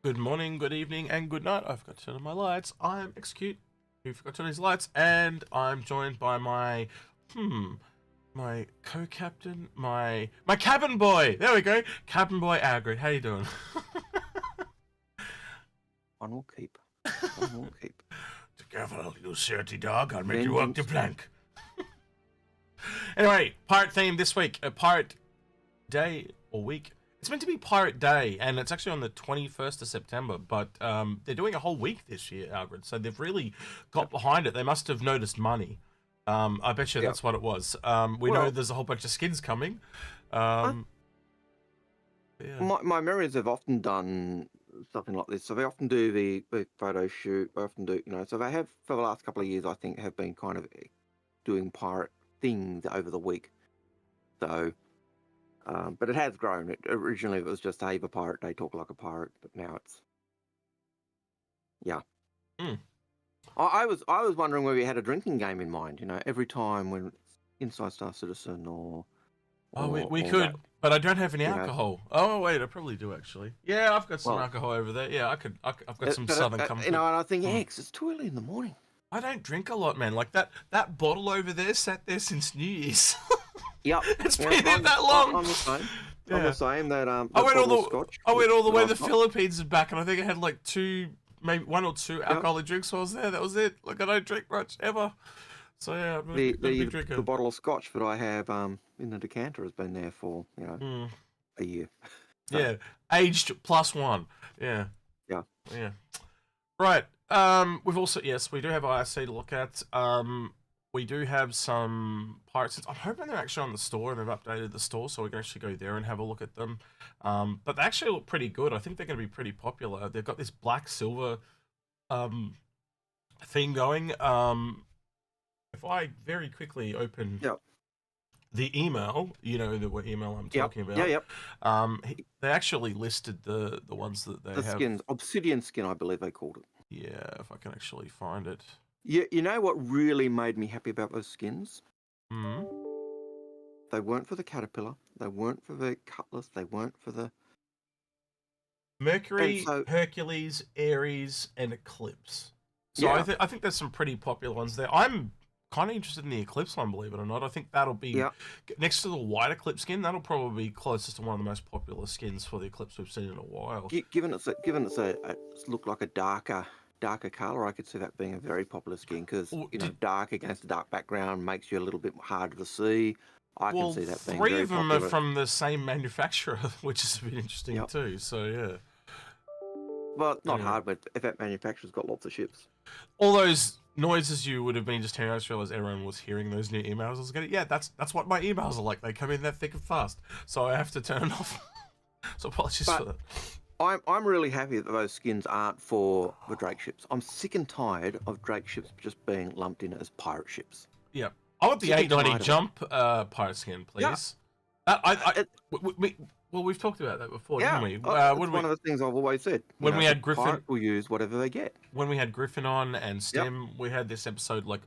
Good morning, good evening, and good night. I forgot to turn on my lights. I'm Execute, who forgot to turn his lights, and I'm joined by my co-captain, my cabin boy. There we go, cabin boy Algared. How you doing? One will keep. One will keep. Careful, you dirty dog. I'll make you walk the plank. Anyway, pirate theme this week. A pirate day or week. It's meant to be Pirate Day, and it's actually on the 21st of September, but they're doing a whole week this year, Algared, so they've really got behind it. They must have noticed money. I bet you that's what it was. We know there's a whole bunch of skins coming. My memories have often done something like this. So they often do the photo shoot. They often do, so they have, for the last couple of years, I think, have been kind of doing pirate things over the week. So... but it has grown. Originally, it was just, hey, the Pirate Day, talk like a pirate. But now it's, I was wondering whether you had a drinking game in mind. Every time when Inside Star Citizen or we could, but I don't have any alcohol. Oh wait, I probably do actually. Yeah, I've got some alcohol over there. Yeah, I've got some Southern Comfort. And I think, it's too early in the morning. I don't drink a lot, man. Like that bottle over there sat there since New Year's. Yep. It's been there that long. I'm the same. I'm the same. That I went all the way to the Philippines and back, and I think I had like maybe one or two alcoholic drinks while I was there. That was it. Like I don't drink much ever. So yeah, I'm a big drinker. The bottle of scotch that I have in the decanter has been there for a year. So. Yeah, aged +1. Yeah. Yeah. Yeah. Right. We've also we do have ISC to look at. We do have some pirate skins. I'm hoping they're actually on the store and they've updated the store so we can actually go there and have a look at them. But they actually look pretty good. I think they're going to be pretty popular. They've got this black-silver theme going. If I very quickly open the email, the email I'm talking about. They actually listed the ones that they have. The skins, Obsidian skin, I believe they called it. Yeah, if I can actually find it. You know what really made me happy about those skins? Mm-hmm. They weren't for the Caterpillar. They weren't for the Cutlass. They weren't for the... Mercury, Hercules, Aries, and Eclipse. So I think there's some pretty popular ones there. I'm kind of interested in the Eclipse one, believe it or not. I think that'll be, next to the White Eclipse skin, that'll probably be closest to one of the most popular skins for the Eclipse we've seen in a while. Given it's look like a darker color, I could see that being a very popular skin because dark against a dark background makes you a little bit harder to see. I can see that being very popular. Three of them are from the same manufacturer, which is a bit interesting too. So yeah. Well, not hard, but if that manufacturer's got lots of ships. All those noises you would have been just hearing, I just realized everyone was hearing those new emails. I was going, that's what my emails are like. They come in that thick and fast, so I have to turn it off. So apologies for that. I'm really happy that those skins aren't for the Drake ships. I'm sick and tired of Drake ships just being lumped in as pirate ships. Yeah, I want the 890 jump pirate skin, please. Well, we've talked about that before, didn't we? It's one of the things I've always said. When we had Griffin, pirate will use whatever they get. When we had Griffin on and Stem, we had this episode like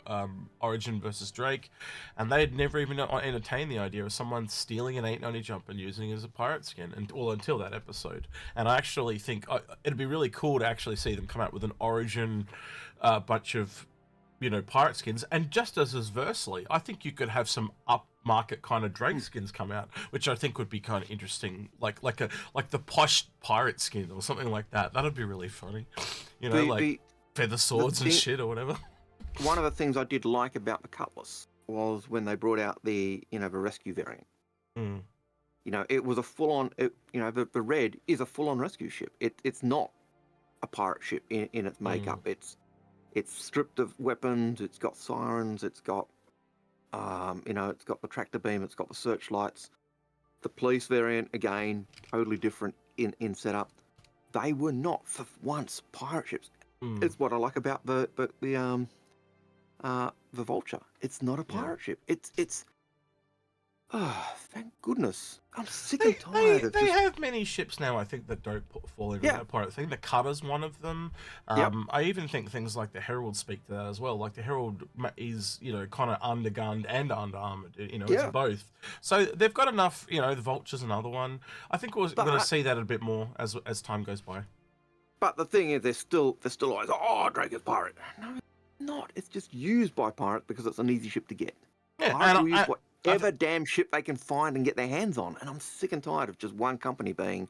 Origin versus Drake, and they had never even entertained the idea of someone stealing an 890 jump and using it as a pirate skin, until that episode. And I actually think it'd be really cool to actually see them come out with an Origin bunch of pirate skins, and just as versely, I think you could have some upmarket kind of Drake skins come out, which I think would be kind of interesting, like the posh pirate skin or something like that. That'd be really funny, like feather swords and shit or whatever. One of the things I did like about the Cutlass was when they brought out the the rescue variant. It was a full-on. The Red is a full-on rescue ship. It's not a pirate ship in its makeup. It's stripped of weapons. It's got sirens. It's got, it's got the tractor beam. It's got the searchlights. The police variant, again, totally different in setup. They were not for once pirate ships. It's what I like about the Vulture. It's not a pirate ship. It's thank goodness. I'm sick and tired of They have many ships now, I think, that don't fall into that pirate thing. The Cutter's one of them. I even think things like the Herald speak to that as well. Like the Herald is, kind of undergunned and under-armored. It's both. So they've got enough, the Vulture's another one. I think we're going to see that a bit more as time goes by. But the thing is, they're still always, oh, Drake is pirate. No, it's not. It's just used by pirates because it's an easy ship to get. Yeah, Pirates will use whatever damn ship they can find and get their hands on. And I'm sick and tired of just one company being,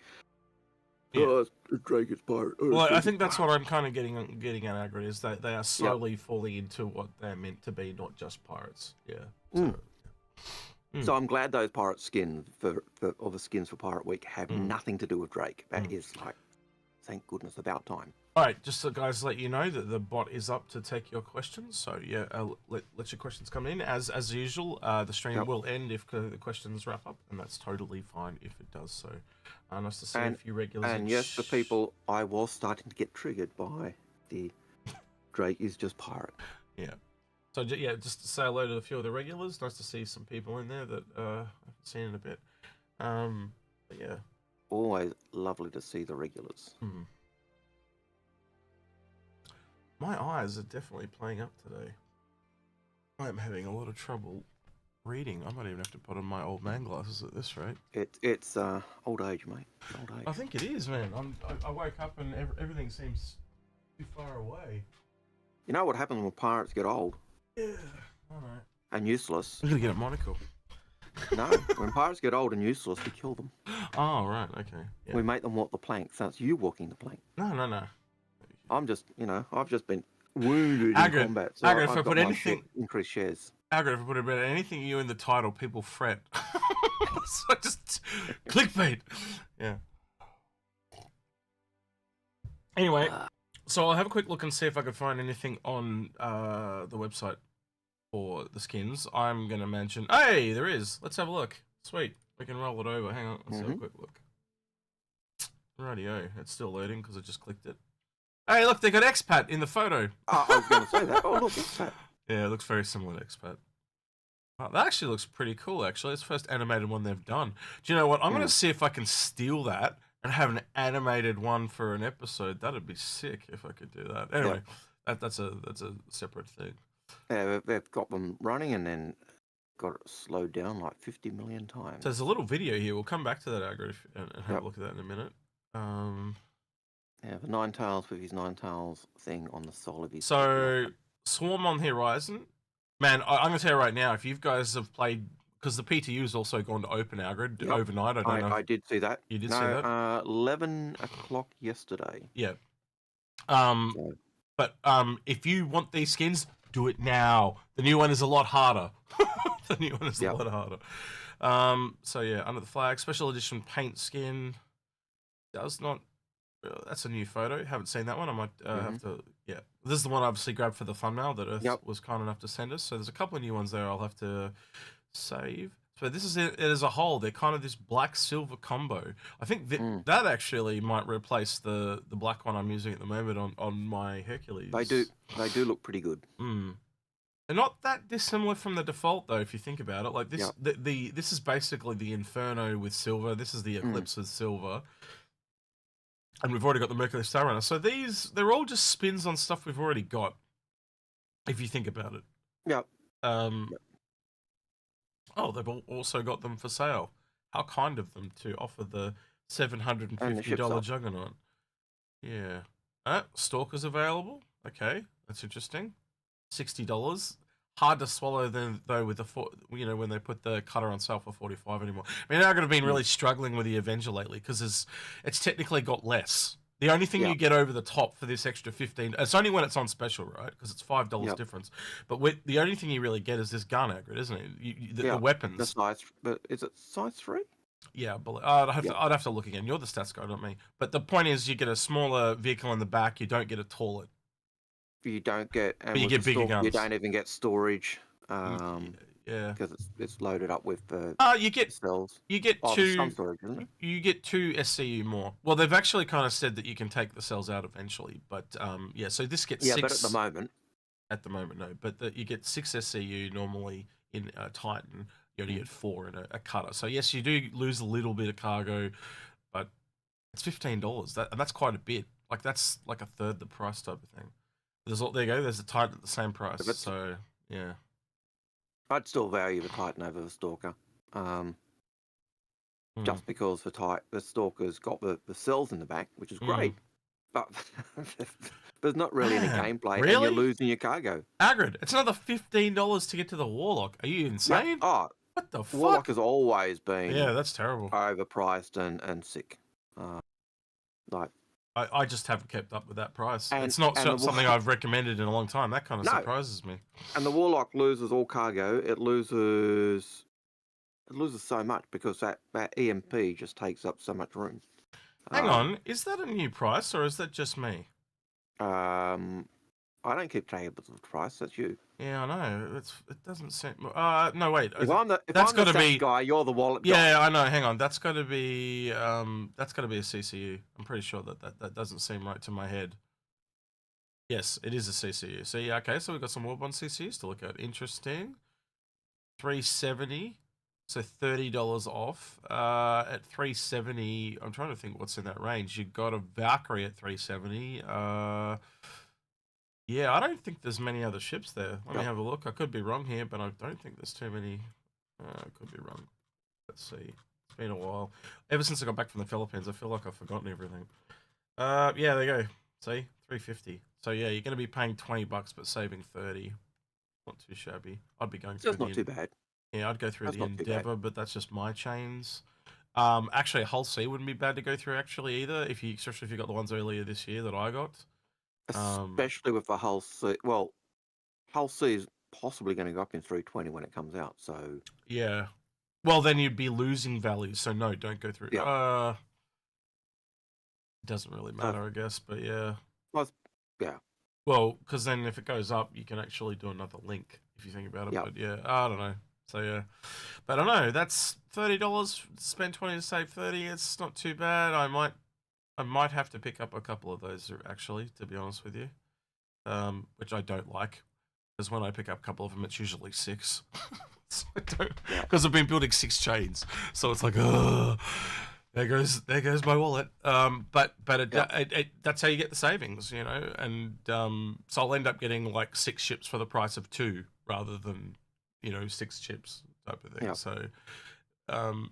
oh, Drake is pirate. Oh, well, I think that's what I'm kind of getting at, Algared, is that they are slowly falling into what they're meant to be, not just pirates. Yeah. So, so I'm glad those pirate skins or the skins for Pirate Week have nothing to do with Drake. That is like, thank goodness, about time. All right, just so guys let you know that the bot is up to take your questions. So yeah, let your questions come in as usual. The stream will end if the questions wrap up, and that's totally fine if it does. So nice to see a few regulars. And yes, for people, I was starting to get triggered by the Drake is just pirate. Yeah. So yeah, just to say hello to a few of the regulars. Nice to see some people in there that I haven't seen in a bit. But yeah. Always lovely to see the regulars. My eyes are definitely playing up today. I am having a lot of trouble reading. I might even have to put on my old man glasses at this rate. It's old age, mate. Old age. I think it is, man. I woke up and everything seems too far away. You know what happens when pirates get old? Yeah, all right. And useless. I'm gonna get a monocle. No, when pirates get old and useless, we kill them. Oh, right, okay. Yeah. We make them walk the plank, so it's you walking the plank. No. I'm just, I've just been wounded in combat. So Algared, if I put anything... Increased shares. Algared, if I put about anything you in the title, people fret. So just... clickbait. Yeah. Anyway, so I'll have a quick look and see if I can find anything on the website for the skins. I'm going to mention... Hey, there is. Let's have a look. Sweet. We can roll it over. Hang on. Let's have a quick look. Rightio. It's still loading because I just clicked it. Hey, look, they got expat in the photo. Oh, I was going to say that. Oh, look, expat. Yeah, it looks very similar to expat. Oh, that actually looks pretty cool, actually. It's the first animated one they've done. Do you know what? I'm going to see if I can steal that and have an animated one for an episode. That'd be sick if I could do that. Anyway, that's a separate thing. Yeah, they've got them running and then got it slowed down like 50 million times. So there's a little video here. We'll come back to that, Algared, and have a look at that in a minute. Yeah, the Nine Tails with his Nine Tails thing on the sole of his... So, Swarm on the Horizon. Man, I'm going to tell you right now, if you guys have played... Because the PTU's also gone to open, Algared, overnight. I don't know. I did see that. You did see that? 11 o'clock yesterday. Yeah. But if you want these skins, do it now. The new one is a lot harder. The new one is a lot harder. So, yeah, Under the Flag. Special Edition paint skin. Does not... That's a new photo. Haven't seen that one. I might have to... Yeah. This is the one I obviously grabbed for the thumbnail that Earth was kind enough to send us. So there's a couple of new ones there I'll have to save. So this is it as a whole. They're kind of this black-silver combo. I think that actually might replace the black one I'm using at the moment on my Hercules. They do look pretty good. They're not that dissimilar from the default, though, if you think about it. Like this, this is basically the Inferno with silver. This is the Eclipse with silver. And we've already got the Mercury Star Runner. So they're all just spins on stuff we've already got, if you think about it. Yeah. Oh, they've also got them for sale. How kind of them to offer the $750 Juggernaut. Yeah. Stalker's available. Okay, that's interesting. $60. Hard to swallow though with the when they put the cutter on sale for $45 anymore. I mean, they're going to be really struggling with the Avenger lately because it's technically got less. The only thing you get over the top for this extra $15, it's only when it's on special, right? Because it's $5 difference. But the only thing you really get is this gun, Algared, isn't it? The weapons. The size, but is it size 3? Yeah, but I'd have to look again. You're the stats guy, not me. But the point is, you get a smaller vehicle in the back. You don't get a taller. You don't get, and but you get bigger guns. You don't even get storage, because it's loaded up with you get cells. You get some storage, isn't it? You get 2 SCU more. Well, they've actually kind of said that you can take the cells out eventually, but so this gets 6. But at the moment, no. But you get 6 SCU normally in Titan. You only get 4 in a cutter. So yes, you do lose a little bit of cargo, but it's $15. That's quite a bit. Like that's like a third the price type of thing. There you go. There's a Titan at the same price. So yeah, I'd still value the Titan over the Stalker, just because the Stalker's got the cells in the back, which is great. But there's not really any Man, gameplay, and you're really? losing your cargo. Algared, it's another $15 to get to the Warlock. Are you Yep. insane? Oh, What the Warlock fuck? has always Yeah, been that's terrible. overpriced and sick. Uh, like I just haven't kept up with that price. and It's not and the something I've recommended in a long time. That kind of no, surprises me. and the Warlock loses all cargo. It loses so much because that EMP just takes up so much room. Hang on, is that a new price or is that just me? I don't keep track of the price. That's you. Yeah, I know. It doesn't seem. No, wait. If I'm the That's got to SaaS be. guy, you're the wallet guy. Yeah, I know. Hang on. That's got to be. That's got to be a CCU. I'm pretty sure that doesn't seem right to my head. Yes, it is a CCU. So yeah, okay. So we've got some Warbond CCUs to look at. Interesting. 370. So $30 off. At 370, I'm trying to think what's in that range. You got a Valkyrie at 370. Yeah, I don't think there's many other ships there. Let me have a look. I could be wrong here, but I don't think there's too many. I could be wrong. Let's see. It's been a while. Ever since I got back from the Philippines, I feel like I've forgotten everything. Yeah, there you go. See? 350. So yeah, you're going to be paying $20, but saving 30. Not too shabby. I'd be going through That's not too bad. Yeah, I'd go through That's the not too bad. Endeavour, but that's just my chains. Actually, Hull C wouldn't be bad to go through actually either, especially if you got the ones earlier this year that I got. Especially with the Hull C. Well, Hull C is possibly going to go up in 320 when it comes out. So yeah, well then you'd be losing value. So no, don't go through. yeah, It doesn't really matter, I guess. But yeah. well, yeah. Well, because then if it goes up, you can actually do another link if you think about it. Yep. But yeah, I don't know. So yeah, but I don't know. That's $30. Spend 20 to save 30. It's not too bad. I might have to pick up a couple of those actually, to be honest with you, which I don't like, because when I pick up a couple of them, it's usually 6. So I don't, because I've been building 6 chains, so it's like, oh, there goes my wallet. But that's how you get the savings, you know, and so I'll end up getting like 6 ships for the price of 2 rather than 6 chips type of thing. Yep. So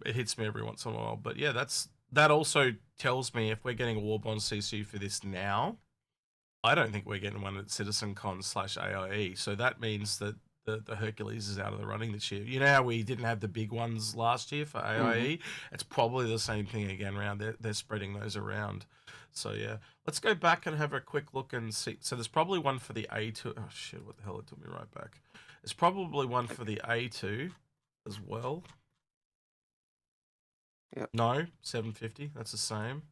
it hits me every once in a while. But yeah, that also tells me if we're getting a Warbond CC for this now, I don't think we're getting one at CitizenCon/AIE. So that means that the Hercules is out of the running this year. You know how we didn't have the big ones last year for AIE? It's probably the same thing again around. They're spreading those around. So yeah, let's go back and have a quick look and see. So there's probably one for the A2. Oh shit, what the hell, it took me right back. There's probably one for the A2 as well. Yep. No, 750. That's the same.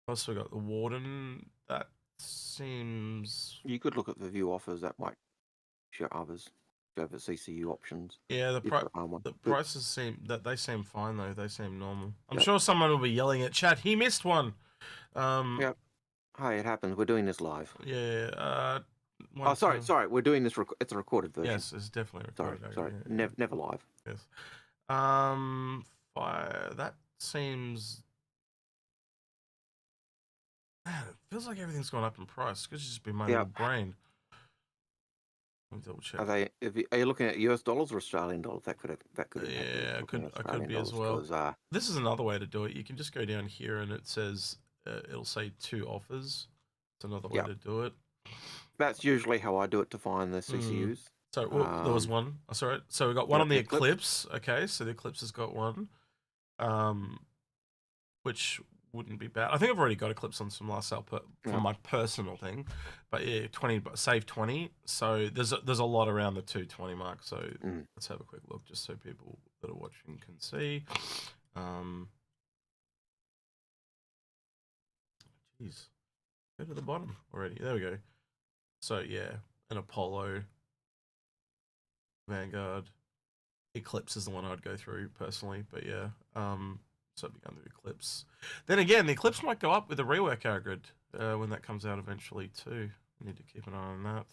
Also got the Warden. That seems. You could look at the view offers. That might show others. Go for CCU options. Yeah, the prices seem fine though. They seem normal. I'm sure someone will be yelling at chat. He missed one. Yep. Hey, it happens. We're doing this live. Yeah. Oh, sorry. We're doing this. It's a recorded version. Yes, it's definitely recorded. Sorry. Yeah. Never live. Yes. That seems. Man, it feels like everything's gone up in price. Could just be my little brain. Let me double check. Are you looking at US dollars or Australian dollars? That could. Yeah, I could be as well. This is another way to do it. You can just go down here and it says it'll say 2 offers. It's another way to do it. That's usually how I do it to find the CCUs. So there was one. Oh, sorry. So we got one on the Eclipse. Okay, so the Eclipse has got one, which wouldn't be bad. I think I've already got Eclipse on some last sale for my personal thing, but yeah, 20 save 20. So there's a lot around the 220 mark. So let's have a quick look just so people that are watching can see. Jeez, go to the bottom already. There we go. So yeah, an Apollo, Vanguard, Eclipse is the one I'd go through personally, but yeah, so I'd be going through Eclipse. Then again, the Eclipse might go up with the rework Algared when that comes out eventually too. We need to keep an eye on that.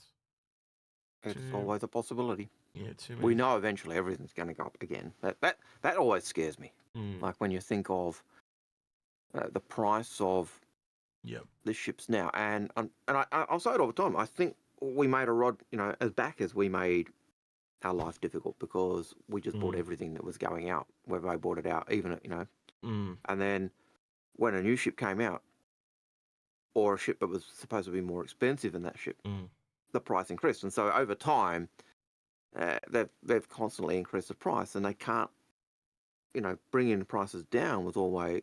It's always a possibility. Yeah, we know eventually everything's going to go up again. That always scares me. Like when you think of the price of the ships now, and I'll say it all the time. I think we made a rod, as backers, we made our life difficult because we just bought everything that was going out, whether I bought it out, even and then when a new ship came out, or a ship that was supposed to be more expensive than that ship, the price increased. And so over time, they've constantly increased the price, and they can't, bringing the prices down was always,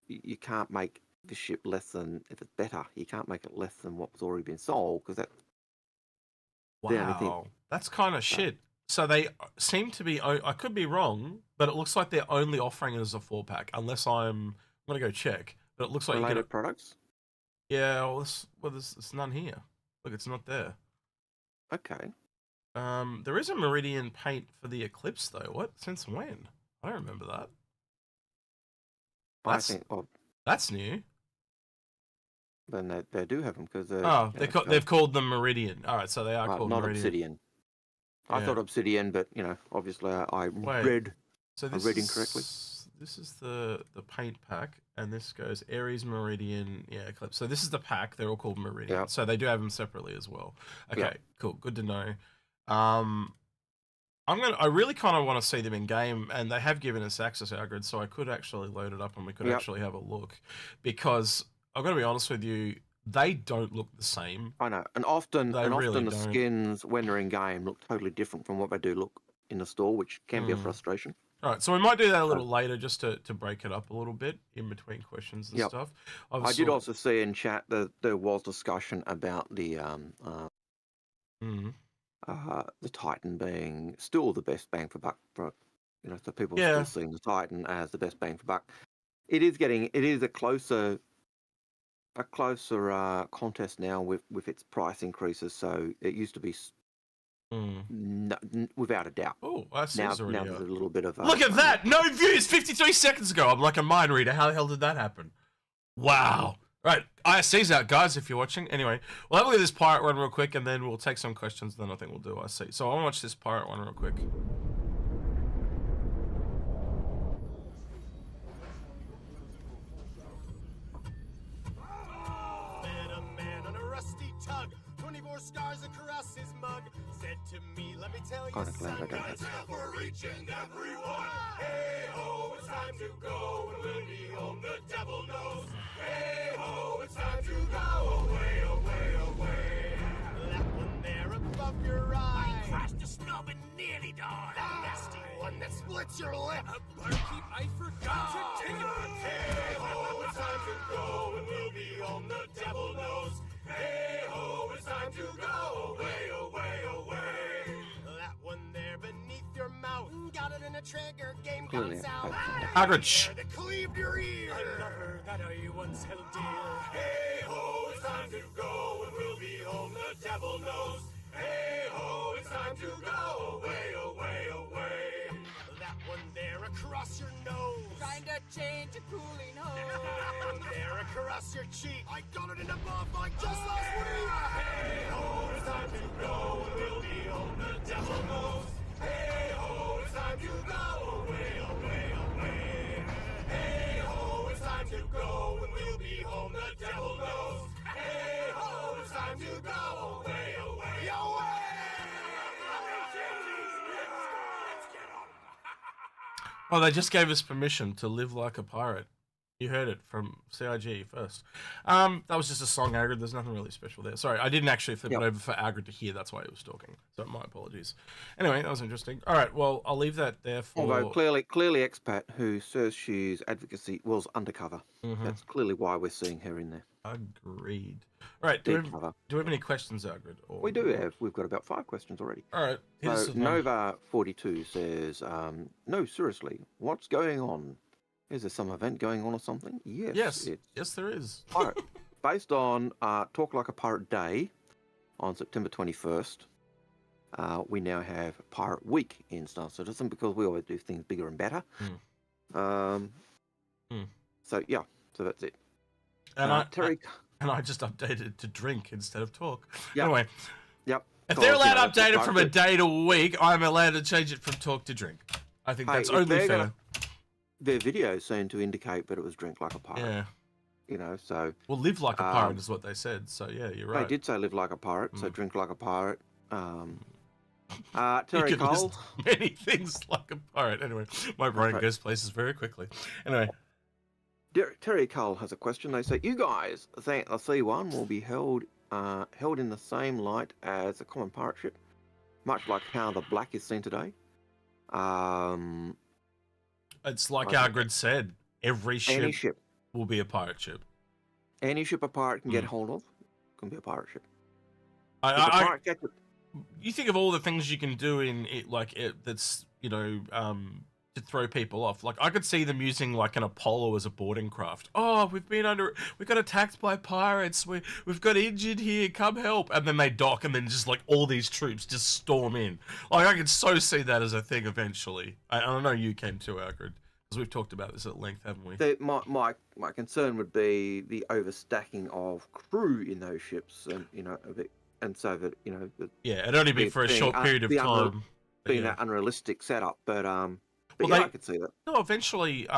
you can't make the ship less than, if it's better, you can't make it less than what's already been sold, because that's the only thing. Wow, that's kind of shit. So they seem to be, I could be wrong, but it looks like they're only offering it as a 4-pack, unless I'm going to go check. But it looks like Related you get products? Yeah, well, there's none here. Look, it's not there. Okay. There is a Meridian paint for the Eclipse, though. What? Since when? I don't remember that. That's new. Then they do have them, because they've called them Meridian. All right, so they are called not Meridian. Obsidian. I thought Obsidian, but obviously I read incorrectly. This is the paint pack, and this goes Aries, Meridian, Eclipse. So this is the pack. They're all called Meridian. Yep. So they do have them separately as well. Okay, cool. Good to know. I really kind of want to see them in game, and they have given us access, Algared, so I could actually load it up and we could actually have a look, because I've got to be honest with you, they don't look the same. I know, and often the don't. skins when they're in game look totally different from what they do look in the store, which can be a frustration. All right, so we might do that a little later, just to break it up a little bit in between questions and stuff. I did also see in chat that there was discussion about the Titan being still the best bang for buck for, so people are still seeing the Titan as the best bang for buck. It is a closer contest now with its price increases. So it used to be without a doubt. Oh, I see. Now there's a little bit of look at that! No views 53 seconds ago. I'm like a mind reader. How the hell did that happen? Wow. Right, ISC's out, guys, if you're watching. Anyway, we'll have a look at this pirate one real quick, and then we'll take some questions, then I think we'll do ISC. So I want to watch this pirate one real quick. Met a man on a rusty tug, 24 scars across his mug. Said to me, let me tell you something. It's for reaching everyone. Hey ho, it's time to go, and we'll be home, the devil knows. Hey ho, it's time to go away, away, away. That one there above your eye. I crashed a snub and nearly died. That nasty one that splits your lip. Barkeep, I forgot to take it. Hey ho, it's time to go, and we'll be home, the devil knows. Hey ho, it's time to go away, away, away. That one there beneath your mouth. Got it in a trigger, game gone south. Average. That cleaved your ear. A lover that I once held dear. Hey ho, it's time to go, and we'll be home, the devil knows. Hey ho, it's time to go away, away, away. That one there across your nose. Trying to change a cooling hose. One there across your cheek. I got it in a buff like just last week. Hey ho, it's time to go, and we'll be home, the devil knows. Hey ho, it's time to go away, away, away. Hey ho, it's time to go, and we'll be home, the devil knows. Hey ho, it's time to go away, away, away. Oh, they just gave us permission to live like a pirate. You heard it from CIG first. That was just a song, Algared. There's nothing really special there. Sorry, I didn't actually flip it over for Algared to hear. That's why he was talking. So my apologies. Anyway, that was interesting. All right, well, I'll leave that there for... Although clearly expat who says she's advocacy was undercover. That's clearly why we're seeing her in there. Agreed. All right, do we have any questions, Algared? We do have. We've got about 5 questions already. All right. So Nova42 says, no, seriously, what's going on? Is there some event going on or something? Yes. Yes, there is. Based on Talk Like a Pirate Day on September 21st, we now have Pirate Week in Star Citizen, because we always do things bigger and better. So, yeah, so that's it. And I just updated to drink instead of talk. Yep. Anyway. Yep. If they're allowed to update it from a day to a week, I'm allowed to change it from talk to drink. I think that's only fair. Their videos seem to indicate that it was drink like a pirate. Yeah. So... Well, live like a pirate is what they said, so yeah, you're right. They did say live like a pirate, so drink like a pirate. Terry Cole... many things like a pirate. Anyway, my brain goes places very quickly. Anyway. Terry Cull has a question. They say, you guys think the C1 will be held in the same light as a common pirate ship, much like how the Black is seen today? It's like Algared said, any ship will be a pirate ship. Any ship a pirate can get hold of can be a pirate ship. You think of all the things you can do in it, that's, to throw people off. Like, I could see them using like an Apollo as a boarding craft. Oh, we got attacked by pirates. We've got injured here. Come help. And then they dock, and then just like all these troops just storm in. Like, I could so see that as a thing eventually. I know you can too, Algared, because we've talked about this at length, haven't we? My concern would be the overstacking of crew in those ships, and and so that it'd only be for a short period of time. That unrealistic setup, but I could see that. No, eventually,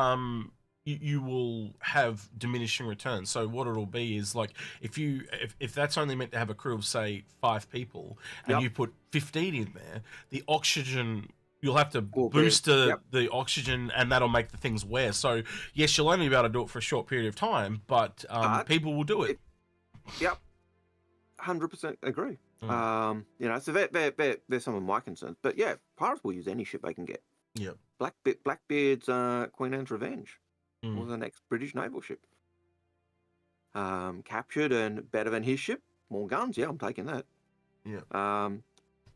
you will have diminishing returns. So what it'll be is like if that's only meant to have a crew of say 5 people, and you put 15 in there, the oxygen you'll have to boost the oxygen, and that'll make the things wear. So yes, you'll only be able to do it for a short period of time, but people will do it. 100% agree. So there's some of my concerns, but yeah, pirates will use any ship they can get. Yep. Blackbeard's Queen Anne's Revenge was an ex-British naval ship. Captured and better than his ship. More guns, I'm taking that. Yeah.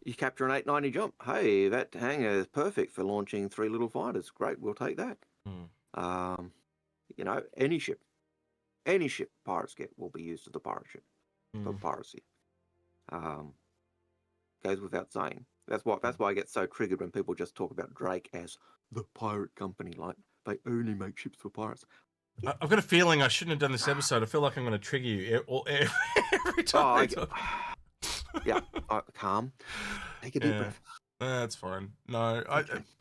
You capture an 890 jump. Hey, that hangar is perfect for launching 3 little fighters. Great, we'll take that. Any ship pirates get will be used as a pirate ship for piracy. Goes without saying. That's why I get so triggered when people just talk about Drake as the pirate company, like they only make ships for pirates. I've got a feeling I shouldn't have done this episode. I feel like I'm going to trigger you every time. Calm. Take a deep breath. That's fine. No,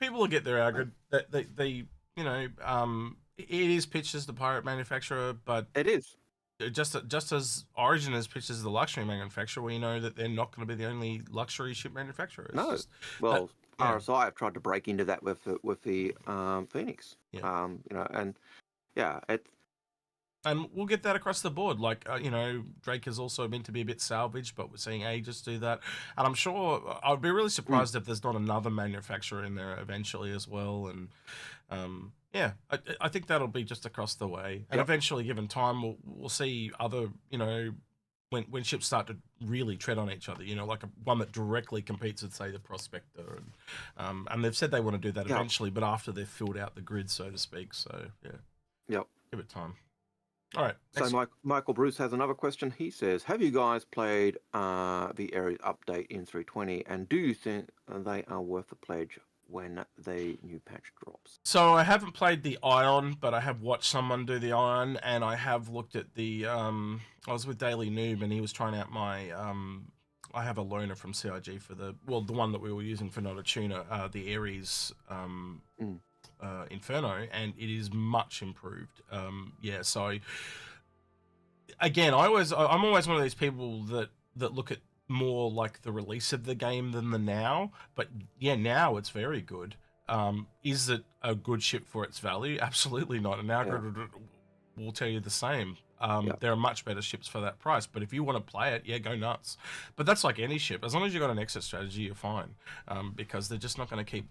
people will get their Algared. It is pitched as the pirate manufacturer, but it is. Just as Origin is pitched as the luxury manufacturer, we know that they're not going to be the only luxury ship manufacturer. RSI have tried to break into that with the Phoenix. And we'll get that across the board. Like, Drake is also meant to be a bit salvaged, but we're seeing Aegis do that. And I'm sure I'd be really surprised if there's not another manufacturer in there eventually as well. And I think that'll be just across the way. And eventually, given time, we'll see other, when ships start to really tread on each other, like one that directly competes with, say, the Prospector. And they've said they want to do that eventually, but after they've filled out the grid, so to speak. So, give it time. All right. So Michael Bruce has another question. He says, have you guys played the Aries update in 320, and do you think they are worth the pledge when the new patch drops? So I haven't played the Ion, but I have watched someone do the Ion, and I have looked at the I was with Daily Noob, and he was trying out my I have a loaner from CIG for the one that we were using for Not a Tuner, the Aries Inferno, and it is much improved. So again, I'm always one of these people that look at more like the release of the game than the now, but now it's very good. Is it a good ship for its value? Absolutely not. And Algared will tell you the same. There are much better ships for that price, but if you want to play it, go nuts. But that's like any ship. As long as you've got an exit strategy, you're fine, because they're just not going to keep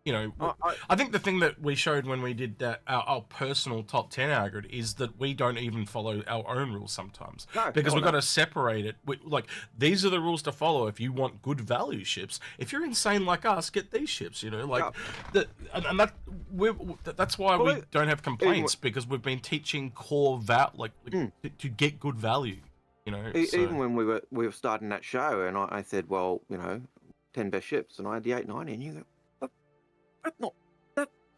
I think the thing that we showed when we did our personal top 10 Algared is that we don't even follow our own rules sometimes, because we've got to separate it. These are the rules to follow if you want good value ships. If you're insane like us, get these ships. That's why we don't have complaints, because we've been teaching core to get good value. Even when we were starting that show, and I said, 10 best ships, and I had the 890, and you go, that's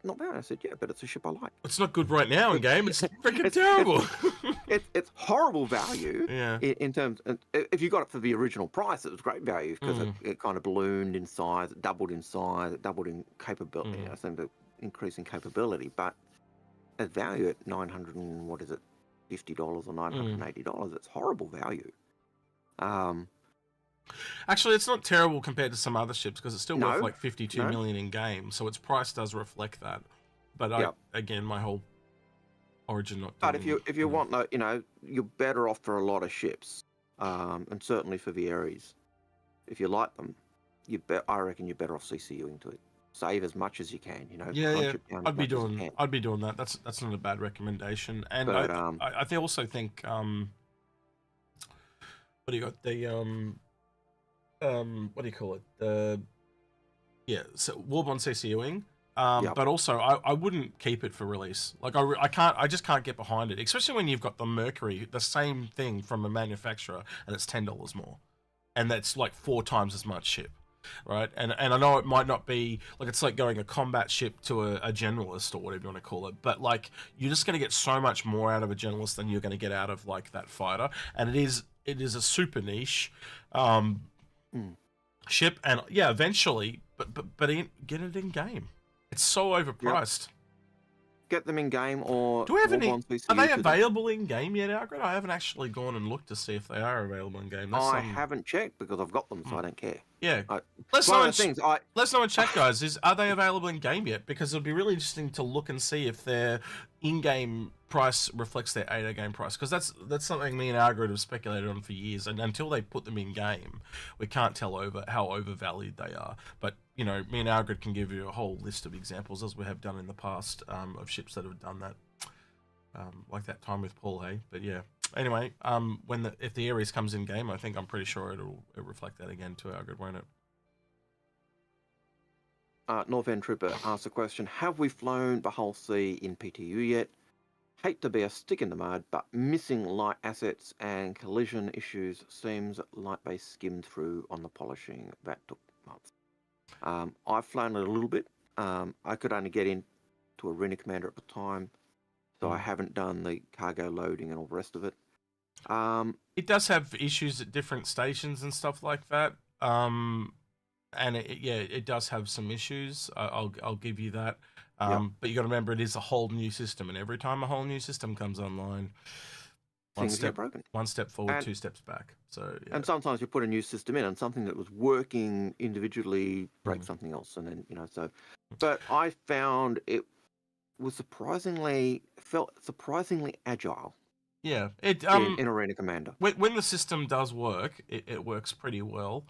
not bad. I said, but it's a ship I like. It's not good right now in game. It's freaking terrible. It's horrible value. In terms, if you got it for the original price, it was great value, because it kind of ballooned in size, it doubled in size, it doubled in capability. I think the increase in capability, but at value at $900 and $50 or $980, it's horrible value. Actually, it's not terrible compared to some other ships, because it's still worth like 52 million in game, so its price does reflect that. But again, my whole Origin not But doing. if you want, you're better off for a lot of ships, and certainly for the Aries. If you like them, I reckon you're better off CCUing to it. Save as much as you can, Yeah. I'd be doing that. That's not a bad recommendation. And but, I also think what do you got? The what do you call it? So Warborn CCUing. But also I wouldn't keep it for release. Like I just can't get behind it, especially when you've got the Mercury, the same thing from a manufacturer, and it's $10 more, and that's like 4 times as much ship, right? And I know it might not be like, it's like going a combat ship to a generalist or whatever you want to call it, but like you're just going to get so much more out of a generalist than you're going to get out of like that fighter, and it is a super niche ship, and yeah, eventually, but get it in game. It's so overpriced. Yep. Get them in game, or do we have any? Are they available in game yet, Algared? I haven't actually gone and looked to see if they are available in game. I haven't checked because I've got them, so I don't care. Yeah, let's know in chat, guys. Are they available in game yet? Because it'll be really interesting to look and see if their in-game price reflects their 8 game price. Because that's something me and Algared have speculated on for years, and until they put them in game, we can't tell how overvalued they are. But me and Algared can give you a whole list of examples, as we have done in the past, of ships that have done that, like that time with Paul Hay. But yeah. Anyway, if the Aries comes in game, I'm pretty sure it'll reflect that again to Algared, won't it? North End Trooper asks a question: have we flown the Hull C in PTU yet? Hate to be a stick in the mud, but missing light assets and collision issues seems like they skimmed through on the polishing. That took months. I've flown it a little bit. I could only get in to Arena Commander at the time, so I haven't done the cargo loading and all the rest of it. It does have issues at different stations and stuff like that. And it does have some issues. I'll give you that. But you got to remember, it is a whole new system, and every time a whole new system comes online, one step forward, 2 steps back. So and sometimes you put a new system in, and something that was working individually breaks something else, and then so. But I found it was surprisingly agile. Yeah, it in Arena Commander. When the system does work, it works pretty well.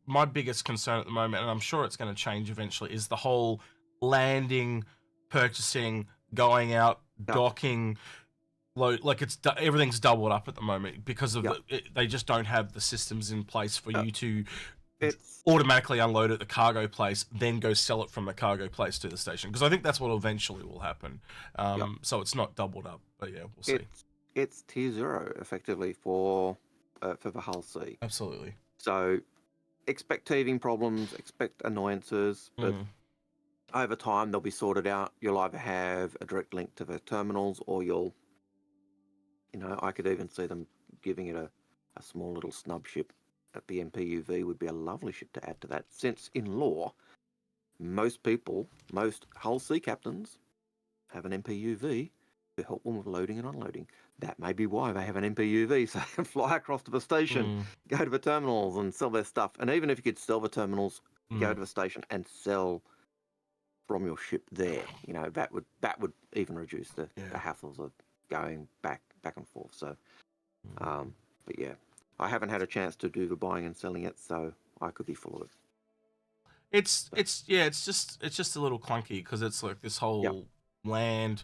My biggest concern at the moment, and I'm sure it's going to change eventually, is the whole landing, purchasing, going out, docking. Like everything's doubled up at the moment because of they just don't have the systems in place for you to automatically unload at the cargo place, then go sell it from the cargo place to the station. Because I think that's what eventually will happen. So it's not doubled up, but yeah, we'll see. It's tier 0 effectively for the Hull C. Absolutely. So expect teething problems, expect annoyances, but over time they'll be sorted out. You'll either have a direct link to the terminals, or you'll, I could even see them giving it a small little snub ship at the MPUV would be a lovely ship to add to that, since in lore, most Hull C captains have an MPUV to help them with loading and unloading. That may be why they have an MPUV, so they can fly across to the station, go to the terminals and sell their stuff. And even if you could sell the terminals, go to the station and sell from your ship there, that would even reduce the hassles of going back and forth. So, but yeah, I haven't had a chance to do the buying and selling yet, so I could be full of it. It's just a little clunky because it's like this whole land,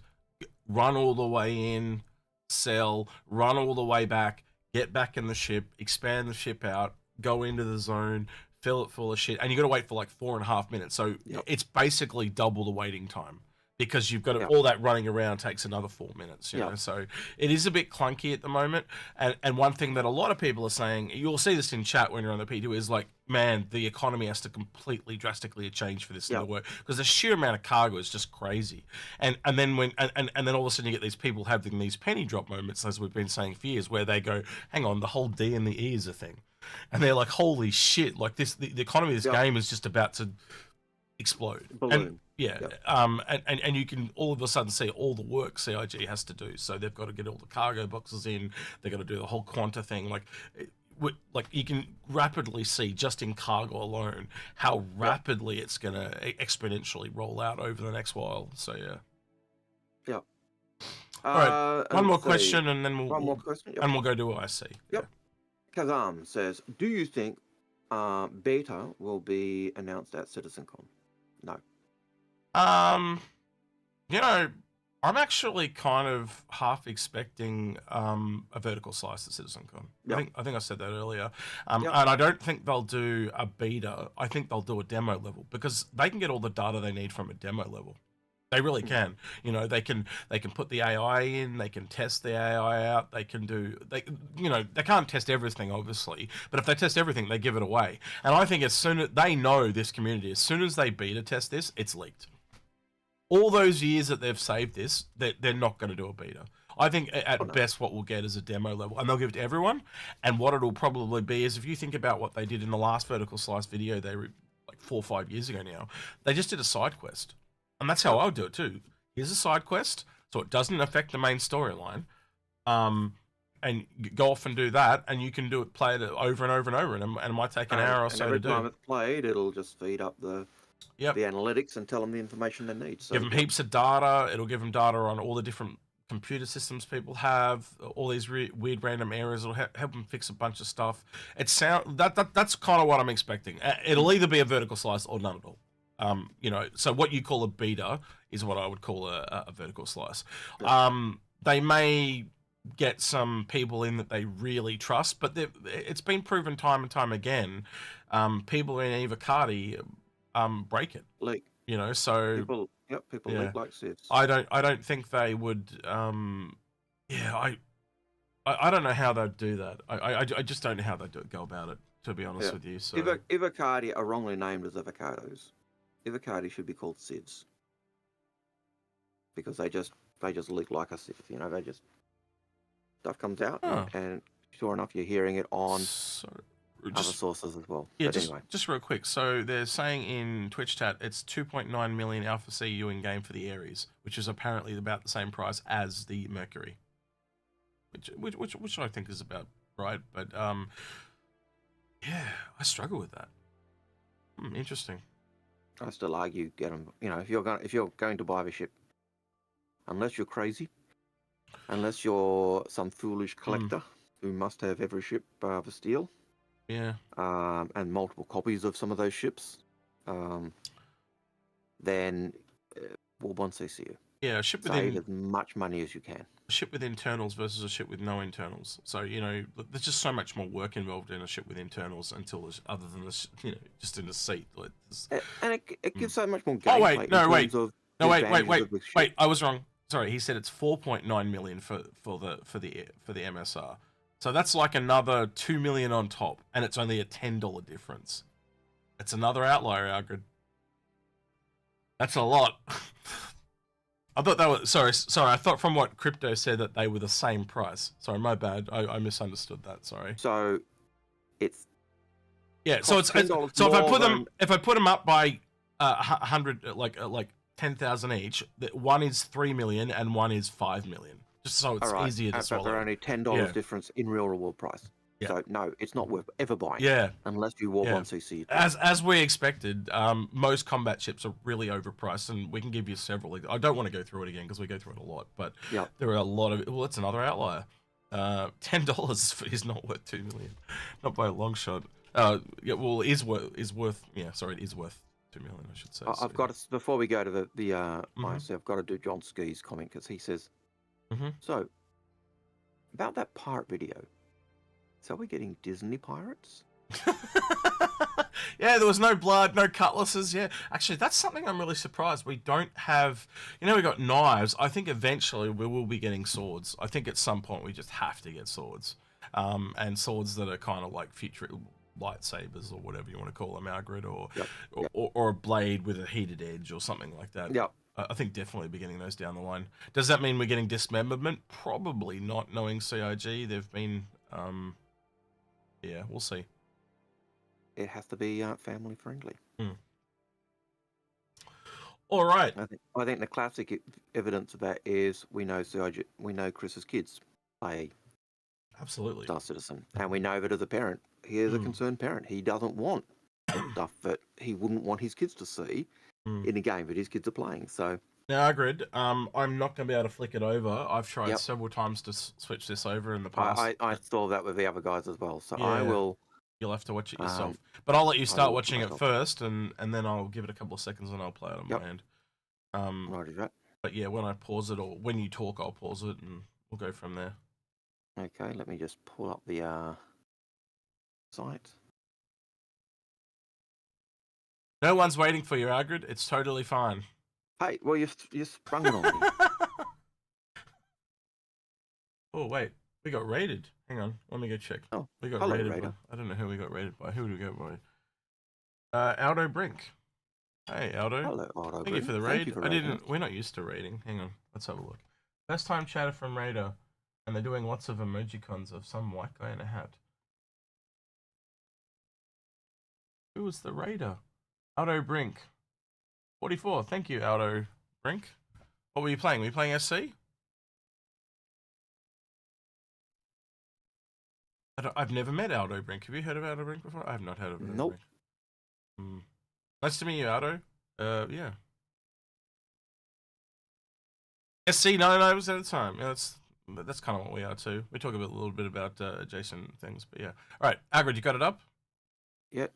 run all the way in, sell, run all the way back, get back in the ship, expand the ship out, go into the zone, fill it full of shit, and you got to wait for like 4.5 minutes. So it's basically double the waiting time, because you've got all that running around takes another 4 minutes, you know. So it is a bit clunky at the moment. And one thing that a lot of people are saying, you'll see this in chat when you're on the P2, is like, man, the economy has to completely drastically change for this to work, because the sheer amount of cargo is just crazy. And then then all of a sudden you get these people having these penny drop moments, as we've been saying for years, where they go, hang on, the whole D and the E is a thing. And they're like, holy shit, like this, the economy of this game is just about to explode. Balloon. And you can all of a sudden see all the work CIG has to do. So they've got to get all the cargo boxes in. They've got to do the whole quanta thing. Like you can rapidly see, just in cargo alone, how rapidly it's going to exponentially roll out over the next while. So All right, one and more see. question, and then One more question. Yep. and we'll go to IC. Yep. Kazam says, do you think beta will be announced at CitizenCon? No. You know, I'm actually kind of half expecting a vertical slice at CitizenCon. Yep. I think I said that earlier. Yep. And I don't think they'll do a beta. I think they'll do a demo level because they can get all the data they need from a demo level. They really can. You know, they can put the AI in, they can test the AI out, they can do they can't test everything obviously, but if they test everything, they give it away. And I think as soon as they know this community, as soon as they beta test this, it's leaked. All those years that they've saved this, they're not going to do a beta. I think at best what we'll get is a demo level, and they'll give it to everyone. And what it'll probably be is if you think about what they did in the last vertical slice video, they were like 4 or 5 years ago now, they just did a side quest. And that's how I would do it too. Here's a side quest, so it doesn't affect the main storyline. And go off and do that, and you can play it over and over and over, and it might take an hour or so to do. Every time it's played, it'll just feed up the analytics and tell them the information they need. So, give them heaps of data. It'll give them data on all the different computer systems people have, all these weird random errors. It'll help them fix a bunch of stuff. That's kind of what I'm expecting. It'll either be a vertical slice or none at all. So what you call a beta is what I would call a vertical slice. They may get some people in that they really trust, but it's been proven time and time again. People in Evocati break it. Leak. So people leak like sieves. I don't think they would. I don't know how they'd do that. I just don't know how they'd go about it. To be honest with you, so Evocati are wrongly named as avocados. Evocati should be called sieves because they just leak like a sieve. They just stuff comes out, and sure enough, you're hearing it on other sources as well. Yeah, but anyway, just real quick. So they're saying in Twitch chat it's 2.9 million Alpha CU in game for the Aries, which is apparently about the same price as the Mercury, which I think is about right. But I struggle with that. Interesting. I still argue get them. If you're going to buy the ship, unless you're crazy, unless you're some foolish collector who must have every ship for steel, and multiple copies of some of those ships, then Warbond CCU. Yeah, a ship save as much money as you can. A ship with internals versus a ship with no internals. So there's just so much more work involved in a ship with internals other than just in a seat. And it gives so much more gameplay. Wait! I was wrong. Sorry, he said it's 4.9 million for the MSR. So that's like another 2 million on top, and it's only a $10 difference. It's another outlier, Algared. That's a lot. I thought that was sorry. I thought from what Crypto said that they were the same price. Sorry, my bad. I misunderstood that. Sorry. So it's so it's so if I put them up by 100 like 10,000 each, one is 3 million and one is 5 million. Just so it's easier to swallow. But they're only $10 difference in real reward price. Yeah. So no, it's not worth ever buying. Yeah. Unless you warp on CC. As we expected, most combat ships are really overpriced, and we can give you several. I don't want to go through it again because we go through it a lot, but there are a lot of. Well, it's another outlier. $10 is not worth 2 million, not by a long shot. It is worth. Yeah, sorry, it is worth 2 million. I should say. I've got to, before we go to the IC, I've got to do John Ski's comment because he says, so about that pirate video. So we're getting Disney pirates? Yeah, there was no blood, no cutlasses. Yeah, actually, that's something I'm really surprised. We don't have, we got knives. I think eventually we will be getting swords. I think at some point we just have to get swords. And swords that are kind of like future lightsabers or whatever you want to call them, Algared, or a blade with a heated edge or something like that. Yep. I think definitely be getting those down the line. Does that mean we're getting dismemberment? Probably not, knowing CIG. They've been... yeah, we'll see. It has to be family friendly. All right. I think the classic evidence of that is we know Chris's kids play Absolutely. Star Citizen, and we know that as a parent, he is a concerned parent. He doesn't want stuff that he wouldn't want his kids to see in a game that his kids are playing. So Now, Agrid, I'm not going to be able to flick it over. I've tried Yep. several times to switch this over in the past. I saw that with the other guys as well, so Yeah. I will. You'll have to watch it yourself. But I'll let you start will watching it myself. first, and then I'll give it a couple of seconds and I'll play it on Yep. my end. Righty that. But yeah, when I pause it, or when you talk, I'll pause it, and we'll go from there. Okay, let me just pull up the site. No one's waiting for you, Agrid. It's totally fine. Hey, well, you sprung it on me. Oh, wait. We got raided. Hang on. Let me go check. Oh, we got hello, raided. Raider. I don't know who we got raided by. Who did we go by? Aldo Brink. Hey, Aldo. Hello, Aldo. Thank you for the raid. We're not used to raiding. Hang on. Let's have a look. First time chatter from Raider. And they're doing lots of emojicons of some white guy in a hat. Who was the raider? Aldo Brink. 44. Thank you, Aldo Brink. What were you playing? Were you playing SC? I've never met Aldo Brink. Have you heard of Aldo Brink before? I have not heard of Aldo Nope. Brink. Nice to meet you, Aldo. Yeah. SC 99 was at the time. Yeah, that's kind of what we are too. We talk a little bit about adjacent things, but yeah. All right, Agrid, you got it up? Yep.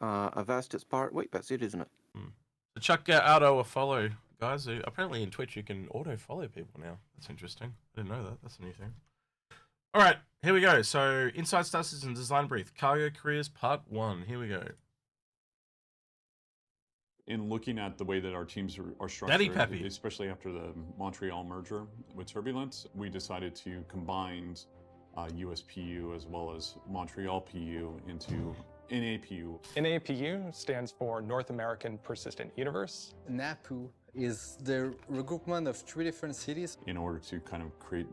Avast, it's Pirate Week. That's it, isn't it? So chuck Aldo a follow, guys. Apparently in Twitch you can auto follow people now. That's interesting. I didn't know that. That's a new thing. All right, here we go. So Inside Star Citizen Design Brief, Cargo Careers Part 1. Here we go. In looking at the way that our teams are structured, Pappy. especially after the Montreal merger with Turbulence, we decided to combine USPU as well as Montreal PU into NAPU. NAPU stands for North American Persistent Universe. NAPU is the regroupment of 3 different cities. In order to kind of create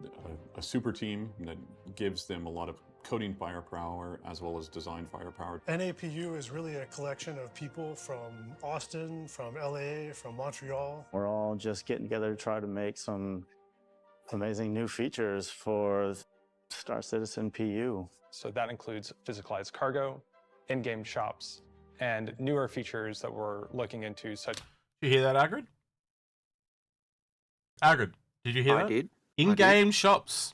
a super team that gives them a lot of coding firepower as well as design firepower. NAPU is really a collection of people from Austin, from LA, from Montreal. We're all just getting together to try to make some amazing new features for Star Citizen PU. So that includes physicalized cargo, in-game shops, and newer features that we're looking into, such. Did you hear that, Agrid? Agrid, did you hear that? I did. In-game shops.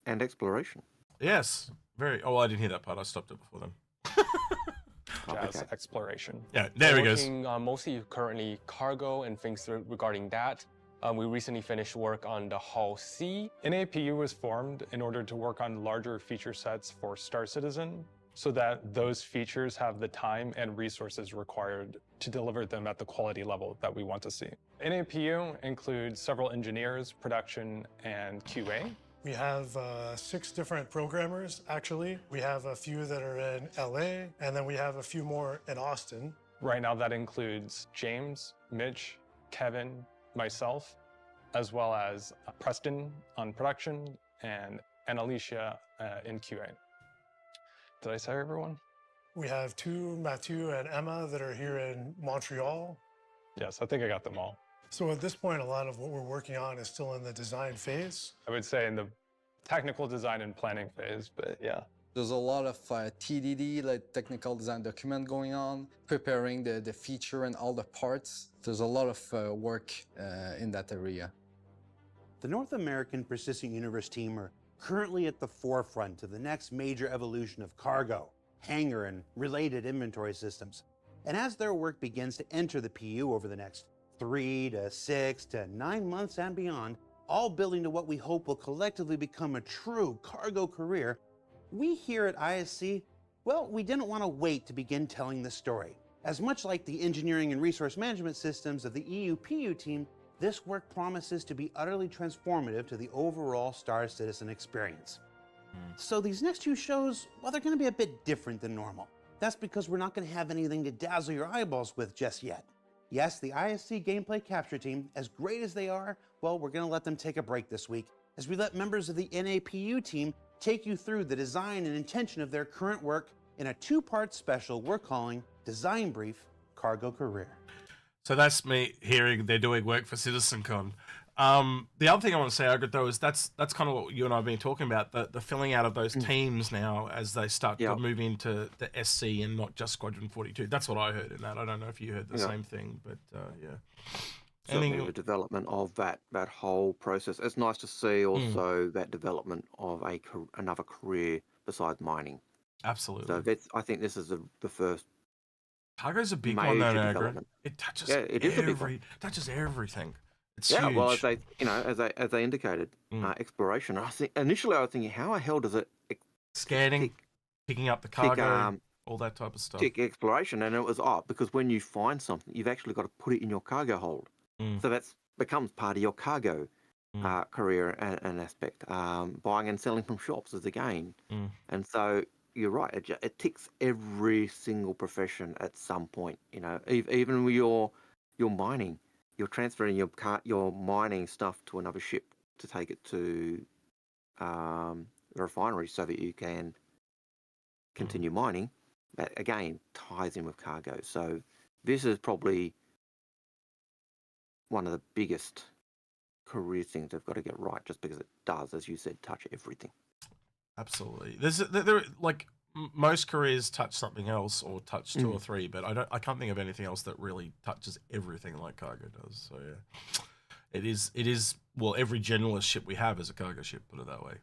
And exploration. Yes. Very. Oh, well, I didn't hear that part. I stopped it before then. Jazz exploration. Yeah, there he goes. Working on mostly currently cargo and things regarding that. We recently finished work on the Hull C. NAPU was formed in order to work on larger feature sets for Star Citizen, so that those features have the time and resources required to deliver them at the quality level that we want to see. NAPU includes several engineers, production, and QA. We have 6 different programmers, actually. We have a few that are in LA, and then we have a few more in Austin. Right now that includes James, Mitch, Kevin, myself, as well as Preston on production and Alicia in QA. Did I say everyone? We have 2, Mathieu and Emma, that are here in Montreal. Yes, I think I got them all. So at this point, a lot of what we're working on is still in the design phase. I would say in the technical design and planning phase, but yeah. There's a lot of TDD, like technical design document going on, preparing the feature and all the parts. There's a lot of work in that area. The North American Persistent Universe team are currently at the forefront of the next major evolution of cargo, hangar, and related inventory systems. And as their work begins to enter the PU over the next 3 to 6 to 9 months and beyond, all building to what we hope will collectively become a true cargo career, we here at ISC, well, we didn't want to wait to begin telling the story. As much like the engineering and resource management systems of the EU-PU team, this work promises to be utterly transformative to the overall Star Citizen experience. So these next 2 shows, well, they're going to be a bit different than normal. That's because we're not going to have anything to dazzle your eyeballs with just yet. Yes, the ISC gameplay capture team, as great as they are, well, we're going to let them take a break this week as we let members of the NAPU team take you through the design and intention of their current work in a 2-part special we're calling Design Brief Cargo Career. So that's me hearing they're doing work for CitizenCon. The other thing I want to say, Algared, though, is that's kind of what you and I have been talking about, the filling out of those teams now as they start to move into the SC and not just Squadron 42. That's what I heard in that. I don't know if you heard the same thing, but yeah. Certainly the development of that whole process. It's nice to see also that development of another career besides mining. Absolutely. So I think this is the first. Cargo's a big one, though, development. It touches touches everything. It's huge. Well, as they indicated, exploration. I think initially I was thinking, how the hell does it scanning, picking up the cargo, all that type of stuff. Tick exploration, and it was because when you find something, you've actually got to put it in your cargo hold. So that becomes part of your cargo career and aspect. Buying and selling from shops is a gain, and so you're right. It ticks every single profession at some point. You know, even with your mining, you're transferring your mining stuff to another ship to take it to the refinery so that you can continue mining. That again ties in with cargo. So this is probably one of the biggest career things they've got to get right, just because it does, as you said, touch everything. Absolutely. There like most careers touch something else or touch two or three, but I can't think of anything else that really touches everything like cargo does. So yeah, it is well, every generalist ship we have is a cargo ship, put it that way.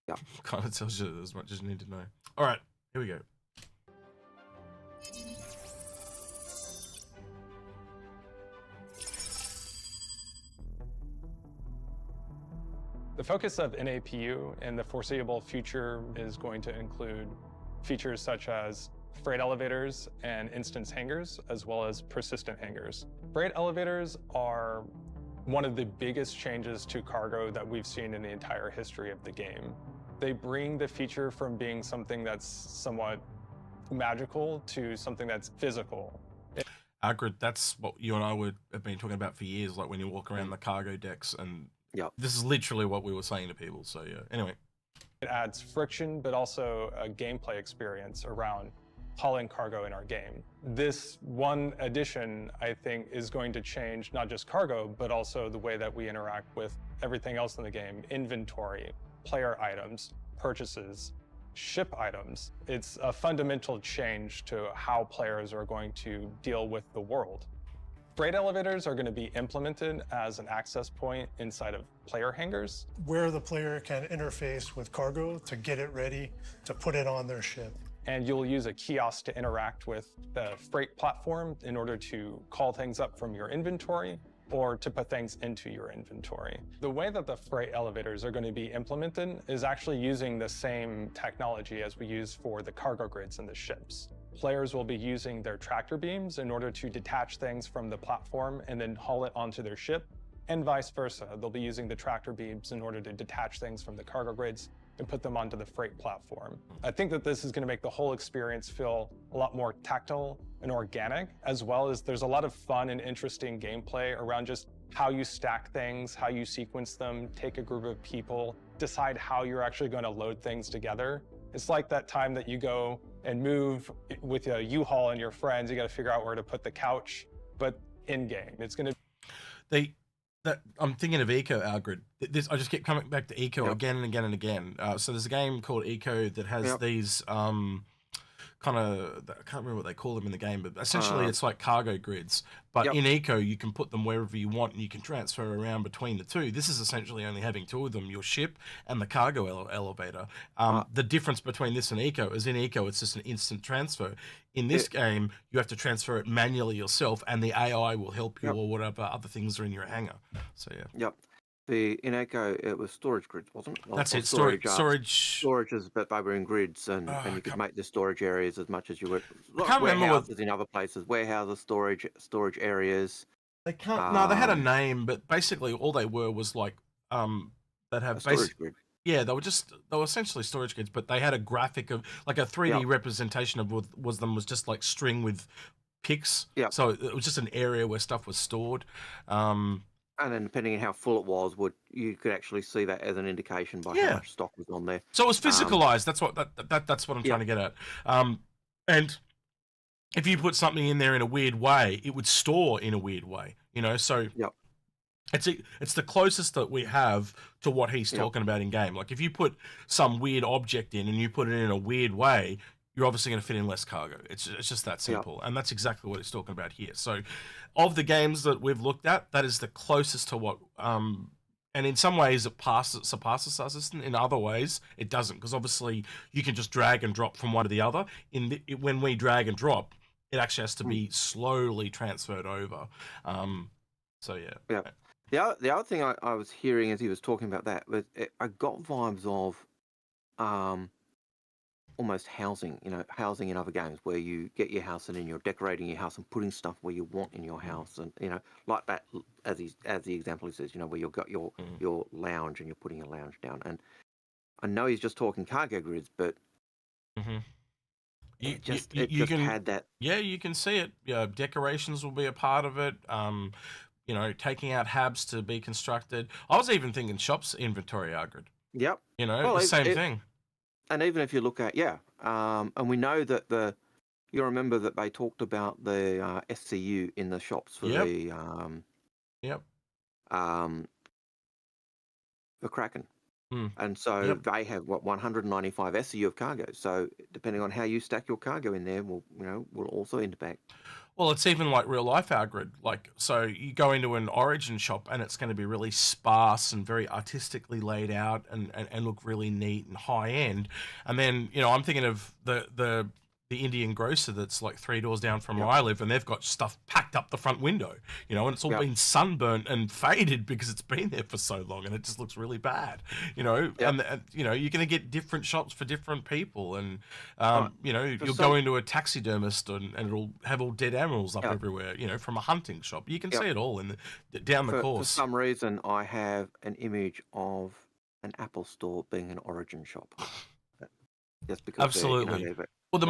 Yeah. Kind of tells you as much as you need to know. All right, here we go. The focus of NAPU in the foreseeable future is going to include features such as freight elevators and instance hangars, as well as persistent hangars. Freight elevators are one of the biggest changes to cargo that we've seen in the entire history of the game. They bring the feature from being something that's somewhat magical to something that's physical. Algared, that's what you and I have been talking about for years, like when you walk around the cargo decks, and this is literally what we were saying to people. So yeah, anyway. It adds friction, but also a gameplay experience around hauling cargo in our game. This one addition, I think, is going to change not just cargo, but also the way that we interact with everything else in the game: inventory, player items, purchases, ship items. It's a fundamental change to how players are going to deal with the world. Freight elevators are going to be implemented as an access point inside of player hangars, where the player can interface with cargo to get it ready to put it on their ship. And you'll use a kiosk to interact with the freight platform in order to call things up from your inventory or to put things into your inventory. The way that the freight elevators are going to be implemented is actually using the same technology as we use for the cargo grids in the ships. Players will be using their tractor beams in order to detach things from the platform and then haul it onto their ship, and vice versa. They'll be using the tractor beams in order to detach things from the cargo grids and put them onto the freight platform. I think that this is going to make the whole experience feel a lot more tactile and organic, as well as there's a lot of fun and interesting gameplay around just how you stack things, how you sequence them, take a group of people, decide how you're actually going to load things together. It's like that time that you go and move with a U-Haul and your friends. You got to figure out where to put the couch, but in-game, it's going to. I'm thinking of Eco, Algared. I just keep coming back to Eco again and again and again. So there's a game called Eco that has these kind of, I can't remember what they call them in the game, but essentially it's like cargo grids. But in Eco, you can put them wherever you want and you can transfer around between the two. This is essentially only having two of them, your ship and the cargo elevator. The difference between this and Eco is in Eco, it's just an instant transfer. In this game, you have to transfer it manually yourself and the AI will help you or whatever other things are in your hangar. So yeah. In Echo, it was storage grids, wasn't it? That's it. Storages, but they were in grids, and you could make the storage areas as much as you would. I can't remember what in other places, warehouses, storage areas. They can't. No, they had a name, but basically all they were was like that have storage grid. Yeah, they were essentially storage grids, but they had a graphic of like a 3D representation of was just like string with picks. Yeah. So it was just an area where stuff was stored. And then depending on how full it was, you could actually see that as an indication by how much stock was on there. So it was physicalized. That's what I'm trying to get at. And if you put something in there in a weird way, it would store in a weird way. You know, so It's the closest that we have to what he's talking about in game. Like if you put some weird object in and you put it in a weird way, you're obviously going to fit in less cargo. It's just that simple, and that's exactly what he's talking about here. So, of the games that we've looked at, that is the closest to what. And in some ways, it surpasses Star Citizen. In other ways, it doesn't, because obviously you can just drag and drop from one to the other. When we drag and drop, it actually has to be slowly transferred over. So yeah. Yeah. The other thing I was hearing as he was talking about that was I got vibes of almost housing, housing in other games where you get your house and then you're decorating your house and putting stuff where you want in your house, and like that as the example he says, where you've got your lounge and you're putting your lounge down. And I know he's just talking cargo grids, but it just had that. Yeah, you can see it. Yeah, decorations will be a part of it. Taking out habs to be constructed. I was even thinking shops inventory Algared. Yep. The same thing. And even if you look at, and we know that you remember that they talked about the SCU in the shops for the Kraken. And so they have 195 SCU of cargo. So depending on how you stack your cargo in there, will also impact. Well, it's even like real life Algared. Like, so you go into an Origin shop and it's going to be really sparse and very artistically laid out and look really neat and high end. And then, I'm thinking of the Indian grocer that's like 3 doors down from where I live, and they've got stuff packed up the front window, and it's all been sunburnt and faded because it's been there for so long, and it just looks really bad, and you're going to get different shops for different people, and you'll go into a taxidermist and it'll have all dead animals up everywhere, from a hunting shop. You can see it all down the course. For some reason, I have an image of an Apple store being an Origin shop. Just because absolutely. Well, the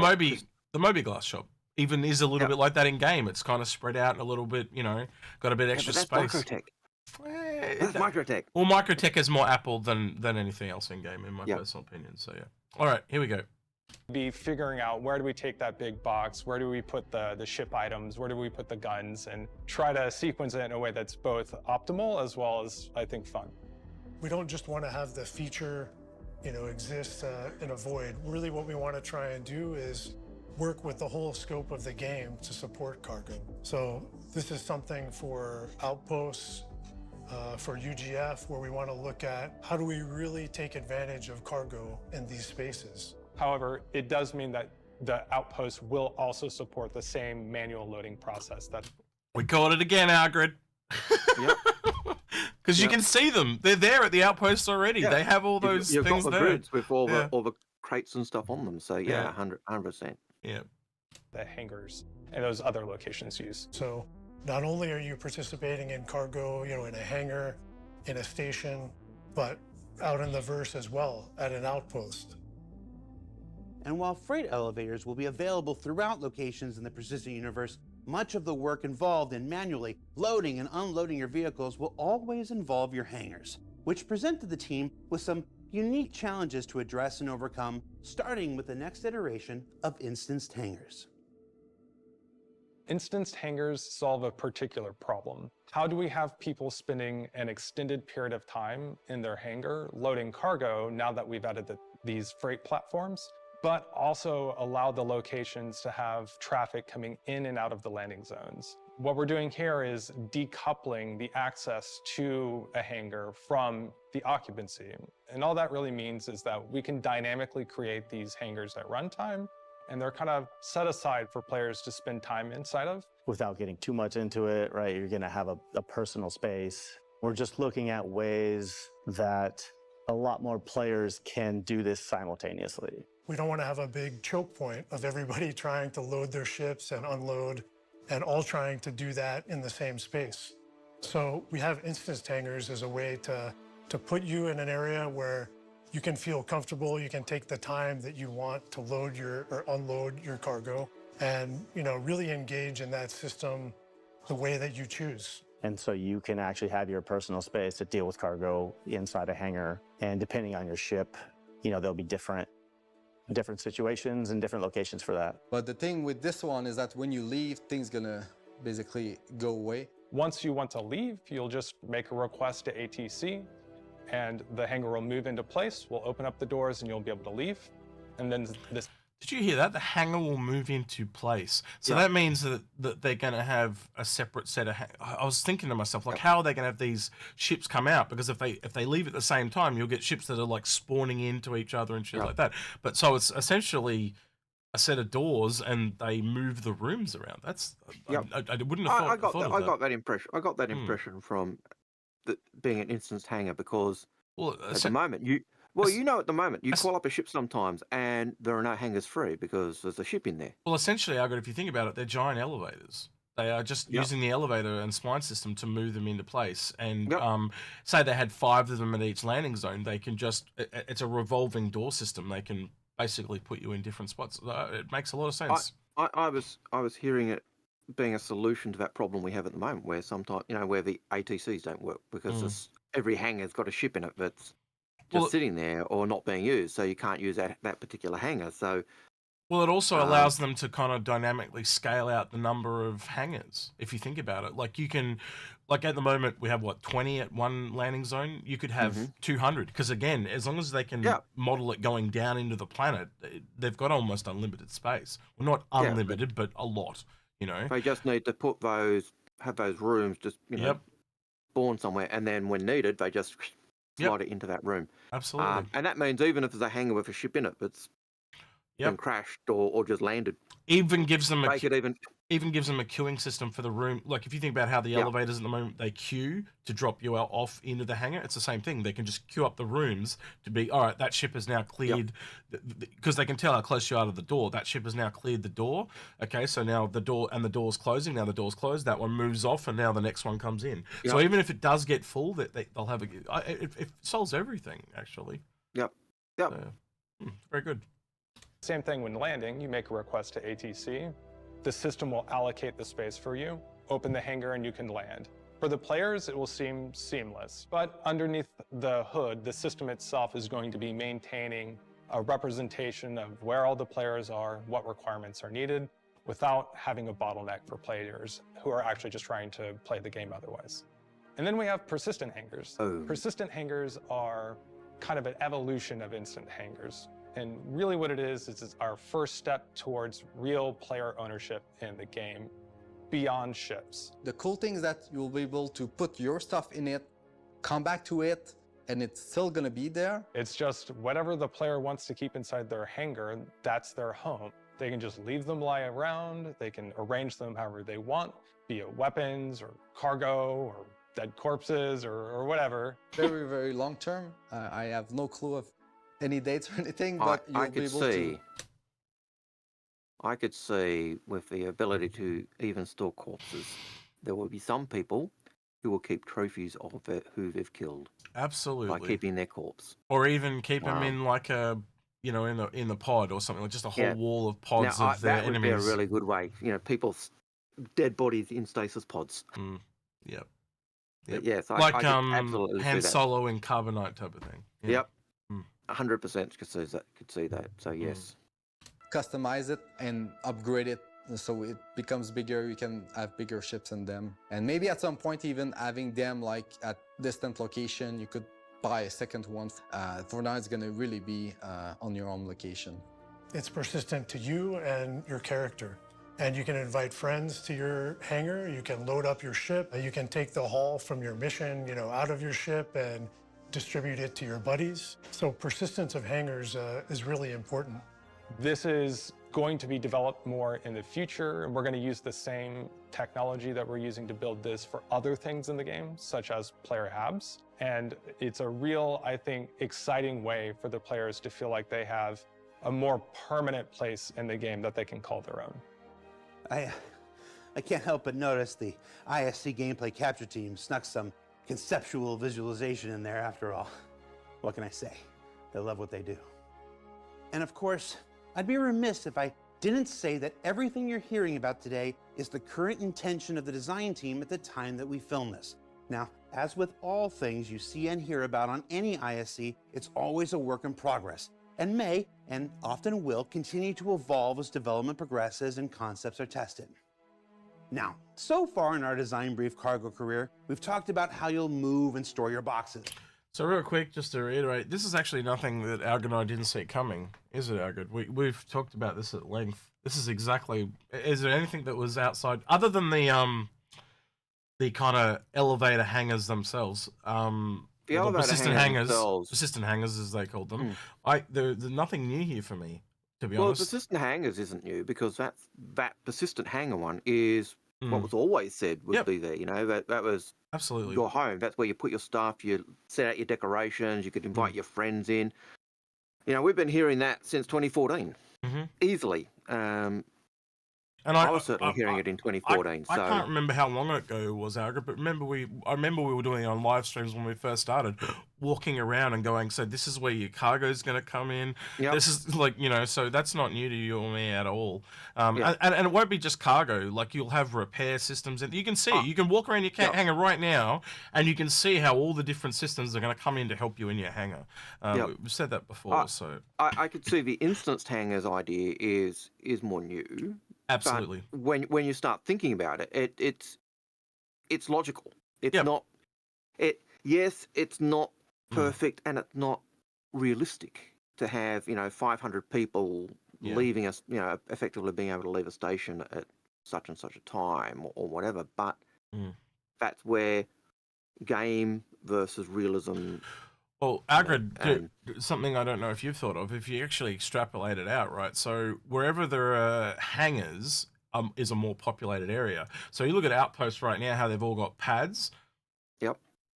Moby Glass shop even is a little bit like that in game. It's kind of spread out a little bit, got a bit extra space. Microtech. That's Microtech. Well, Microtech is more Apple than anything else in game, in my personal opinion. So yeah. All right, here we go. Be figuring out where do we take that big box, where do we put the ship items, where do we put the guns, and try to sequence it in a way that's both optimal as well as, I think, fun. We don't just want to have the feature exist in a void. Really what we want to try and do is work with the whole scope of the game to support cargo. So this is something for outposts, for UGF, where we want to look at how do we really take advantage of cargo in these spaces. However, it does mean that the outpost will also support the same manual loading process. We called it again, Algared. Yep. Because you can see them. They're there at the outposts already. They have all those you've things got the there. grids with all the crates and stuff on them. So 100%. Yeah. The hangars and those other locations used. So not only are you participating in cargo, in a hangar, in a station, but out in the verse as well, at an outpost. And while freight elevators will be available throughout locations in the persistent universe, much of the work involved in manually loading and unloading your vehicles will always involve your hangars, which presented the team with some unique challenges to address and overcome, starting with the next iteration of instanced hangars. Instanced hangars solve a particular problem. How do we have people spending an extended period of time in their hangar loading cargo now that we've added these freight platforms, but also allow the locations to have traffic coming in and out of the landing zones? What we're doing here is decoupling the access to a hangar from the occupancy. And all that really means is that we can dynamically create these hangars at runtime, and they're kind of set aside for players to spend time inside of. Without getting too much into it, right, you're gonna have a personal space. We're just looking at ways that a lot more players can do this simultaneously. We don't want to have a big choke point of everybody trying to load their ships and unload, and all trying to do that in the same space. So we have instance hangars as a way to put you in an area where you can feel comfortable, you can take the time that you want to load or unload your cargo, and really engage in that system the way that you choose. And so you can actually have your personal space to deal with cargo inside a hangar, and depending on your ship, there'll be different situations and different locations for that. But the thing with this one is that when you leave, things gonna basically go away. Once you want to leave, you'll just make a request to ATC, and the hangar will move into place. We'll open up the doors, and you'll be able to leave. And then this. Did you hear that? The hangar will move into place. So that means that they're going to have a separate set of... I was thinking to myself, like, how are they going to have these ships come out? Because if they leave at the same time, you'll get ships that are, like, spawning into each other and shit like that. But so it's essentially a set of doors, and they move the rooms around. That's... I wouldn't have thought of that. I got that impression. I got that impression from being an instanced hangar, because at the moment, at the moment, you call up a ship sometimes and there are no hangars free because there's a ship in there. Well, essentially, Algared, if you think about it, they're giant elevators. They are just using the elevator and spline system to move them into place. And say they had 5 of them at each landing zone, they can just... It's a revolving door system. They can basically put you in different spots. It makes a lot of sense. I was hearing it being a solution to that problem we have at the moment, where sometimes, where the ATCs don't work because every hangar's got a ship in it that's just sitting there or not being used, so you can't use that particular hangar. So, well, it also allows them to kind of dynamically scale out the number of hangars. If you think about it, like you can, like at the moment we have 20 at one landing zone. You could have 200, because again, as long as they can model it going down into the planet, they've got almost unlimited space. Well, not unlimited, but a lot. They just need to have those rooms just spawn somewhere, and then when needed, they just slide it into that room. Absolutely. And that means even if there's a hangar with a ship in it that's been crashed or just landed, even gives them a queuing system for the room. Like if you think about how the elevators at the moment, they queue to drop you out off into the hangar, it's the same thing. They can just queue up the rooms to be, all right, that ship is now cleared, because they can tell how close you are to the door. That ship has now cleared the door. Okay, so now the door's closing. Now the door's closed. That one moves off, and now the next one comes in. So even if it does get full, they'll have it solves everything, actually. Very good. Same thing when landing. You make a request to ATC. The system will allocate the space for you, open the hangar, and you can land. For the players, it will seem seamless, but underneath the hood, the system itself is going to be maintaining a representation of where all the players are, what requirements are needed, without having a bottleneck for players who are actually just trying to play the game otherwise. And then we have persistent hangars. Persistent hangars are kind of an evolution of instant hangars. And really what it is our first step towards real player ownership in the game beyond ships. The cool thing is that you'll be able to put your stuff in it, come back to it, and it's still gonna be there. It's just whatever the player wants to keep inside their hangar, that's their home. They can just leave them lie around, they can arrange them however they want, be it weapons or cargo or dead corpses or whatever. Very, very long term. I have no clue of any dates or anything, but you'll be able to... I could see with the ability to even store corpses, there will be some people who will keep trophies of who they've killed. Absolutely. By keeping their corpse. Or even keep them in like a, in the pod or something, like just a whole wall of pods of their enemies. That would be a really good way. People's dead bodies in stasis pods. Yep. Yes, like I could absolutely Han Solo in Carbonite type of thing. Yep. 100% could see that. So yes. Customize it and upgrade it so it becomes bigger. You can have bigger ships in them, and maybe at some point even having them like at distant location. You could buy a second one. For now, it's going to really be on your own location. It's persistent to you and your character. And you can invite friends to your hangar. You can load up your ship. You can take the haul from your mission, out of your ship and distribute it to your buddies. So persistence of hangars is really important. This is going to be developed more in the future, and we're going to use the same technology that we're using to build this for other things in the game, such as player hubs. And it's a real, I think, exciting way for the players to feel like they have a more permanent place in the game that they can call their own. I can't help but notice the ISC gameplay capture team snuck some conceptual visualization in there after all. What can I say? They love what they do. And of course, I'd be remiss if I didn't say that everything you're hearing about today is the current intention of the design team at the time that we film this. Now, as with all things you see and hear about on any ISC, it's always a work in progress, and may, and often will, continue to evolve as development progresses and concepts are tested. Now, so far in our design brief cargo career, we've talked about how you'll move and store your boxes. So real quick, just to reiterate, this is actually nothing that Algared and I didn't see coming, is it, Algared? We've talked about this at length. This is exactly. Is there anything that was outside, other than the kind of elevator hangars themselves? The elevator persistent hangars, as they called them. There's nothing new here for me, to be honest. Well, persistent hangars isn't new because that persistent hangar one is what was always said would be there. You know, that was absolutely your home. That's where you put your stuff. You set out your decorations. You could invite your friends in. You know, we've been hearing that since 2014, easily. And I was certainly hearing it in 2014. I can't remember how long ago it was, Algared, but I remember we were doing it on live streams when we first started, walking around and going, so this is where your cargo is going to come in. This is like, you know, so that's not new to you or me at all. And it won't be just cargo. Like, you'll have repair systems, and you can see, you can walk around your hangar right now, and you can see how all the different systems are going to come in to help you in your hangar. We've said that before, so I could see the instanced hangars idea is more new. Absolutely. But when you start thinking about it, it's logical. It's not. Yes, it's not perfect, and it's not realistic to have 500 people leaving us, effectively being able to leave a station at such and such a time or whatever. But that's where game versus realism. Well, Algared, something I don't know if you've thought of, if you actually extrapolate it out, right? So wherever there are hangars is a more populated area. So you look at outposts right now, how they've all got pads.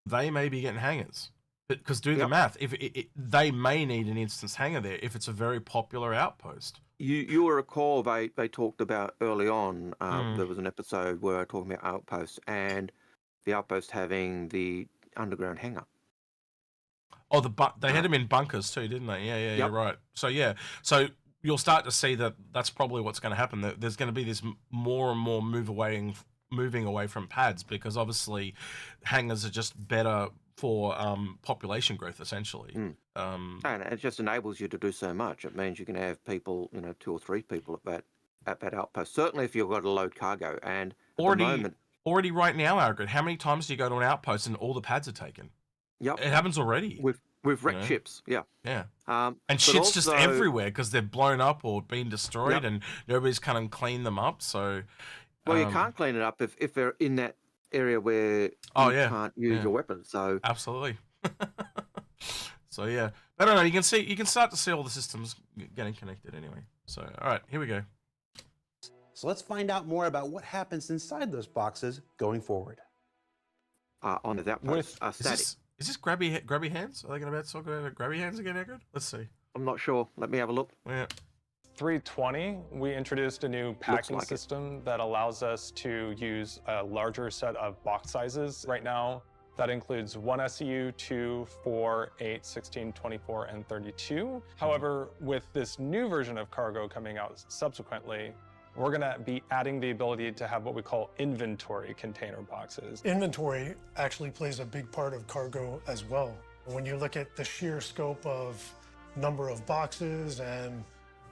They may be getting hangars. Because do the math. If they may need an instance hangar there if it's a very popular outpost. You will recall they talked about early on, there was an episode where I talking about outposts and the outpost having the underground hangar. Oh, they had them in bunkers too, didn't they? Yeah, you're right. So so you'll start to see that that's probably what's going to happen. There's going to be this more and more moving away from pads, because obviously hangars are just better for population growth, essentially. And it just enables you to do so much. It means you can have people, 2 or 3 people at that outpost. Certainly, if you've got to load cargo. And already right now, Algared, how many times do you go to an outpost and all the pads are taken? Yep. It happens already. With wrecked ships, Yeah. And shit's just everywhere because they're blown up or been destroyed and nobody's come and clean them up. So, well, you can't clean it up if they're in that area where you can't use your weapons. So absolutely. So yeah, but I don't know. You can start to see all the systems getting connected anyway. So all right, here we go. So let's find out more about what happens inside those boxes going forward. On the outpost, static. Is this grabby hands? Are they going to talk about grabby hands again, Algared? Let's see. I'm not sure. Let me have a look. Yeah. 320, we introduced a new packing system that allows us to use a larger set of box sizes. Right now, that includes 1 SEU, 2, 4, 8, 16, 24, and 32. However, with this new version of cargo coming out subsequently, we're going to be adding the ability to have what we call inventory container boxes. Inventory actually plays a big part of cargo as well. When you look at the sheer scope of number of boxes and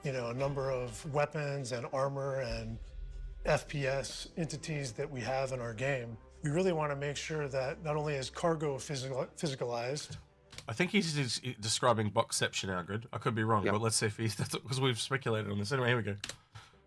a number of weapons and armor and FPS entities that we have in our game, we really want to make sure that not only is cargo physicalized. I think he's describing boxception, Algared. I could be wrong, but let's see if he's, because we've speculated on this. Anyway, here we go.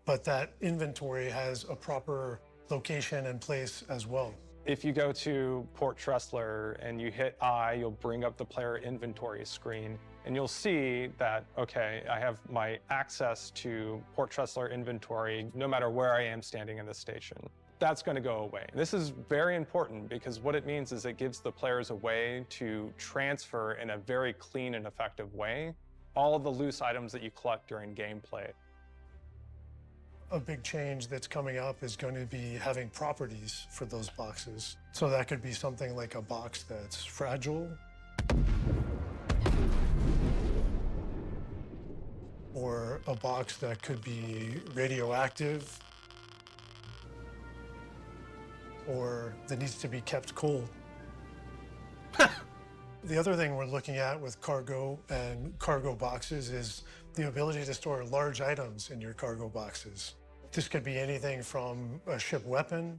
But that inventory has a proper location and place as well. If you go to Port Tressler and you hit I, you'll bring up the player inventory screen, and you'll see that, okay, I have my access to Port Tressler inventory no matter where I am standing in the station. That's going to go away. This is very important because what it means is it gives the players a way to transfer in a very clean and effective way all of the loose items that you collect during gameplay. A big change that's coming up is going to be having properties for those boxes. So that could be something like a box that's fragile, or a box that could be radioactive, or that needs to be kept cold. The other thing we're looking at with cargo and cargo boxes is the ability to store large items in your cargo boxes. This could be anything from a ship weapon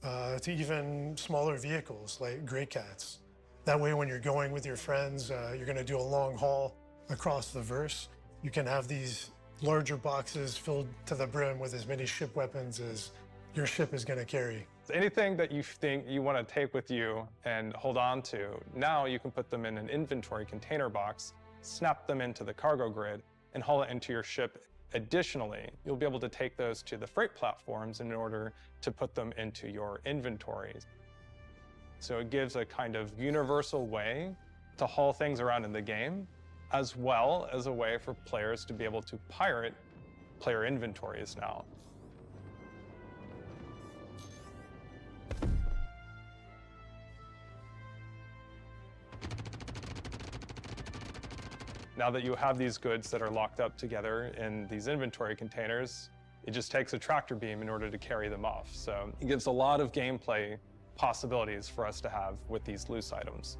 to even smaller vehicles like Grey Cats. That way, when you're going with your friends, you're going to do a long haul across the verse. You can have these larger boxes filled to the brim with as many ship weapons as your ship is going to carry. Anything that you think you want to take with you and hold on to, now you can put them in an inventory container box, snap them into the cargo grid, and haul it into your ship. Additionally, you'll be able to take those to the freight platforms in order to put them into your inventories. So it gives a kind of universal way to haul things around in the game, as well as a way for players to be able to pirate player inventories now. Now that you have these goods that are locked up together in these inventory containers, it just takes a tractor beam in order to carry them off. So it gives a lot of gameplay possibilities for us to have with these loose items.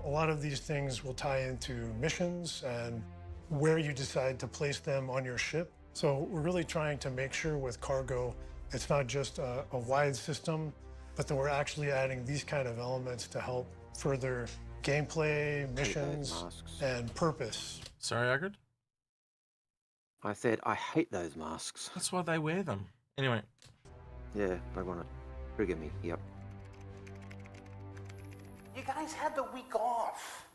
A lot of these things will tie into missions and where you decide to place them on your ship. So we're really trying to make sure with cargo, it's not just a wide system, but that we're actually adding these kind of elements to help further gameplay, missions, and purpose. Sorry, Algared? I said, I hate those masks. That's why they wear them. Anyway. Yeah, they want to trigger me, yep. You guys had the week off.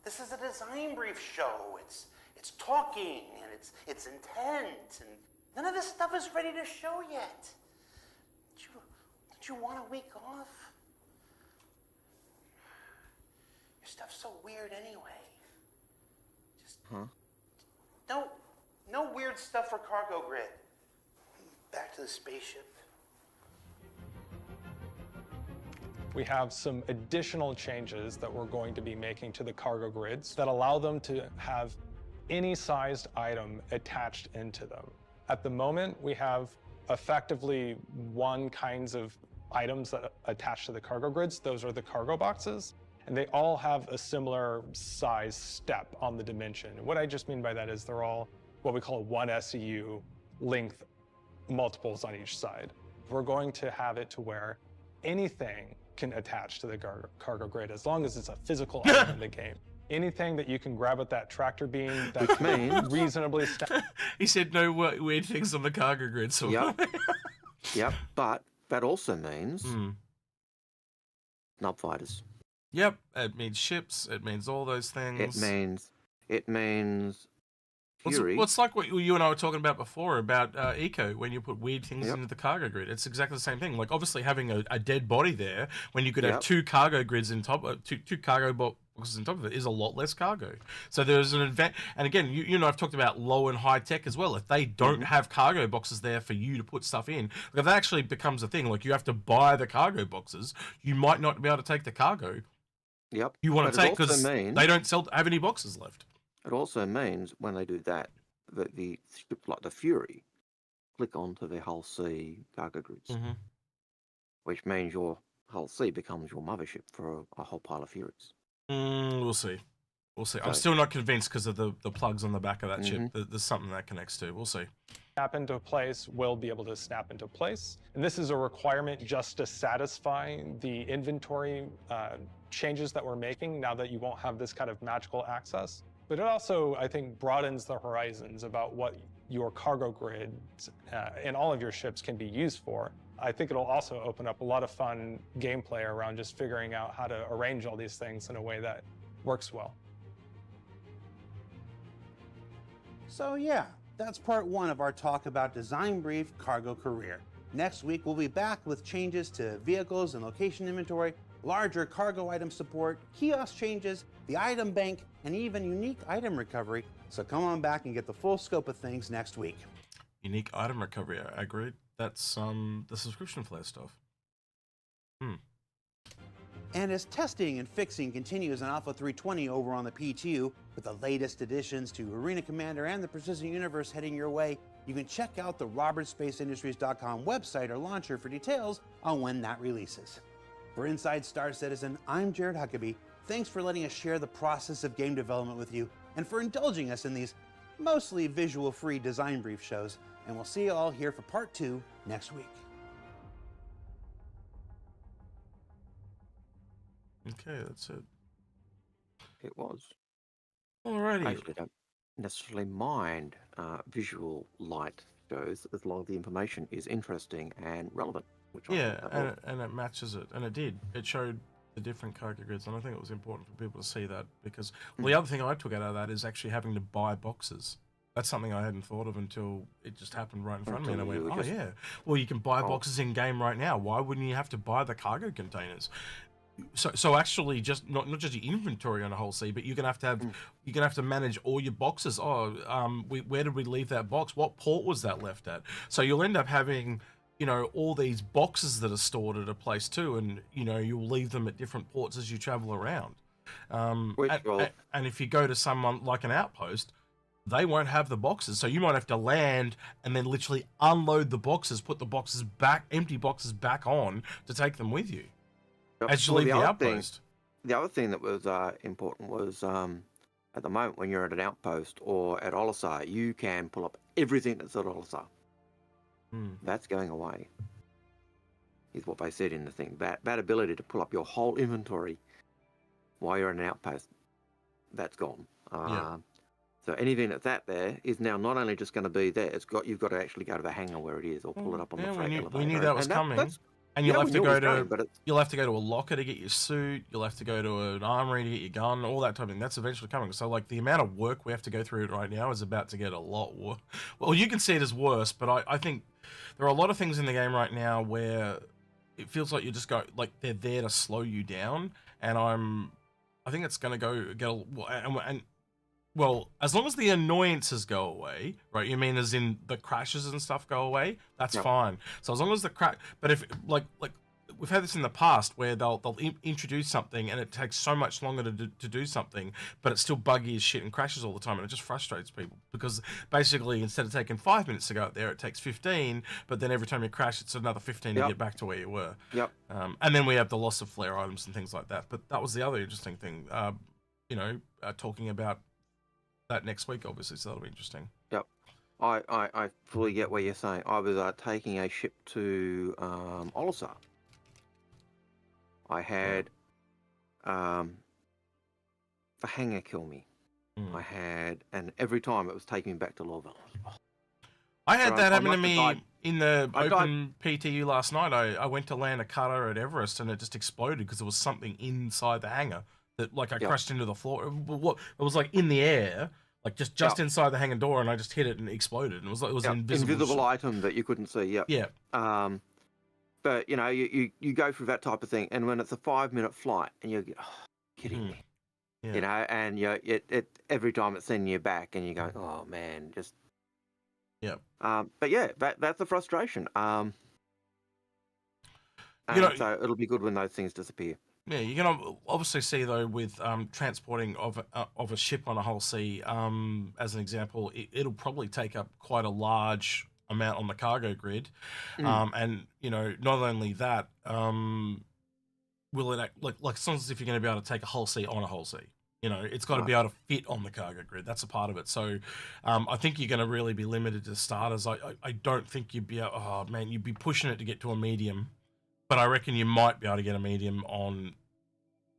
This is a design brief show. It's talking and it's intent, and none of this stuff is ready to show yet. Don't you want a week off? Your stuff's so weird anyway. Just no weird stuff for cargo grid. Back to the spaceship. We have some additional changes that we're going to be making to the cargo grids that allow them to have any sized item attached into them. At the moment, we have effectively one kinds of items that attach to the cargo grids. Those are the cargo boxes, and they all have a similar size step on the dimension. And what I just mean by that is they're all what we call 1 SEU length multiples on each side. We're going to have it to where anything can attach to the cargo grid as long as it's a physical item in the game. Anything that you can grab with that tractor beam that means reasonably He said no weird things on the cargo grid. So Yep, but that also means nub fighters. Yep, it means ships, it means all those things. It means Fury. What's like what you and I were talking about before about eco, when you put weird things into the cargo grid. It's exactly the same thing. Like obviously having a dead body there when you could have two cargo grids in top of two cargo boxes on top of it is a lot less cargo. So there's an advantage. And again, you and I've talked about low and high tech as well. If they don't have cargo boxes there for you to put stuff in, like if that actually becomes a thing, like you have to buy the cargo boxes, you might not be able to take the cargo. Yep. You want to take because they don't have any boxes left. It also means when they do that, that the ships like the Fury click onto the Hull C cargo grids, which means your Hull C becomes your mothership for a whole pile of Furies. We'll see. We'll see. I'm still not convinced because of the plugs on the back of that ship. There's something that connects to. We'll see. Snap into place will be able to snap into place. And this is a requirement just to satisfy the inventory changes that we're making now that you won't have this kind of magical access. But it also, I think, broadens the horizons about what your cargo grids and all of your ships can be used for. I think it'll also open up a lot of fun gameplay around just figuring out how to arrange all these things in a way that works well. So yeah, that's part one of our talk about Design Brief Cargo Career. Next week, we'll be back with changes to vehicles and location inventory, larger cargo item support, kiosk changes, the item bank, and even unique item recovery. So come on back and get the full scope of things next week. Unique item recovery, I agree. That's the subscription flare stuff. And as testing and fixing continues on Alpha 320 over on the PTU, with the latest additions to Arena Commander and the Persistent Universe heading your way, you can check out the RobertSpaceIndustries.com website or launcher for details on when that releases. For Inside Star Citizen, I'm Jared Huckabee. Thanks for letting us share the process of game development with you, and for indulging us in these mostly visual-free design brief shows, and we'll see you all here for part 2 next week. Okay, that's it. It was. I Alrighty. actually don't necessarily mind visual light shows as long as the information is interesting and relevant. Which Yeah, I think and it matches it, and it did. It showed the different cargo grids, and I think it was important for people to see that because the other thing I took out of that is actually having to buy boxes. That's something I hadn't thought of until it just happened right in front of me, and I went, "Oh yeah, well you can buy boxes in game right now. Why wouldn't you have to buy the cargo containers?" So actually, just not just your inventory on a whole sea, but you're gonna have to manage all your boxes. Oh, where did we leave that box? What port was that left at? So you'll end up having, you know, all these boxes that are stored at a place too, and you know you'll leave them at different ports as you travel around. And if you go to someone like an outpost, they won't have the boxes, so you might have to land and then literally unload the boxes, put the boxes back, empty boxes back on to take them with you. As you leave the outpost. The other thing that was important was at the moment when you're at an outpost or at Olisar, you can pull up everything that's at Olisar. That's going away, is what they said in the thing. That ability to pull up your whole inventory while you're at an outpost, that's gone. So anything that's out there is now not only just going to be there, you've got to actually go to the hangar where it is or pull it up on the freight elevator. We knew that was coming. And you'll have to go to a locker to get your suit. You'll have to go to an armory to get your gun, all that type of thing. That's eventually coming. So, like, the amount of work we have to go through right now is about to get a lot worse. Well, you can see it as worse, but I think there are a lot of things in the game right now where it feels like they're there to slow you down. And I think it's going to well, as long as the annoyances go away, right? You mean as in the crashes and stuff go away? That's fine. So as long as but if like we've had this in the past where they'll introduce something and it takes so much longer to do something, but it's still buggy as shit and crashes all the time, and it just frustrates people because basically instead of taking 5 minutes to go out there, it takes 15, but then every time you crash, it's another 15 to get back to where you were. And then we have the loss of flare items and things like that. But that was the other interesting thing, talking about that next week, obviously, so that'll be interesting. I fully get what you're saying. I was taking a ship to Olisar. I had the hangar kill me. And every time it was taking me back to Lorville. I had that happen to me in the open PTU last night. I went to land a cutter at Everest and it just exploded because there was something inside the hangar. That I crashed into the floor. It was like in the air, like just inside the hangar door, and I just hit it and it exploded. And it was an invisible item that you couldn't see. But you know, you go through that type of thing, and when it's a 5-minute flight, and you're kidding me, you know, and it every time it's sending you back, and you go, oh man, just but yeah, that's a frustration. So it'll be good when those things disappear. Yeah, you can obviously see though with transporting of a ship on a whole sea, as an example, it'll probably take up quite a large amount on the cargo grid, and you know not only that, will it act like it's not as if you're going to be able to take a whole sea on a whole sea. You know, it's got to be able to fit on the cargo grid. That's a part of it. So, I think you're going to really be limited to starters. I don't think you'd be you'd be pushing it to get to a medium. But I reckon you might be able to get a medium on.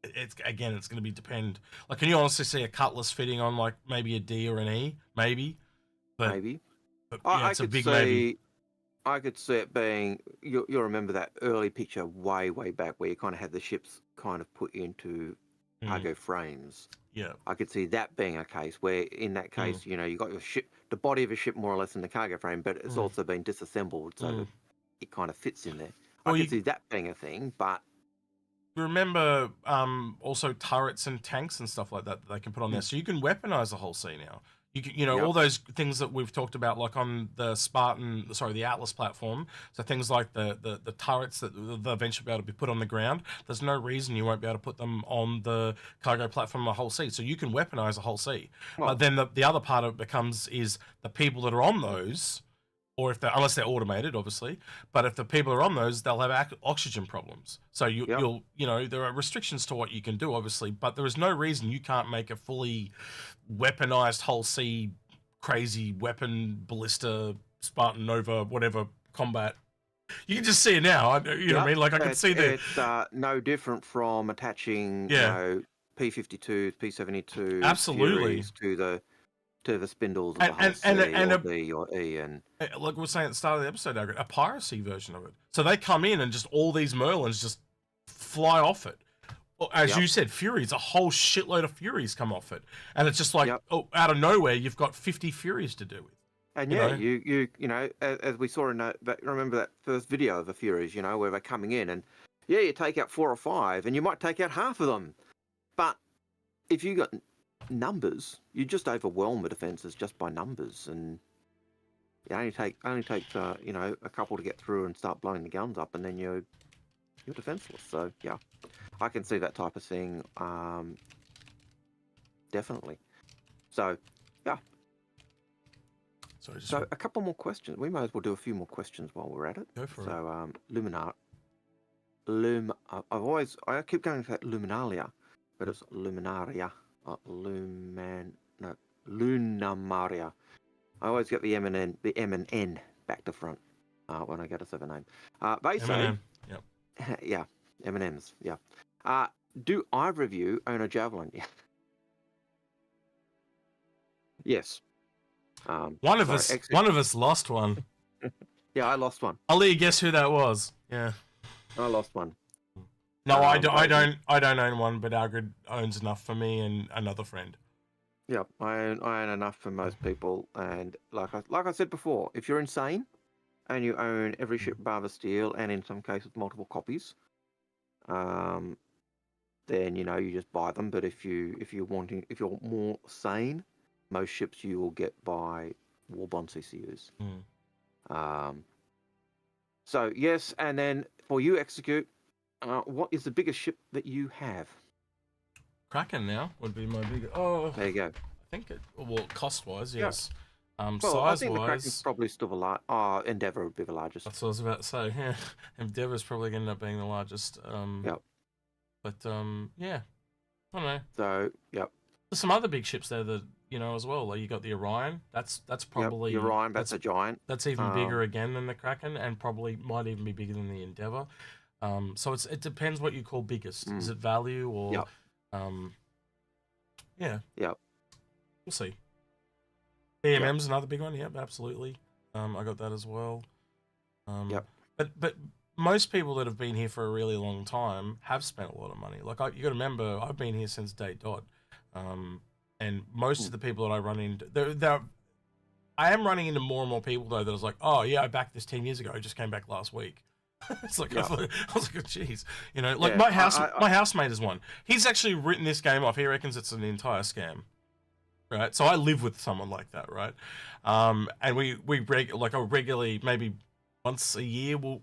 It's going to depend. Like, can you honestly see a Cutlass fitting on like maybe a D or an E? Maybe. But yeah, it's a big maybe. I could see it being. You'll remember that early picture way back where you kind of had the ships kind of put into cargo frames. Yeah. I could see that being a case where, in that case, you know, you got your ship, the body of a ship more or less in the cargo frame, but it's also been disassembled so that it kind of fits in there. I could see that being a thing, but remember also turrets and tanks and stuff like that they can put on there, so you can weaponize the whole sea now. You can, you know, all those things that we've talked about, like on the the Atlas platform. So things like the turrets that they'll eventually be able to be put on the ground. There's no reason you won't be able to put them on the cargo platform a whole sea. So you can weaponize a whole sea. But then the other part of it is the people that are on those. Or unless they're automated, obviously, but if the people are on those, they'll have oxygen problems. So you'll, you know, there are restrictions to what you can do, obviously, but there is no reason you can't make a fully weaponized whole sea crazy weapon, ballista, Spartan Nova, whatever combat. You can just see it now. You know what I mean? Like I can see that it's no different from attaching, P52s, P72s, absolutely Furies to the spindles of the hull C or D or E, and like we were saying at the start of the episode, a piracy version of it. So they come in and just all these Merlins just fly off it. Well, as you said, Furies, a whole shitload of Furies come off it, and it's just like out of nowhere, you've got 50 Furies to do with. And you know, as we saw in remember that first video of the Furies, you know, where they're coming in, and you take out 4 or 5, and you might take out half of them, but if you got numbers, you just overwhelm the defenses just by numbers, and it only takes you know, a couple to get through and start blowing the guns up, and then you're defenseless. So yeah, I can see that type of thing, definitely. So yeah. So a couple more questions. We might as well do a few more questions while we're at it. Go for it. So I keep going to that Luminalia, but it's Luminaria. Lunamaria. I always get the M and N back to front when I get a server name. They say, yeah, M&Ms, yeah. Do either of you own a Javelin? Yeah. Yes. One of us lost one. Yeah, I lost one. I'll let you guess who that was. Yeah. I lost one. No, I don't own one, but Algared owns enough for me and another friend. Yeah, I own enough for most people, and like I said before, if you're insane and you own every ship bar the steel, and in some cases multiple copies, then you know, you just buy them. But if you're more sane, most ships you will get by Warbond CCUs. So yes, and then for you, Execute, what is the biggest ship that you have? Kraken now would be my biggest. Oh, there you go. I think cost-wise, yes. Well, size-wise, I think the Kraken's probably still the largest. Oh, Endeavour would be the largest. That's what I was about to say. Yeah, Endeavour's probably going to end up being the largest. But yeah, I don't know. So there's some other big ships there that, you know, as well. Like you got the Orion. That's probably the Orion. That's a giant. That's even bigger again than the Kraken, and probably might even be bigger than the Endeavour. So it depends what you call biggest. Is it value or yeah. We'll see. BMM's another big one. Yep, absolutely. I got that as well. But most people that have been here for a really long time have spent a lot of money. Like you got to remember, I've been here since day dot. And most of the people that I run into, I am running into more and more people though that I was like, oh yeah, I backed this 10 years ago. I just came back last week. It's like I was like, oh, geez, you know, like my housemate is one. He's actually written this game off. He reckons it's an entire scam, right? So I live with someone like that, right? And we regularly, maybe once a year, we'll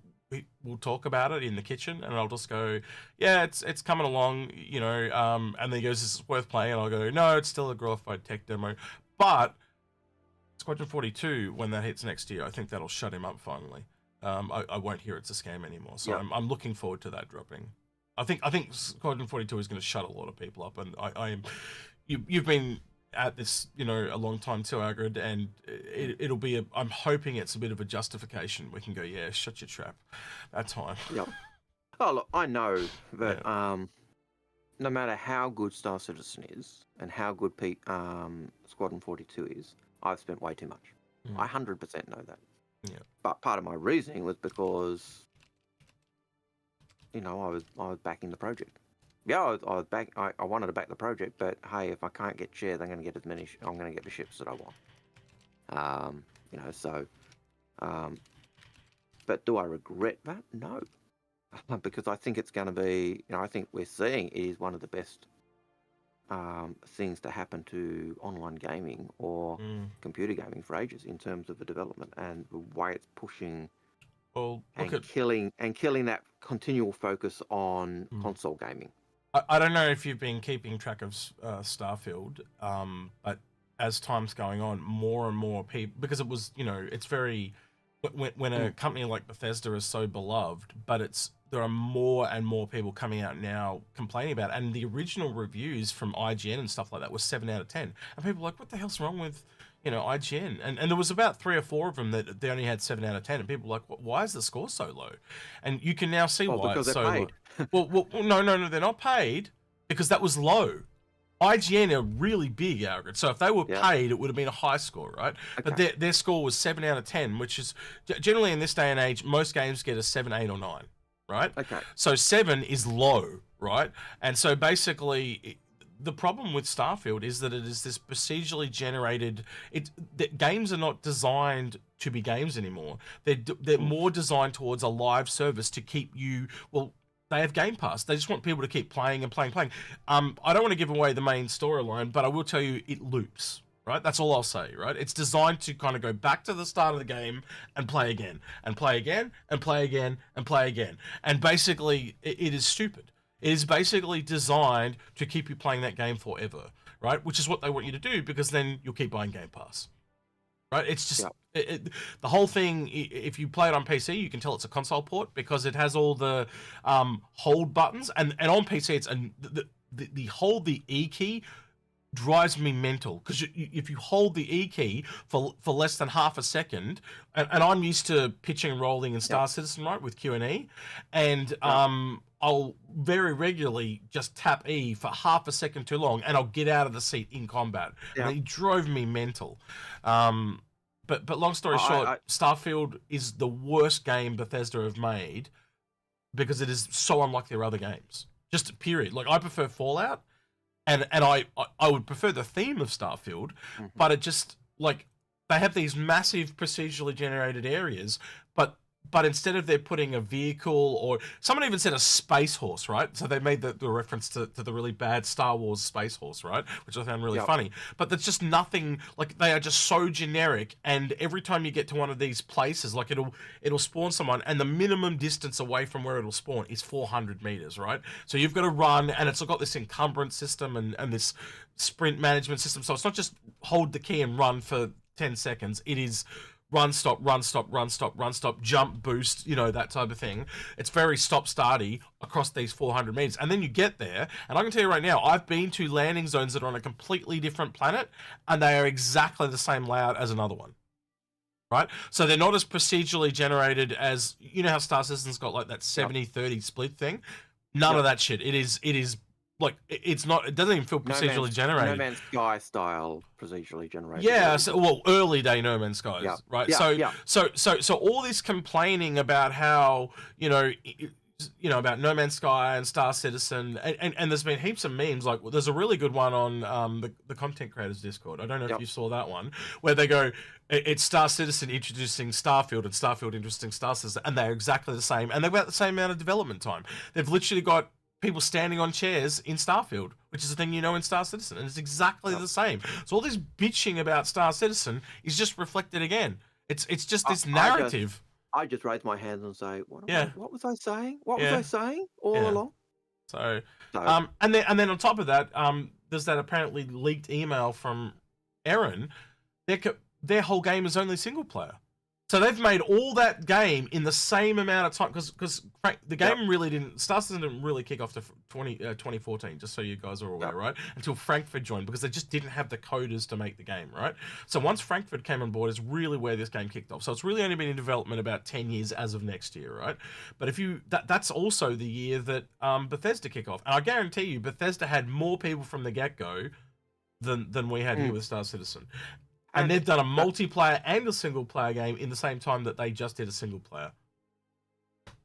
talk about it in the kitchen, and I'll just go, yeah, it's coming along, you know. And then he goes, is it worth playing? And I'll go, no, it's still a glorified tech demo, but Squadron 42, when that hits next year, I think that'll shut him up finally. I won't hear it's a scam anymore. So I'm looking forward to that dropping. I think Squadron 42 is going to shut a lot of people up, and I am. You've been at this, you know, a long time too, Algared, and it'll be. I'm hoping it's a bit of a justification. We can go, yeah, shut your trap, that time. Yep. Oh look, I know that no matter how good Star Citizen is and how good Squadron 42 is, I've spent way too much. I 100% know that. Yeah. But part of my reasoning was because, you know, I was backing the project. Yeah, I was back. I wanted to back the project, but hey, if I can't get shares, I'm going to get as many. I'm going to get the ships that I want. You know, so. But do I regret that? No, because I think it's going to be. You know, I think we're seeing it is one of the best things to happen to online gaming or computer gaming for ages in terms of the development and the way it's pushing killing that continual focus on console gaming. I don't know if you've been keeping track of Starfield, but as time's going on, more and more people, because it was, you know, it's very, when a company like Bethesda is so beloved, but there are more and more people coming out now complaining about it. And the original reviews from IGN and stuff like that was 7 out of 10. And people are like, what the hell's wrong with, you know, IGN, and there was about 3 or 4 of them that they only had 7 out of 10, and people were like, why is the score so low? And you can now see why it's so low. Well, no, they're not paid because that was low. IGN are really big, Algared. So if they were paid, it would have been a high score, right? But their score was 7 out of 10, which is generally in this day and age, most games get a 7, 8, or 9, right? Okay. So 7 is low, right? And so basically, the problem with Starfield is that it is this procedurally generated. Games are not designed to be games anymore. They're more designed towards a live service to keep you. Well, they have Game Pass. They just want people to keep playing and playing. I don't want to give away the main storyline, but I will tell you it loops. Right, that's all I'll say. Right, it's designed to kind of go back to the start of the game and play again, and play again, and play again, and play again. And basically, it is stupid. It is basically designed to keep you playing that game forever, right? Which is what they want you to do, because then you'll keep buying Game Pass, right? It's just the whole thing. If you play it on PC, you can tell it's a console port because it has all the hold buttons, and on PC, it's the hold the E key drives me mental, because if you hold the E key for less than half a second, and I'm used to pitching and rolling in Star Citizen, right, with QNE, and I'll very regularly just tap E for half a second too long, and I'll get out of the seat in combat. And it drove me mental. But long story short, Starfield is the worst game Bethesda have made because it is so unlike their other games. Just period. Like, I prefer Fallout, and I would prefer the theme of Starfield, but it just, like, they have these massive procedurally generated areas, but instead of they're putting a vehicle, or someone even said a space horse, right? So they made the reference to the really bad Star Wars space horse, right? Which I found really funny. But there's just nothing, like, they are just so generic, and every time you get to one of these places, like, it'll spawn someone, and the minimum distance away from where it'll spawn is 400 meters, right? So you've got to run, and it's got this encumbrance system and this sprint management system. So it's not just hold the key and run for 10 seconds. It is run, stop, run, stop, run, stop, run, stop, jump, boost, you know, that type of thing. It's very stop-starty across these 400 meters. And then you get there, and I can tell you right now, I've been to landing zones that are on a completely different planet, and they are exactly the same layout as another one, right? So they're not as procedurally generated as, you know how Star Citizen's got, like, that 70-30 split thing? None of that shit. It is like, it's not, it doesn't even feel procedurally generated. No Man's Sky style procedurally generated. Yeah, so, well, early day No Man's Skies, right? So all this complaining about how, you know, about No Man's Sky and Star Citizen, and there's been heaps of memes. Like, there's a really good one on the Content Creators Discord. I don't know if you saw that one, where they go, it's Star Citizen introducing Starfield and Starfield introducing Star Citizen, and they're exactly the same, and they've got the same amount of development time. They've literally got people standing on chairs in Starfield, which is the thing you know in Star Citizen, and it's exactly the same. So all this bitching about Star Citizen is just reflected again. It's just this narrative. I just raise my hands and say, what was I saying? What was I saying all along? So, and then on top of that, there's that apparently leaked email from Aaron. Their whole game is only single player. So they've made all that game in the same amount of time, because the game really didn't, Star Citizen didn't really kick off to 2014, just so you guys are aware, right? Until Frankfurt joined, because they just didn't have the coders to make the game, right? So once Frankfurt came on board is really where this game kicked off. So it's really only been in development about 10 years as of next year, right? But if you, that's also the year that Bethesda kick off. And I guarantee you, Bethesda had more people from the get-go than we had here with Star Citizen. And they've done a multiplayer and a single player game in the same time that they just did a single player.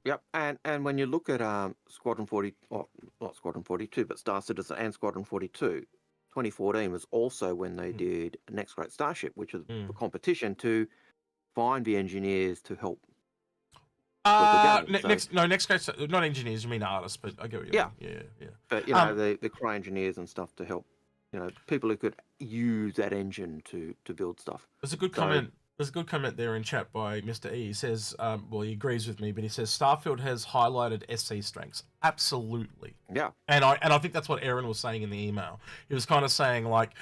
Yep, and when you look at Squadron 40, or not Squadron 42, but Star Citizen and Squadron 42, 2014 was also when they did Next Great Starship, which is a competition to find the engineers to help. Next Great, not engineers, you mean artists, but I get what you mean. Yeah. But you know, the crew engineers and stuff to help. You know, people who could use that engine to build stuff. There's a good comment. There's a good comment there in chat by Mr. E. He says, well, he agrees with me, but he says Starfield has highlighted SC strengths. Absolutely. Yeah. And I think that's what Aaron was saying in the email. He was kind of saying, like,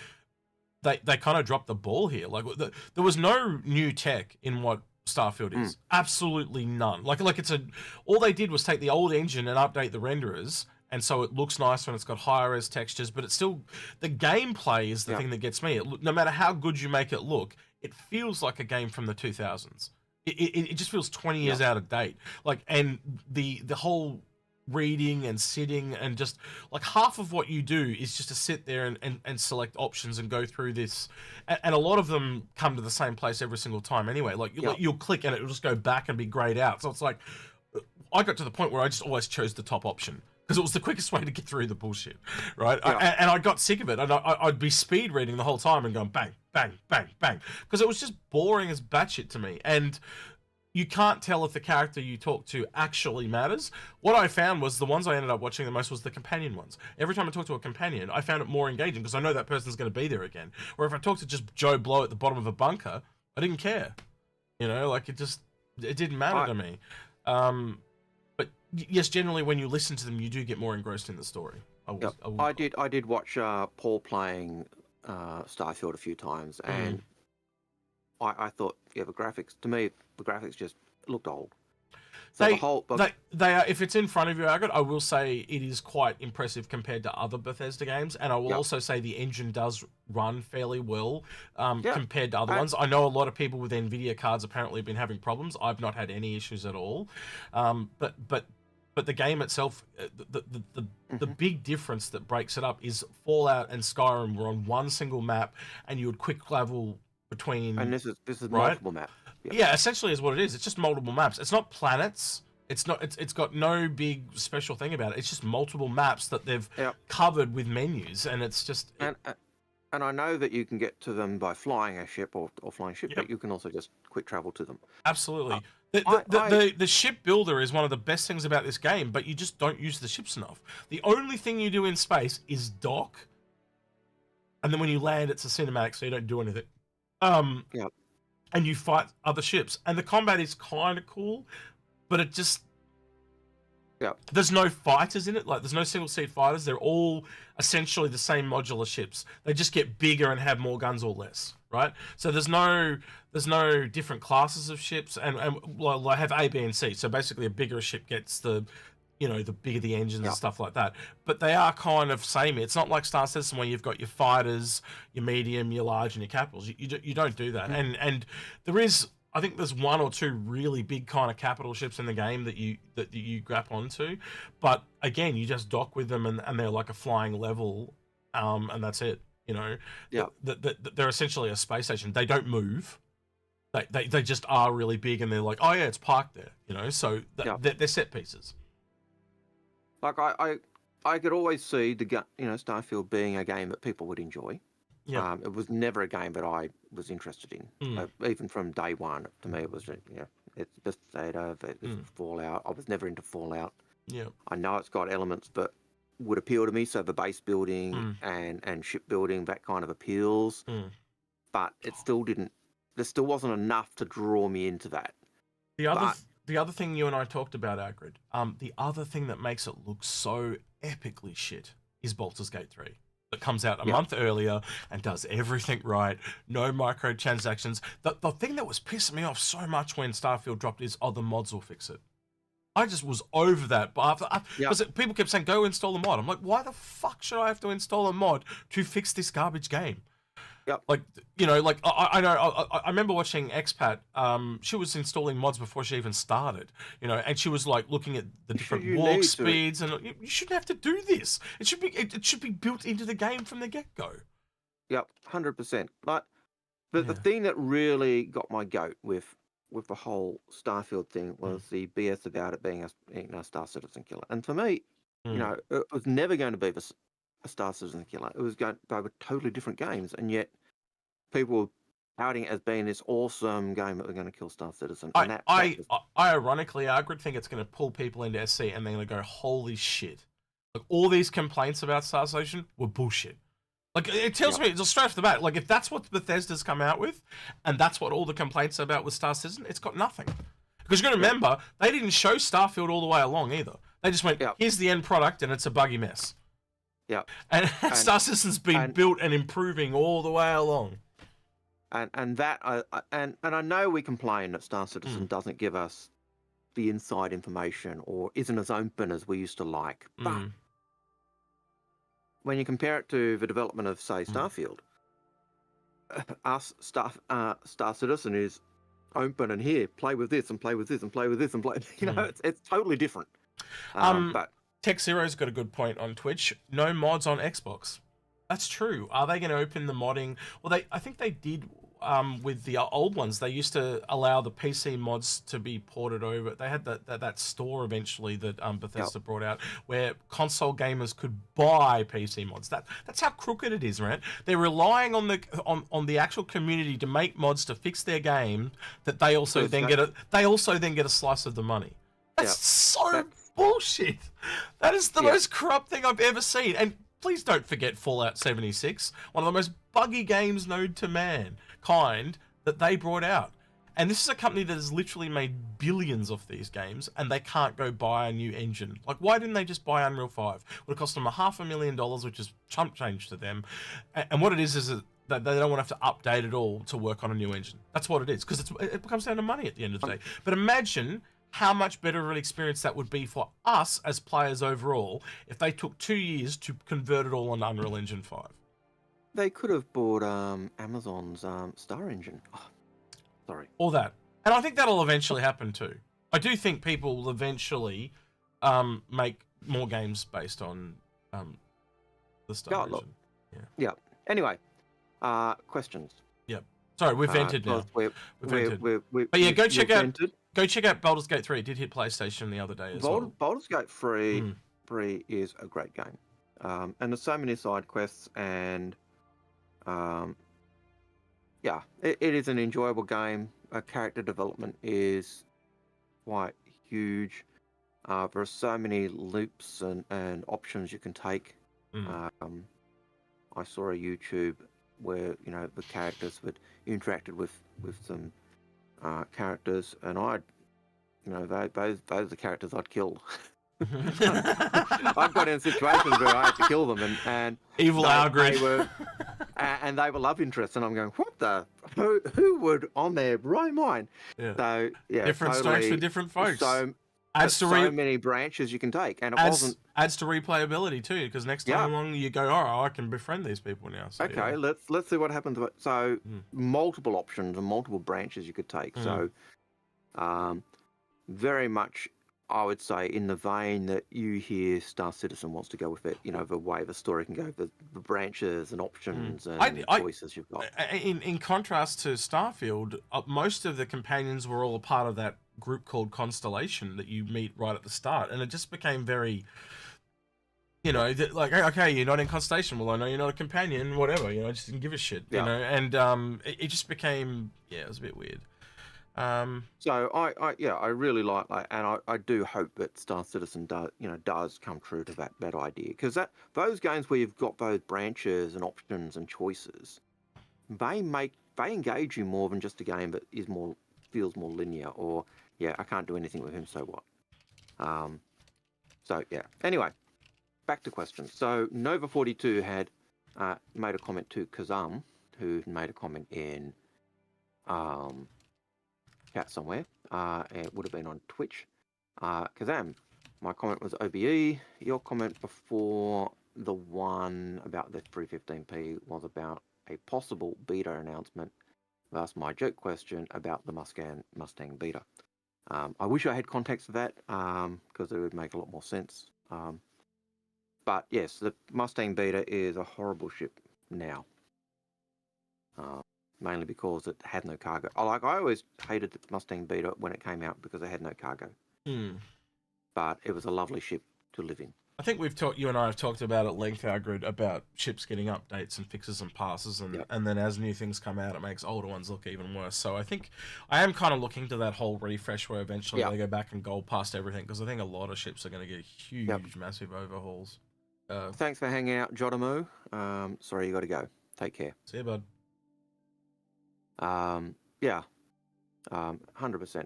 they kind of dropped the ball here. Like, there was no new tech in what Starfield is. Absolutely none. Like it's all they did was take the old engine and update the renderers and so it looks nicer and it's got higher res textures, but it's still, the gameplay is the thing that gets me. No matter how good you make it look, it feels like a game from the 2000s. It just feels 20 years out of date. Like, and the whole reading and sitting and just like half of what you do is just to sit there and select options and go through this, and a lot of them come to the same place every single time anyway. Like you'll click and it'll just go back and be grayed out. So it's like, I got to the point where I just always chose the top option because it was the quickest way to get through the bullshit, right? And I got sick of it, and I'd be speed reading the whole time and going bang, bang, bang, bang, because it was just boring as batshit to me. And you can't tell if the character you talk to actually matters. What I found was the ones I ended up watching the most was the companion ones. Every time I talked to a companion, I found it more engaging because I know that person's going to be there again. Where if I talked to just Joe Blow at the bottom of a bunker, I didn't care. You know, like it didn't matter to me. But yes, generally when you listen to them, you do get more engrossed in the story. I did watch Paul playing Starfield a few times, and I thought, the graphics, to me, the graphics just looked old. So they are, if it's in front of you, Algared, I will say it is quite impressive compared to other Bethesda games, and I will also say the engine does run fairly well compared to other ones. I know a lot of people with NVIDIA cards apparently have been having problems. I've not had any issues at all. But the game itself, the big difference that breaks it up is Fallout and Skyrim were on one single map, and you would quick travel between. And this is multiple maps. Yeah, essentially is what it is. It's just multiple maps. It's not planets. It's not. It's got no big special thing about it. It's just multiple maps that they've covered with menus, and it's just. And I know that you can get to them by flying a ship or flying ship, but you can also just quick travel to them. Absolutely. The ship builder is one of the best things about this game, but you just don't use the ships enough. The only thing you do in space is dock, and then when you land, it's a cinematic, so you don't do anything. And you fight other ships, and the combat is kind of cool, but it just there's no fighters in it. Like there's no single seat fighters. They're all essentially the same modular ships. They just get bigger and have more guns or less, right? So there's no different classes of ships, and well, I have A, B, and C. So basically, a bigger ship gets the bigger the engines and stuff like that. But they are kind of samey. It's not like Star Citizen where you've got your fighters, your medium, your large, and your capitals. You don't do that. And there is, I think there's one or two really big kind of capital ships in the game that you grab onto. But again, you just dock with them, and they're like a flying level, and that's it. They're essentially a space station. They don't move. They just are really big, and they're like, oh yeah, it's parked there. So they're set pieces. Like I could always see Starfield being a game that people would enjoy. It was never a game that I was interested in. Even from day one, to me, it was it's Bethesda, it's Fallout. I was never into Fallout. I know it's got elements that would appeal to me, so the base building and shipbuilding, that kind of appeals. But it still didn't. There still wasn't enough to draw me into that. The other thing you and I talked about, Algared, the other thing that makes it look so epically shit is Baldur's Gate 3. That comes out a month earlier and does everything right. No microtransactions. The thing that was pissing me off so much when Starfield dropped is, the mods will fix it. I just was over that. But because people kept saying, go install a mod. I'm like, why the fuck should I have to install a mod to fix this garbage game? Like, I know, I remember watching Expat. She was installing mods before she even started, and she was like looking at the different walk speeds, and you shouldn't have to do this. It should be built into the game from the get-go. 100%. But the thing that really got my goat with the whole Starfield thing was the BS about it being a Star Citizen killer. And for me, it was never going to be a Star Citizen killer. They were totally different games, and yet people were outing it as being this awesome game that we're going to kill Star Citizen. And I ironically, Algared, think it's going to pull people into SC, and they're going to go, holy shit! Like all these complaints about Star Citizen were bullshit. Like it tells me just straight off the bat. Like if that's what Bethesda's come out with, and that's what all the complaints about with Star Citizen, it's got nothing. Because you're going to remember, they didn't show Starfield all the way along either. They just went, here's the end product, and it's a buggy mess. And Star Citizen's been built and improving all the way along. And I know we complain that Star Citizen doesn't give us the inside information or isn't as open as we used to like. But when you compare it to the development of, say, Starfield, Star Citizen is open and here, play with this and play with this and play with this and play. You know, it's totally different. But Tech Zero's got a good point on Twitch. No mods on Xbox. That's true. Are they going to open the modding? Well, I think they did with the old ones. They used to allow the PC mods to be ported over. They had that store eventually that Bethesda brought out, where console gamers could buy PC mods. That's how crooked it is, right? They're relying on the actual community to make mods to fix their game. That they also then get a slice of the money. That's bullshit. That is the most corrupt thing I've ever seen. And please don't forget Fallout 76, one of the most buggy games known to mankind that they brought out. And this is a company that has literally made billions of these games, and they can't go buy a new engine. Like, why didn't they just buy Unreal 5? It would have cost them $500,000, which is chump change to them. And what it is that they don't want to have to update it all to work on a new engine. That's what it is, because it comes down to money at the end of the day. But imagine how much better of an experience that would be for us as players overall if they took 2 years to convert it all on Unreal Engine 5. They could have bought Amazon's Star Engine. Oh, sorry. All that. And I think that'll eventually happen too. I do think people will eventually make more games based on the Star Engine. Yeah. Anyway, questions. Yep. Sorry, we've vented now. We've vented. But yeah, go check out Baldur's Gate 3. It did hit PlayStation the other day as well. Baldur's Gate 3 is a great game. And there's so many side quests, and it is an enjoyable game. Character development is quite huge. There are so many loops and options you can take. I saw a YouTube where the characters had interacted with some characters, and those are the characters I'd kill. I've got in situations where I had to kill them, and evil Algared, and they were love interests, and I'm going, what the? Who would on their right mind? Yeah. So different strokes for different folks. So many branches you can take, and adds to replayability too, because next time along you go, oh, I can befriend these people now. So, okay, let's see what happens. So multiple options and multiple branches you could take. So very much, I would say, in the vein that you hear Star Citizen wants to go with it. The way the story can go, the branches and options and choices you've got. In contrast to Starfield, most of the companions were all a part of that group called Constellation that you meet right at the start, and it just became very, like, okay, you're not in Constellation, well, I know you're not a companion, whatever, I just didn't give a shit, and it just became, it was a bit weird. So I really like that, and I do hope that Star Citizen does come true to that idea, because those games where you've got those branches and options and choices, they engage you more than just a game that feels more linear, or I can't do anything with him, so what? Anyway, back to questions. So Nova42 had made a comment to Kazam, who made a comment in chat somewhere. It would have been on Twitch. Kazam, my comment was OBE. Your comment before the one about the 315p was about a possible beta announcement. That's my joke question about the Mustang beta. I wish I had context for that, because it would make a lot more sense. But yes, the Mustang beta is a horrible ship now. Mainly because it had no cargo. I always hated the Mustang beta when it came out because it had no cargo. But it was a lovely ship to live in. I think you and I have talked about at length, Algared, about ships getting updates and fixes and passes, and then as new things come out, it makes older ones look even worse. So I think I am kind of looking to that whole refresh where eventually they go back and gold past everything, because I think a lot of ships are going to get huge, massive overhauls. Thanks for hanging out, Jodamu. Sorry you got to go. Take care. See you, bud. 100%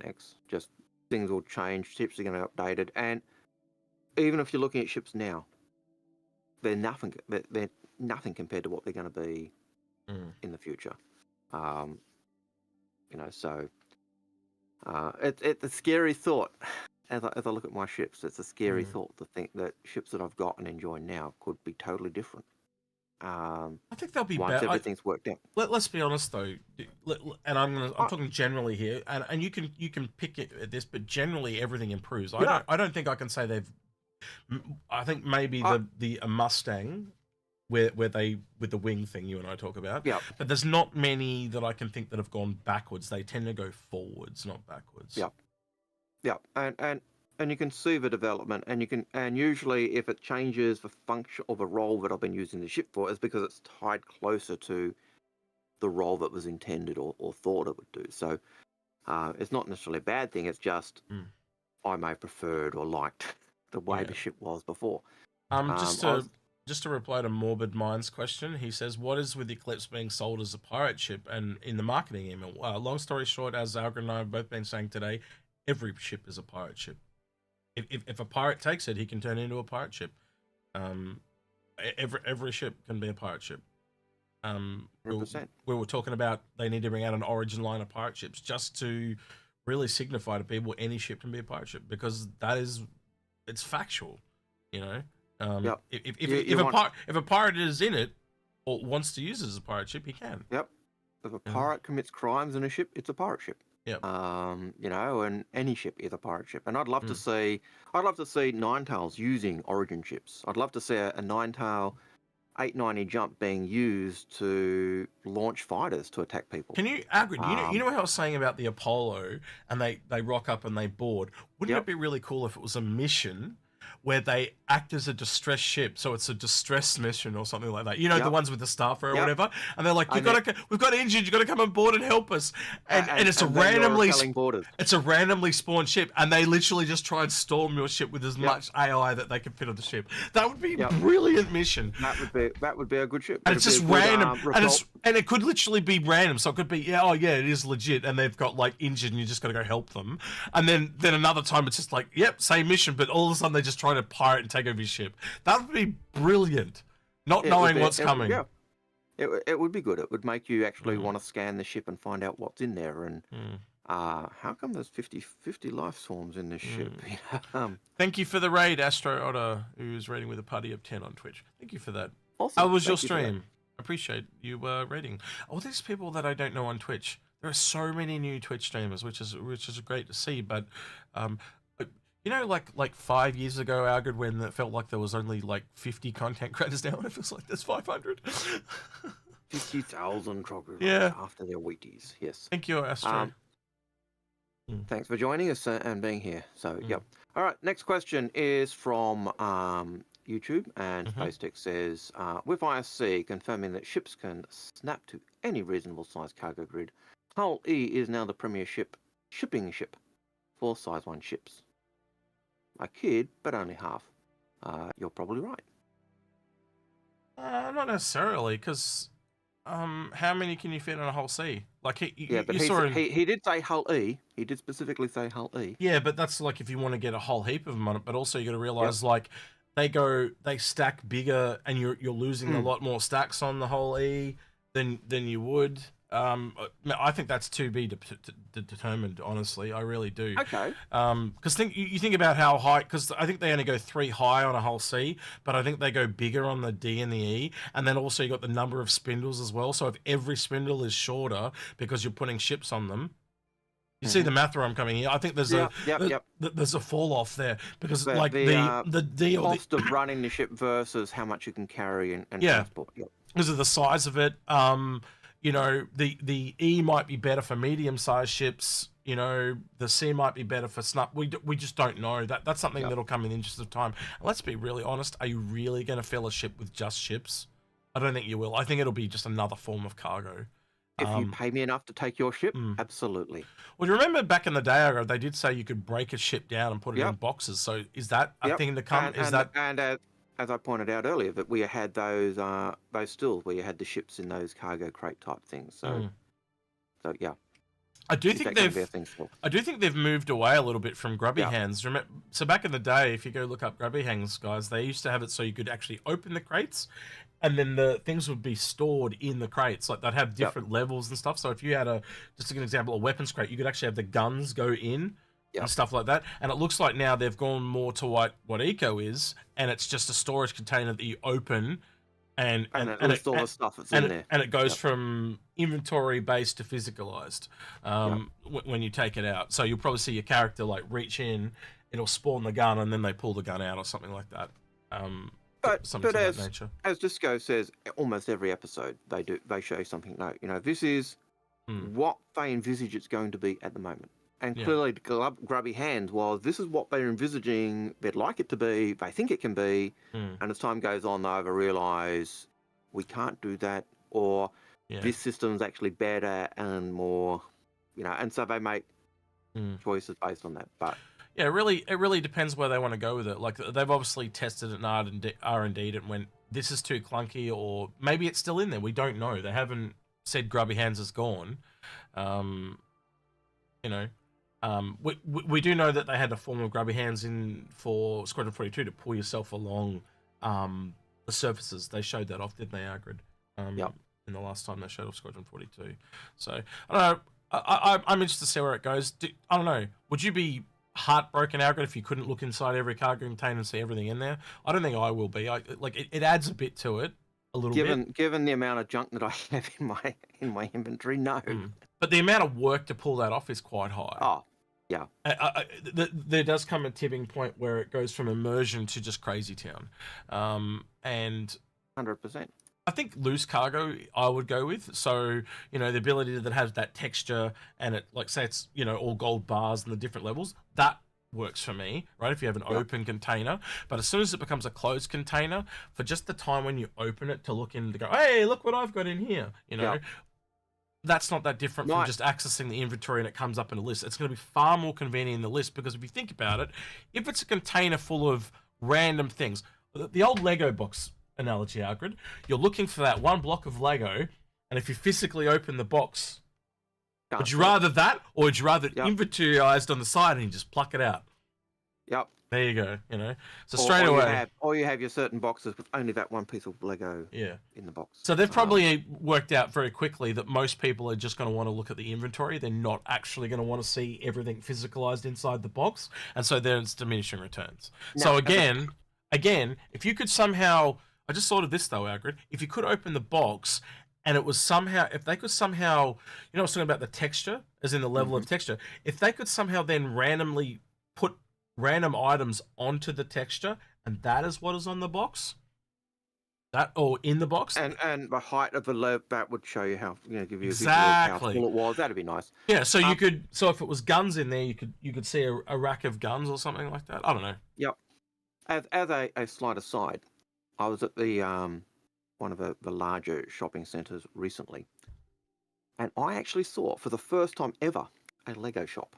X. Just things will change. Ships are going to be updated, and even if you're looking at ships now, they're nothing. They're nothing compared to what they're going to be in the future. So it's a scary thought. as I look at my ships, it's a scary thought to think that ships that I've got and enjoy now could be totally different. I think they'll be once better. everything's worked out. Let's be honest though, and I'm talking generally here, and you can pick it at this, but generally everything improves. I don't think I can say they've. I think maybe the Mustang, where they with the wing thing you and I talk about. Yeah. But there's not many that I can think that have gone backwards. They tend to go forwards, not backwards. Yeah. Yeah, and you can see the development, and usually if it changes the function or the role that I've been using the ship for, it's because it's tied closer to the role that was intended or thought it would do. So it's not necessarily a bad thing. It's just I may have preferred or liked the way the ship was before. Just to reply to Morbid Minds' question, he says, "What is with Eclipse being sold as a pirate ship?" And in the marketing email, long story short, as Algared and I have both been saying today, every ship is a pirate ship. If a pirate takes it, he can turn it into a pirate ship. Every ship can be a pirate ship. We were talking about they need to bring out an origin line of pirate ships just to really signify to people any ship can be a pirate ship, because it's factual, you know. If a pirate is in it or wants to use it as a pirate ship, he can. Yep. If a pirate commits crimes in a ship, it's a pirate ship. Yep. You know, and any ship is a pirate ship. And I'd love to see Ninetails using origin ships. I'd love to see a Ninetail 890 jump being used to launch fighters to attack people. Can you, Algared, you know how I was saying about the Apollo and they rock up and they board? Wouldn't it be really cool if it was a mission where they act as a distress ship, so it's a distress mission or something like that. You know, the ones with the Starfield or whatever, and they're like, we've got injured, you got to come on board and help us. And it's a randomly spawned ship, and they literally just try and storm your ship with as much AI that they can fit on the ship. That would be a brilliant mission. That would be a good ship. And it's just random, and it could literally be random. So it could be, it is legit, and they've got like injured, and you just got to go help them. And then another time it's just like, same mission, but all of a sudden they just trying to pirate and take over his ship. That would be brilliant. Not knowing what's coming. It would be good. It would make you actually want to scan the ship and find out what's in there. And how come there's 50 life forms in this ship? Thank you for the raid, Astro Otter, who's raiding with a party of 10 on Twitch. Thank you for that. Awesome. How was your stream? I appreciate you raiding. All these people that I don't know on Twitch. There are so many new Twitch streamers, which is great to see. But you know, like 5 years ago, Algared, when it felt like there was only like 50 content creators, now it feels like there's 500. 50,000 crockers after their Wheaties. Yes. Thank you, Astro. Thanks for joining us and being here. So, All right, next question is from YouTube, and SpaceX says, with ISC confirming that ships can snap to any reasonable size cargo grid, Hull E is now the premier shipping ship for size 1 ships. I kid, but only half. You're probably right. Not necessarily, because how many can you fit on a Hull C? Like he did say Hull E. He did specifically say Hull E. Yeah, but that's like if you want to get a whole heap of them on it. But also you got to realize like they stack bigger, and you're losing a lot more stacks on the Hull E than you would. I think that's to be determined. Honestly, I really do. Okay. Because you think about how high. Because I think they only go 3 high on a Hull C, but I think they go bigger on the D and the E, and then also you got the number of spindles as well. So if every spindle is shorter because you're putting ships on them, you see the math where I'm coming here. I think there's there's a fall off there because like the D or cost of running the ship versus how much you can carry and transport. Because of the size of it. You know, the E might be better for medium-sized ships. You know, the C might be better for snuff. We just don't know. That's something that'll come in the interest of time. And let's be really honest. Are you really going to fill a ship with just ships? I don't think you will. I think it'll be just another form of cargo. If you pay me enough to take your ship, absolutely. Well, you remember back in the day, they did say you could break a ship down and put it in boxes. So is that a thing to come? As I pointed out earlier, that we had those stills where you had the ships in those cargo crate type things. So yeah. I do think they've moved away a little bit from grubby hands. So back in the day, if you go look up grubby hands, guys, they used to have it so you could actually open the crates, and then the things would be stored in the crates. Like they'd have different levels and stuff. So if you had just an example, a weapons crate, you could actually have the guns go in Yep. and stuff like that. And it looks like now they've gone more to what Eco is, and it's just a storage container that you open, and it lists all the stuff that's in there. And it goes Yep. from inventory based to physicalized when you take it out. So you'll probably see your character like reach in, it'll spawn the gun, and then they pull the gun out or something like that. But something of that nature. as Disco says, almost every episode they show something. No, this is what they envisage it's going to be at the moment. And clearly, Grubby Hands was, this is what they're envisaging, they'd like it to be, they think it can be, and as time goes on, they either realise we can't do that, or this system's actually better and more, and so they make choices based on that. But yeah, it really depends where they want to go with it. Like, they've obviously tested it in R&D and went, this is too clunky, or maybe it's still in there. We don't know. They haven't said Grubby Hands is gone. We do know that they had a form of Grubby Hands in for Squadron 42 to pull yourself along the surfaces. They showed that off, didn't they, Algared? In the last time they showed off Squadron 42. So, I don't know. I'm interested to see where it goes. I don't know. Would you be heartbroken, Algared, if you couldn't look inside every cargo container and see everything in there? I don't think I will be. It adds a bit to it, a little bit. Given the amount of junk that I have in my inventory, no. But the amount of work to pull that off is quite high. Oh, yeah. There does come a tipping point where it goes from immersion to just crazy town. And 100%. I think loose cargo I would go with. So, the ability that has that texture and it, like, say it's, all gold bars and the different levels, that works for me, right? If you have an open container. But as soon as it becomes a closed container, for just the time when you open it to look in to go, hey, look what I've got in here, that's not that different from just accessing the inventory and it comes up in a list. It's going to be far more convenient in the list, because if you think about it, if it's a container full of random things, the old Lego box analogy, Algared, you're looking for that one block of Lego, and if you physically open the box, would you rather that, or would you rather it inventoryized on the side and you just pluck it out? Yep. There you go, So straight away. Or you have your certain boxes with only that one piece of Lego in the box. So they've probably worked out very quickly that most people are just going to want to look at the inventory. They're not actually going to want to see everything physicalized inside the box. And so there's diminishing returns. No, so again, if you could somehow, I just thought of this though, Algared, if you could open the box and it was somehow, if they could somehow, I was talking about the texture, as in the level of texture, if they could somehow then randomly put random items onto the texture, and that is what is on the box, or in the box, and the height of the level, that would show you how, give you a visual exactly how full it was. That'd be nice. Yeah, so you could, so if it was guns in there, you could see a rack of guns or something like that. I don't know. Yep. As a slight aside, I was at the one of the larger shopping centres recently, and I actually saw for the first time ever a Lego shop.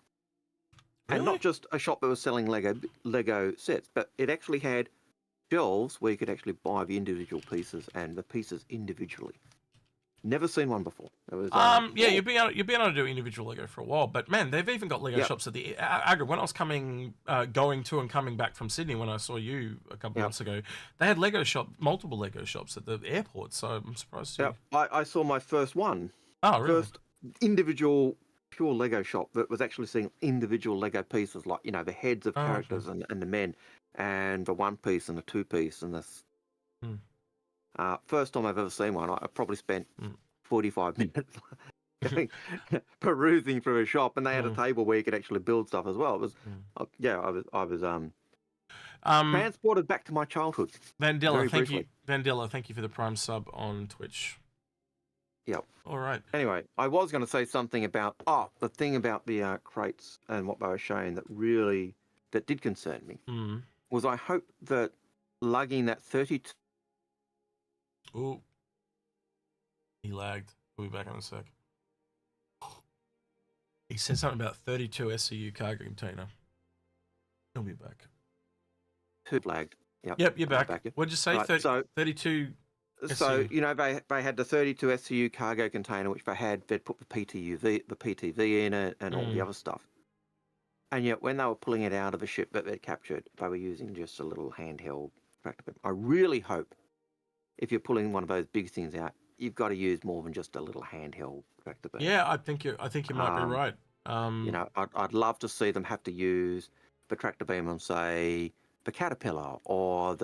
Really? And not just a shop that was selling Lego sets, but it actually had shelves where you could actually buy the individual pieces and the pieces individually. Never seen one before. It was, you've been able to do individual Lego for a while, but man, they've even got Lego shops at the Algared. When I was going to and coming back from Sydney, when I saw you a couple months ago, they had multiple Lego shops at the airport. So I'm surprised. Yeah, I saw my first one. Oh, really? First individual pure Lego shop that was actually seeing individual Lego pieces, like the heads of characters and the men, and the one piece and the two piece and this. First time I've ever seen one. I probably spent 45 minutes perusing through a shop, and they had a table where you could actually build stuff as well. It was, I was transported back to my childhood. Vandilla, thank you. Vandilla, thank you for the Prime sub on Twitch. Yep. All right. Anyway, I was going to say something about the thing about the crates and what they were showing that did concern me was I hope that lugging that 32. Ooh. He lagged. We'll be back in a sec. He said something about 32 SCU cargo container. He'll be back. Too lagged. Yep, you're back. What'd you say? Right, 32. So they had the 32 SCU cargo container, which they'd put the PTV in it and all the other stuff. And yet, when they were pulling it out of a ship that they'd captured, they were using just a little handheld tractor beam. I really hope, if you're pulling one of those big things out, you've got to use more than just a little handheld tractor beam. Yeah, I think you might be right. You know, I'd love to see them have to use the tractor beam on, say, the Caterpillar or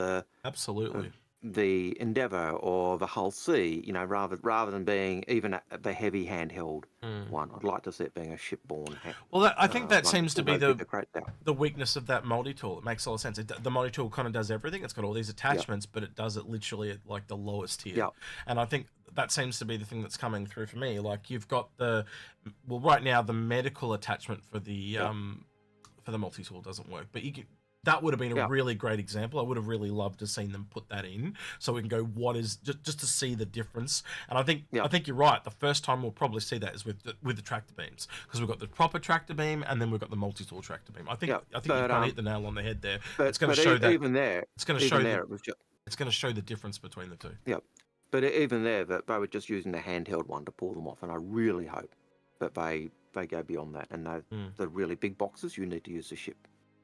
absolutely the Endeavour or the Hull C. You know, rather than being even the heavy handheld one. I'd like to see it being a shipborne. Well, I think that one seems to be with the crates out. the weakness of that multi-tool. It makes a lot of sense. The multi-tool kind of does everything. It's got all these attachments, but it does it literally at like the lowest tier. Yeah. And I think that seems to be the thing that's coming through for me. Like you've got right now the medical attachment for the multi-tool doesn't work, but that would have been a really great example. I would have really loved to have seen them put that in, so we can go just to see the difference. And I think you're right. The first time we'll probably see that is with the tractor beams, because we've got the proper tractor beam and then we've got the multi-tool tractor beam. I think you've kind of hit the nail on the head there. It's going to show that even there. It's going to show it's going to show the difference between the two. Yeah, but even there, that they were just using the handheld one to pull them off, and I really hope that they go beyond that. And the really big boxes, you need to use the ship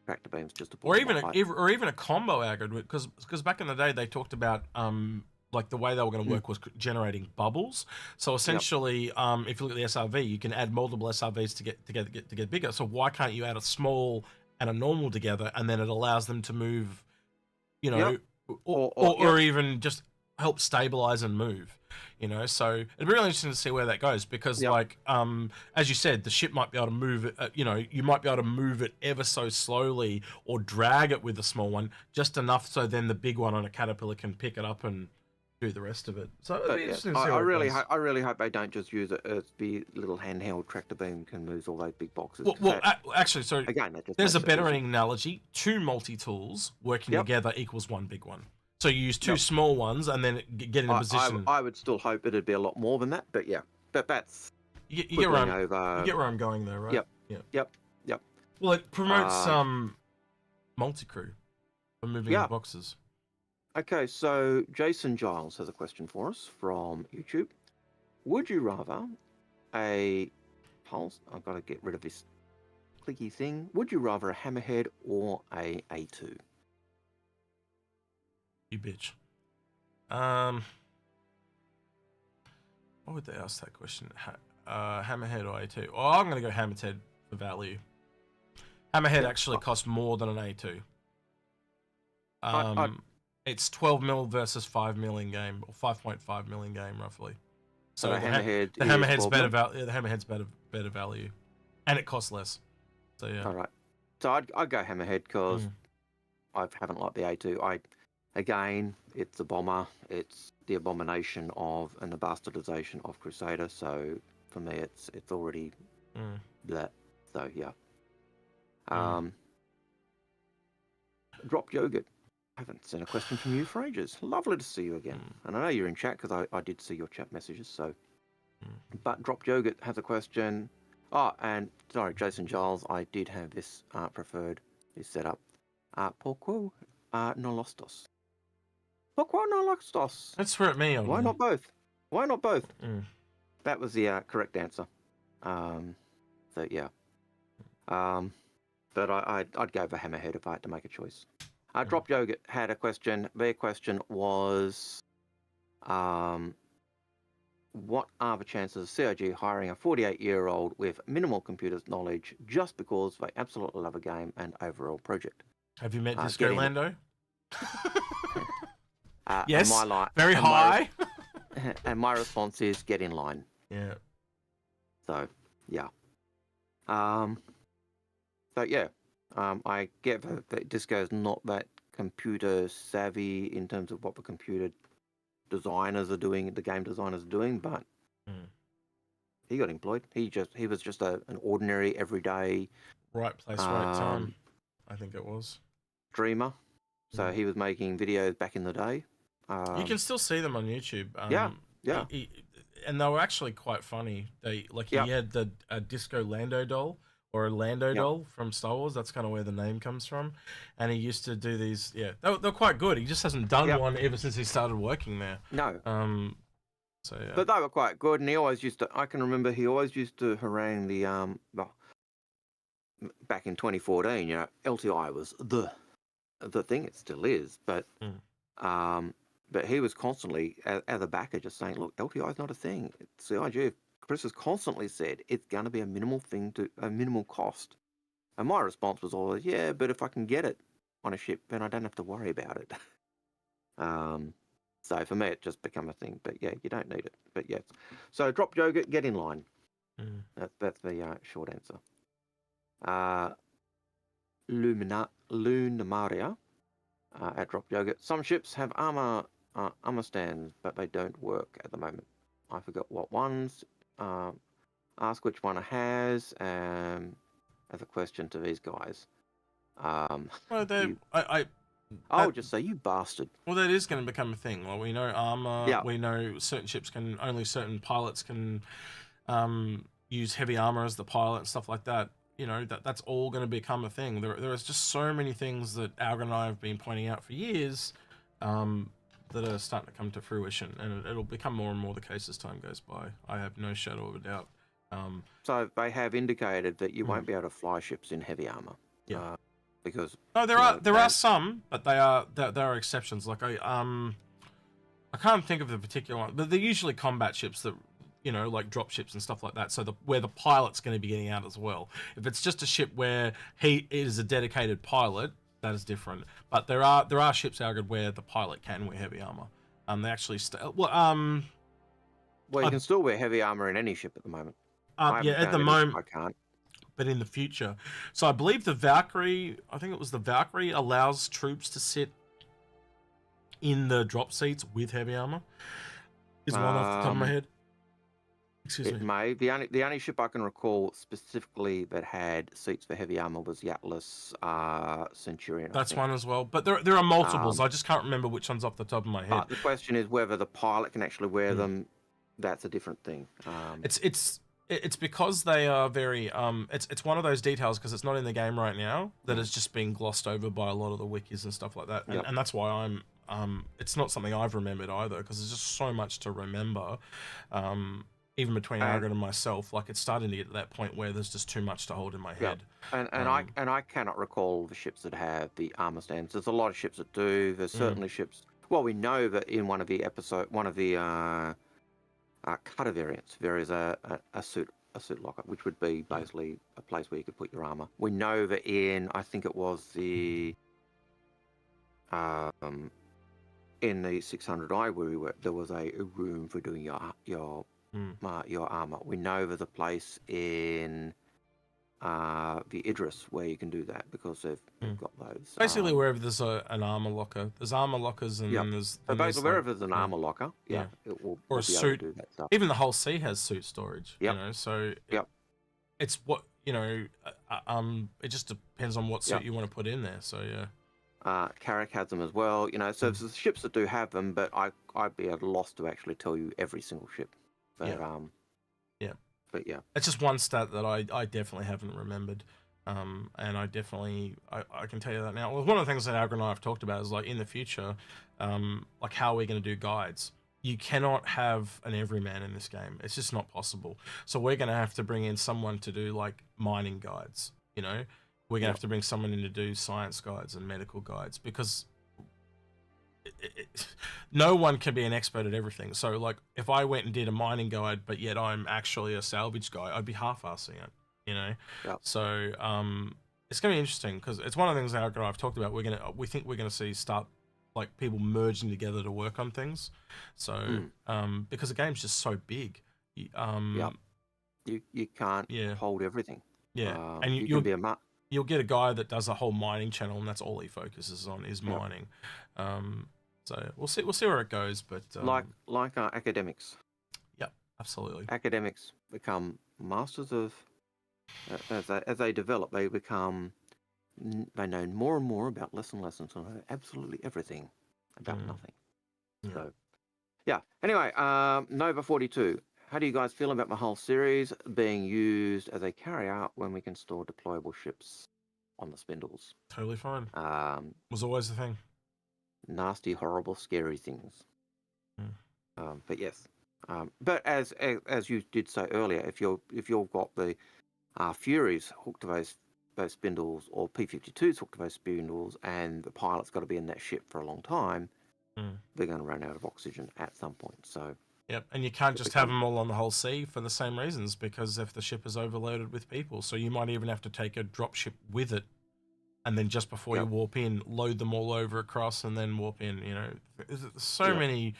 tractor beams just to pull or them even a combo Algared, because back in the day they talked about like the way they were going to work was generating bubbles. So essentially, if you look at the SRV, you can add multiple SRVs to get bigger. So why can't you add a small and a normal together, and then it allows them to move, you know, or even just help stabilize and move, you know? So it'd be really interesting to see where that goes, because like as you said, the ship might be able to move it, you know, you might be able to move it ever so slowly or drag it with the small one just enough so then the big one on a Caterpillar can pick it up and do the rest of it. So it'd be interesting to see I really hope they don't just use it as the little handheld tractor beam can move all those big boxes. Well, actually, so again, there's a better analogy. 2 multi-tools working together equals 1 big one. So you use 2 small ones and then get in a position. I would still hope it'd be a lot more than that, but that's you get where I'm going though, right? Yep. Well, it promotes multi-crew for moving the boxes. Okay, so Jason Giles has a question for us from YouTube. Would you rather a pulse? I've got to get rid of this clicky thing. Would you rather a hammerhead or a A2? You bitch. Why would they ask that question? Hammerhead or A2? Oh, I'm going to go Hammerhead for value. Hammerhead actually costs more than an A2. It's 12 mil versus 5 mil in game, or 5.5 mil in game roughly. So the hammerhead's better value. The hammerhead's better value, and it costs less. So yeah. All right. So I'd go hammerhead because I haven't liked the A2. Again, it's a bomber. It's the abomination of and the bastardization of Crusader. So for me, it's already that. So yeah. Drop Yogurt. I haven't seen a question from you for ages. Lovely to see you again. And I know you're in chat because I did see your chat messages. So, but Drop Yogurt has a question. Oh, and sorry, Jason Giles, I did have this preferred is set up. Pourquoi no lostos? Pourquoi no lostos? That's for me. Why not both? Why not both? That was the correct answer. So yeah. But I'd go for Hammerhead if I had to make a choice. Drop Yogurt had a question. Their question was, what are the chances of CIG hiring a 48-year-old with minimal computers knowledge just because they absolutely love a game and overall project? Have you met Disco Lando? Yes, very high. And my response is get in line. Yeah. So, yeah. So, yeah. I get that Disco's not that computer savvy in terms of what the computer designers are doing, the game designers are doing, but he got employed. He was just an ordinary, everyday, right place, right time. I think it was streamer. So he was making videos back in the day. You can still see them on YouTube. And they were actually quite funny. He had a Disco Lando doll. Or a Lando doll from Star Wars. That's kind of where the name comes from. And he used to do these. Yeah, they're quite good. He just hasn't done one ever since he started working there. No. So yeah. But they were quite good, and he always used to. I can remember he always used to harangue the back in 2014. You know, LTI was the thing. It still is, but he was constantly as a backer just saying, look, LTI is not a thing. CIG Chris has constantly said it's going to be a minimal cost. And my response was always, yeah, but if I can get it on a ship, then I don't have to worry about it. So for me, it just become a thing. But yeah, you don't need it. But yes. So drop yogurt, get in line. That's the short answer. Lunamaria at drop yogurt. Some ships have armor stands, but they don't work at the moment. I forgot what ones. Ask which one has. As a question to these guys. I'll just say, you bastard. Well, that is going to become a thing. Well, we know armor. Yeah. We know certain ships only certain pilots can use heavy armor as the pilot and stuff like that. You know, that's all going to become a thing. There is just so many things that Algared and I have been pointing out for years that are starting to come to fruition, and it'll become more and more the case as time goes by. I have no shadow of a doubt. So they have indicated that you won't be able to fly ships in heavy armor. Yeah. Because no, there are some, but there are exceptions. Like I can't think of the particular one, but they're usually combat ships that, you know, like drop ships and stuff like that. So where the pilot's going to be getting out as well. If it's just a ship where he is a dedicated pilot, that is different. But there are ships, Algared, where the pilot can wear heavy armor. They actually well, you can still wear heavy armor in any ship at the moment. Yeah, at the moment I can't. But in the future. So I believe the Valkyrie, allows troops to sit in the drop seats with heavy armor. Is one off the top of my head. Excuse me. It may. The only ship I can recall specifically that had seats for heavy armor was the Atlas Centurion. That's one as well. But there are multiples. I just can't remember which one's off the top of my head. The question is whether the pilot can actually wear them. That's a different thing. It's because they are very it's one of those details, because it's not in the game right now, that is just being glossed over by a lot of the wikis and stuff like that, and that's why I'm it's not something I've remembered either, because there's just so much to remember, even between Algared and myself. Like, it's starting to get to that point where there's just too much to hold in my head. And I cannot recall the ships that have the armor stands. There's a lot of ships that do. There's certainly ships. Well, we know that in one of the cutter variants, there is a suit locker, which would be basically a place where you could put your armor. We know that in, I think it was the in the 600i where we were, there was a room for doing your armor. We know there's a place in the Idris where you can do that, because they've got those. Basically, wherever there's an armor locker, there's armor lockers, and then there's. So basically, wherever there's an armor locker, it will. Or a suit. Do that stuff. Even the whole sea has suit storage. Yep. You know, so it's what, you know. It just depends on what suit you want to put in there. So yeah. Carrack has them as well. You know, so there's ships that do have them, but I'd be at a loss to actually tell you every single ship. But But yeah, it's just one stat that I definitely haven't remembered, and I can tell you that now. Well, one of the things that Algared and I have talked about is, like, in the future, like, how are we going to do guides? You cannot have an everyman in this game. It's just not possible. So we're going to have to bring in someone to do, like, mining guides. You know, we're going to have to bring someone in to do science guides and medical guides, because no one can be an expert at everything. So, like, if I went and did a mining guide, but yet I'm actually a salvage guy, I'd be half-assing it, you know? So it's going to be interesting, because it's one of the things that I've talked about. We think we're going to see like, people merging together to work on things. So because the game's just so big, you can't hold everything. And you'll get a guy that does a whole mining channel, and that's all he focuses on is mining. So we'll see where it goes, but like our academics. Yeah, absolutely. Academics become masters of as they develop. They know more and more about less and less, and know absolutely everything about nothing. So Anyway, Nova 42. How do you guys feel about the whole series being used as a carry-out when we can store deployable ships on the spindles? Totally fine. Was always the thing. Nasty, horrible, scary things. But yes. But as you did say earlier, if you've got the Furies hooked to those spindles, or P-52s hooked to those spindles, and the pilot's got to be in that ship for a long time, they're going to run out of oxygen at some point. So Yep, and you can't just have them all on the whole sea for the same reasons, because if the ship is overloaded with people, so you might even have to take a drop ship with it, and then just before you warp in, load them all over across, and then warp in. You know, there's so many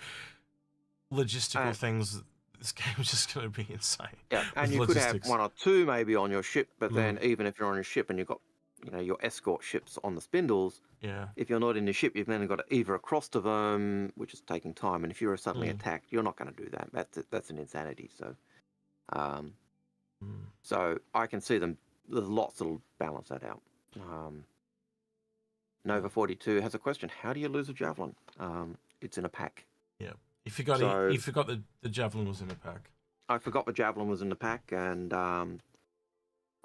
logistical things. This game is just going to be insane. Yeah, and you could have one or two maybe on your ship, but then even if you're on your ship and you've got, you know, your escort ships on the spindles, if you're not in the ship, you've then got to either across to them, which is taking time, and if you're suddenly attacked, you're not going to do that. That's an insanity. So, so I can see them. There's lots that'll balance that out. Nova 42 has a question: how do you lose a javelin? It's in a pack. Yeah. You forgot the javelin was in the pack. I forgot the javelin was in the pack, and I'd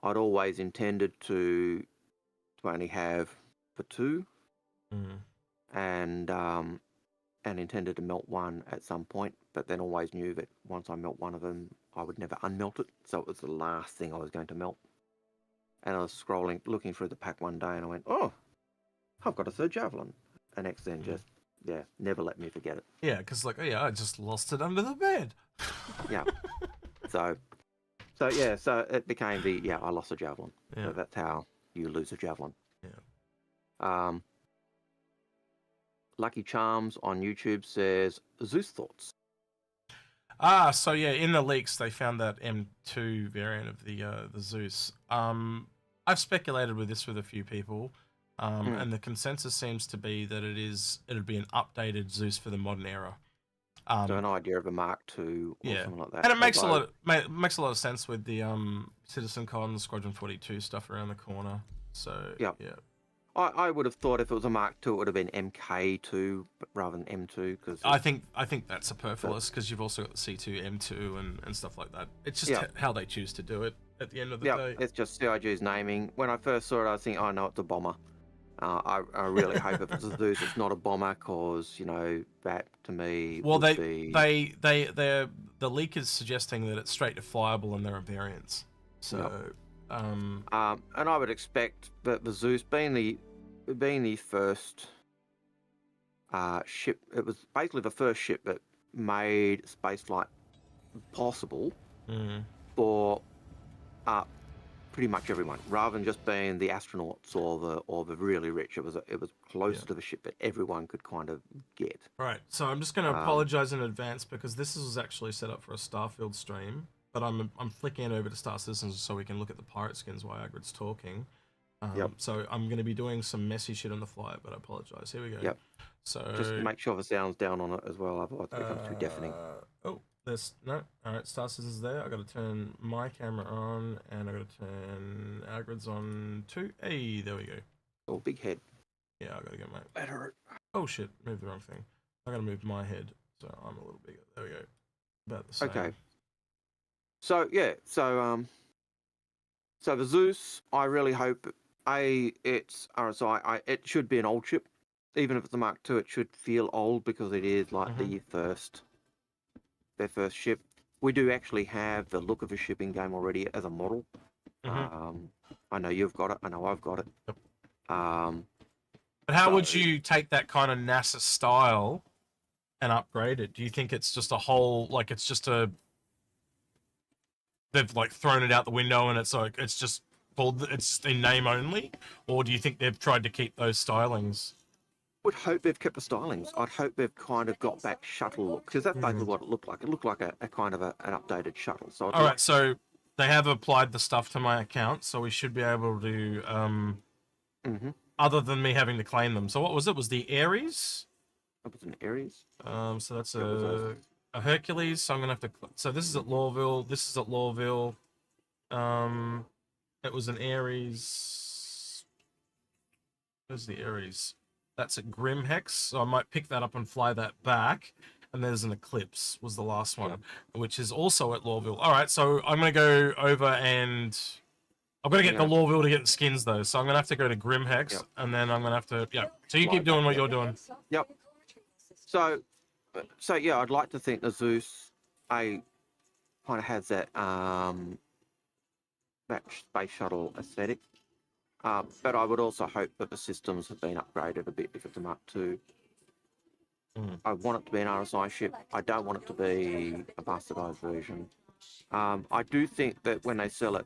always intended to only have the two, and intended to melt one at some point, but then always knew that once I melt one of them, I would never unmelt it, so it was the last thing I was going to melt. And I was scrolling, looking through the pack one day, and I went, oh, I've got a third javelin. And X then just, never let me forget it. Yeah, because I just lost it under the bed. Yeah. So it became I lost a javelin. Yeah. So that's how you lose a javelin. Yeah. Lucky Charms on YouTube says, Zeus thoughts. So in the leaks they found that M2 variant of the Zeus. I've speculated with this with a few people. And the consensus seems to be that it'd be an updated Zeus for the modern era. So an idea of a Mark II or something like that. And it makes a lot of sense with the Citizen Con Squadron 42 stuff around the corner. So yeah. I would have thought if it was a Mark II, it would have been MK2 rather than M2. Because I think that's superfluous, because you've also got the C2, M2, and stuff like that. It's just how they choose to do it at the end of the day. It's just CIG's naming. When I first saw it, I was thinking, oh no, it's a bomber. I really hope if it's a Zeus, it's not a bomber, because that to me. Well, the leak is suggesting that it's straight to flyable and there are variants. So, and I would expect that the Zeus being the first ship, it was basically the first ship that made spaceflight possible for pretty much everyone, rather than just being the astronauts or the really rich. It was closer to the ship that everyone could kind of get. Right. So I'm just going to apologize in advance, because this was actually set up for a Starfield stream, but I'm flicking it over to Star Citizens so we can look at the pirate skins while Algared's talking. So I'm going to be doing some messy shit on the fly, but I apologize. Here we go. Yep. So just make sure the sound's down on it as well, otherwise it becomes too deafening. No. All right, Star Citizens there. I got to turn my camera on, and I got to turn Algared's on too. Hey, there we go. Oh, big head. Yeah, I got to get my. That hurt. Oh shit! Moved the wrong thing. I got to move my head, so I'm a little bigger. There we go. About the same. Okay. So so the Zeus, I really hope it's RSI. It should be an old ship, even if it's a Mark II. It should feel old, because it is like their first ship. We do actually have the look of a ship in game already as a model. I know you've got it. I know I've got it. Yep. But how would you take that kind of NASA style and upgrade it? Do you think it's just a whole, it's just they've thrown it out the window and it's just it's in name only, or do you think they've tried to keep those stylings? Would hope they've kept the stylings. I'd hope they've kind of got back shuttle look, because that's basically what it looked like. It looked like a kind of an updated shuttle. So right, so they have applied the stuff to my account, so we should be able to, other than me having to claim them. So what was it? Was the Aries? It was an Aries. So that's a Hercules. So I'm gonna have to. So this is at Lawville. This is at Lawville. It was an Aries. Where's the Aries? That's at Grimhex, so I might pick that up and fly that back. And there's an Eclipse, was the last one, which is also at Lawville. All right, so I'm going to go over and... I've got to get to Lawville to get the skins, though. So I'm going to have to go to Grimhex, and then I'm going to have to... Yeah, so you keep doing what you're doing. Yep. So I'd like to think the Zeus kind of has that space shuttle aesthetic. But I would also hope that the systems have been upgraded a bit if it's a Mark II. I want it to be an RSI ship. I don't want it to be a bastardized version. I do think that when they sell it,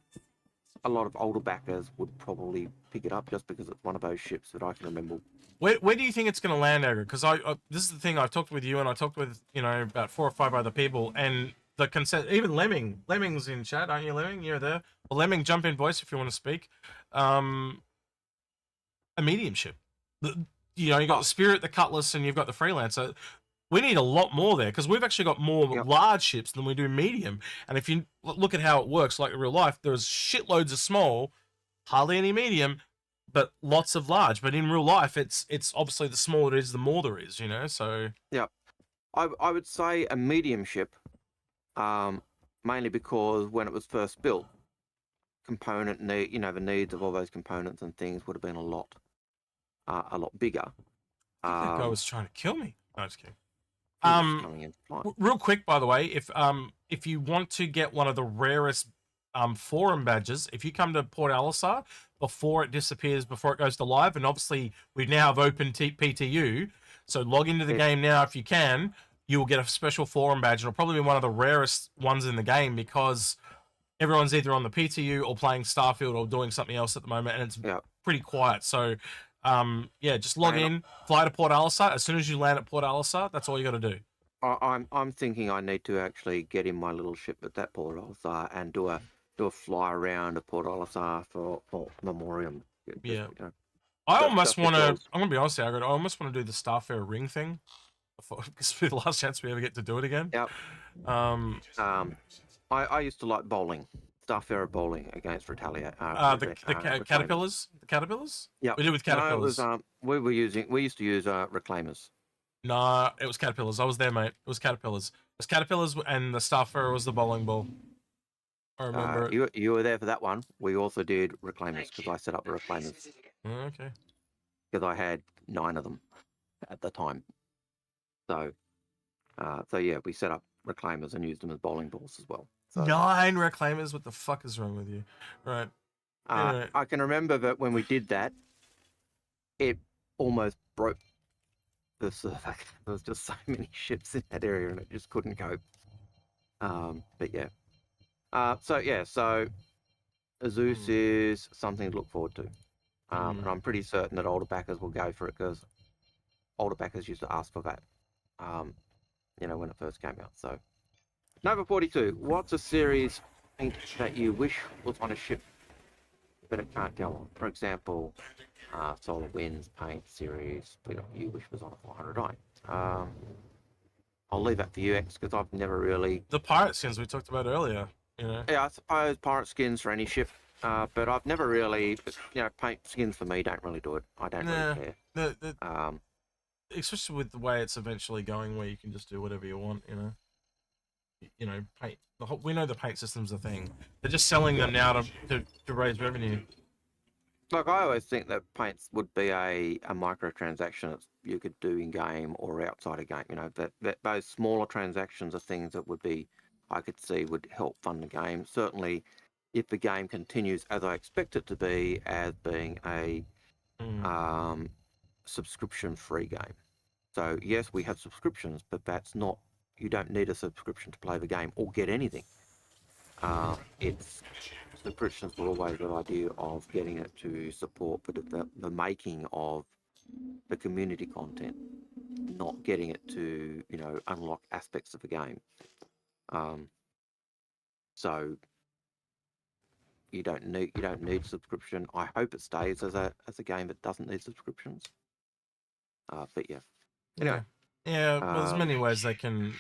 a lot of older backers would probably pick it up just because it's one of those ships that I can remember. Where do you think it's going to land, Algared? Because this is the thing, I've talked with you and I talked with, about 4 or 5 other people, and the consent, even Lemming's in chat, aren't you, Lemming? You're there. Well, Lemming, jump in voice if you want to speak. A medium ship. You got the Spirit, the Cutlass, and you've got the Freelancer. We need a lot more there because we've actually got more large ships than we do medium. And if you look at how it works, like in real life, there's shitloads of small, hardly any medium, but lots of large. But in real life, it's obviously the smaller it is, the more there is, so... Yeah. I would say a medium ship, mainly because when it was first built, the needs of all those components and things would have been a lot bigger. That guy was trying to kill me. No, just kidding. Real quick, by the way, if you want to get one of the rarest forum badges, if you come to Port Alisar before it disappears, before it goes to live, and obviously we now have open PTU, so log into the game now if you can, you will get a special forum badge. It'll probably be one of the rarest ones in the game because everyone's either on the PTU or playing Starfield or doing something else at the moment, and it's pretty quiet. So just log in, fly to Port Alisar. As soon as you land at Port Alisar, that's all you got to do. I'm thinking I need to actually get in my little ship at that Port Alisar and do a fly around to Port Alisar for Memoriam. I almost want to. I'm gonna be honest, Algared. I almost want to do the Starfarer ring thing because it's the last chance we ever get to do it again. Yep. I used to like bowling. Starfarer bowling against Retaliate. The caterpillars. The caterpillars. Yeah, we did with caterpillars. No, we used to use reclaimers. No, it was caterpillars. I was there, mate. It was caterpillars. It was caterpillars, and the Starfarer was the bowling ball. I remember it. You were there for that one. We also did reclaimers because I set up the reclaimers. Okay. Because I had 9 of them at the time. So yeah, we set up reclaimers and used them as bowling balls as well. So, 9 reclaimers? What the fuck is wrong with you? Right. Anyway. I can remember that when we did that, it almost broke the server. There was just so many ships in that area and it just couldn't cope. But yeah. So Azus is something to look forward to. And I'm pretty certain that older backers will go for it because older backers used to ask for that, when it first came out. So, Nova 42, what's a series that you wish was on a ship but it can't go on? For example, Solar Winds Paint series, but you wish was on a 400i. I'll leave that for you, X, because I've never really... The pirate skins we talked about earlier, Yeah, I suppose pirate skins for any ship. But I've never really, paint skins for me don't really do it. I don't really care. Especially with the way it's eventually going, where you can just do whatever you want. Paint. We know the paint system's a thing. They're just selling them now to raise revenue. Like I always think that paints would be a microtransaction that you could do in game or outside a game. That those smaller transactions are things that I could see would help fund the game. Certainly, if the game continues as I expect it to be, as being a subscription-free game. So yes, we have subscriptions, but that's not. You don't need a subscription to play the game or get anything. Subscriptions were always the idea of getting it to support the making of the community content, not getting it to unlock aspects of the game. So you don't need subscription. I hope it stays as a game that doesn't need subscriptions. But yeah. Anyway. Yeah, well, there's many ways they can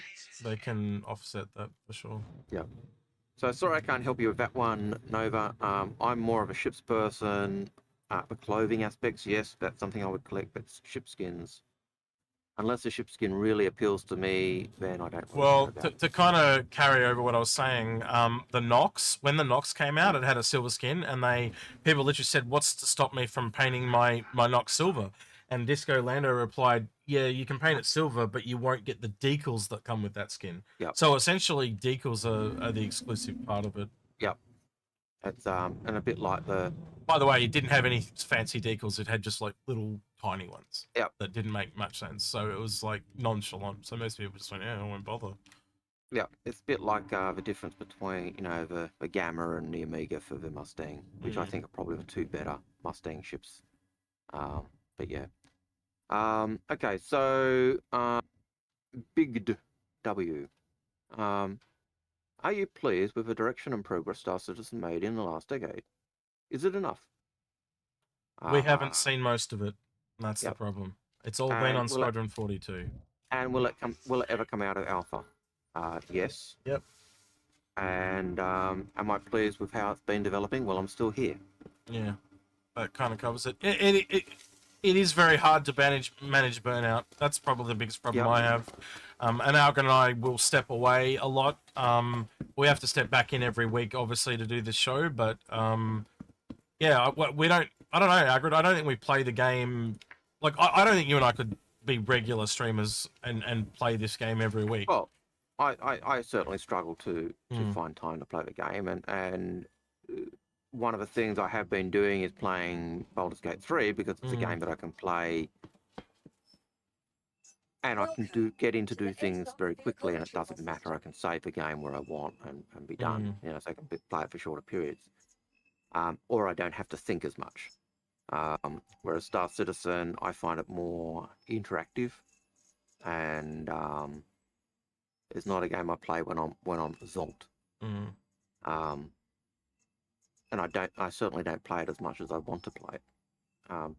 offset that for sure. Yeah. So sorry I can't help you with that one, Nova. I'm more of a ships person. The clothing aspects, yes, that's something I would collect, but ship skins. Unless the ship skin really appeals to me, then I don't. Well, to kind of carry over what I was saying, the Nox, when the Nox came out, it had a silver skin, and people literally said, "What's to stop me from painting my Nox silver?" And Disco Lando replied, "Yeah, you can paint it silver, but you won't get the decals that come with that skin." Yep. So essentially, decals are the exclusive part of it. Yep. It's and a bit like the. By the way, it didn't have any fancy decals. It had just like little tiny ones. Yep. That didn't make much sense. So it was like nonchalant. So most people just went, yeah, I won't bother. Yeah, it's a bit like the difference between, the Gamma and the Amiga for the Mustang, which I think are probably the two better Mustang ships. But yeah. Okay, so Big W. Are you pleased with the direction and progress Star Citizen made in the last decade? Is it enough? We haven't seen most of it. That's the problem. It's all been on Squadron 42. And will it ever come out of Alpha? Yes. Yep. And am I pleased with how it's been developing? Well, I'm still here. Yeah, that kind of covers it. It is very hard to manage burnout. That's probably the biggest problem I have. And Algared and I will step away a lot. We have to step back in every week, obviously, to do this show. But yeah, we don't. I don't know, Algared. I don't think we play the game. Like I don't think you and I could be regular streamers and play this game every week. Well, I certainly struggle to find time to play the game, and one of the things I have been doing is playing Baldur's Gate 3 because it's a game that I can play and I can get in to do things very quickly, and it doesn't matter. I can save the game where I want and be done, so I can play it for shorter periods. Or I don't have to think as much. Whereas Star Citizen, I find it more interactive, and it's not a game I play when I'm zonked. And I certainly don't play it as much as I want to play it.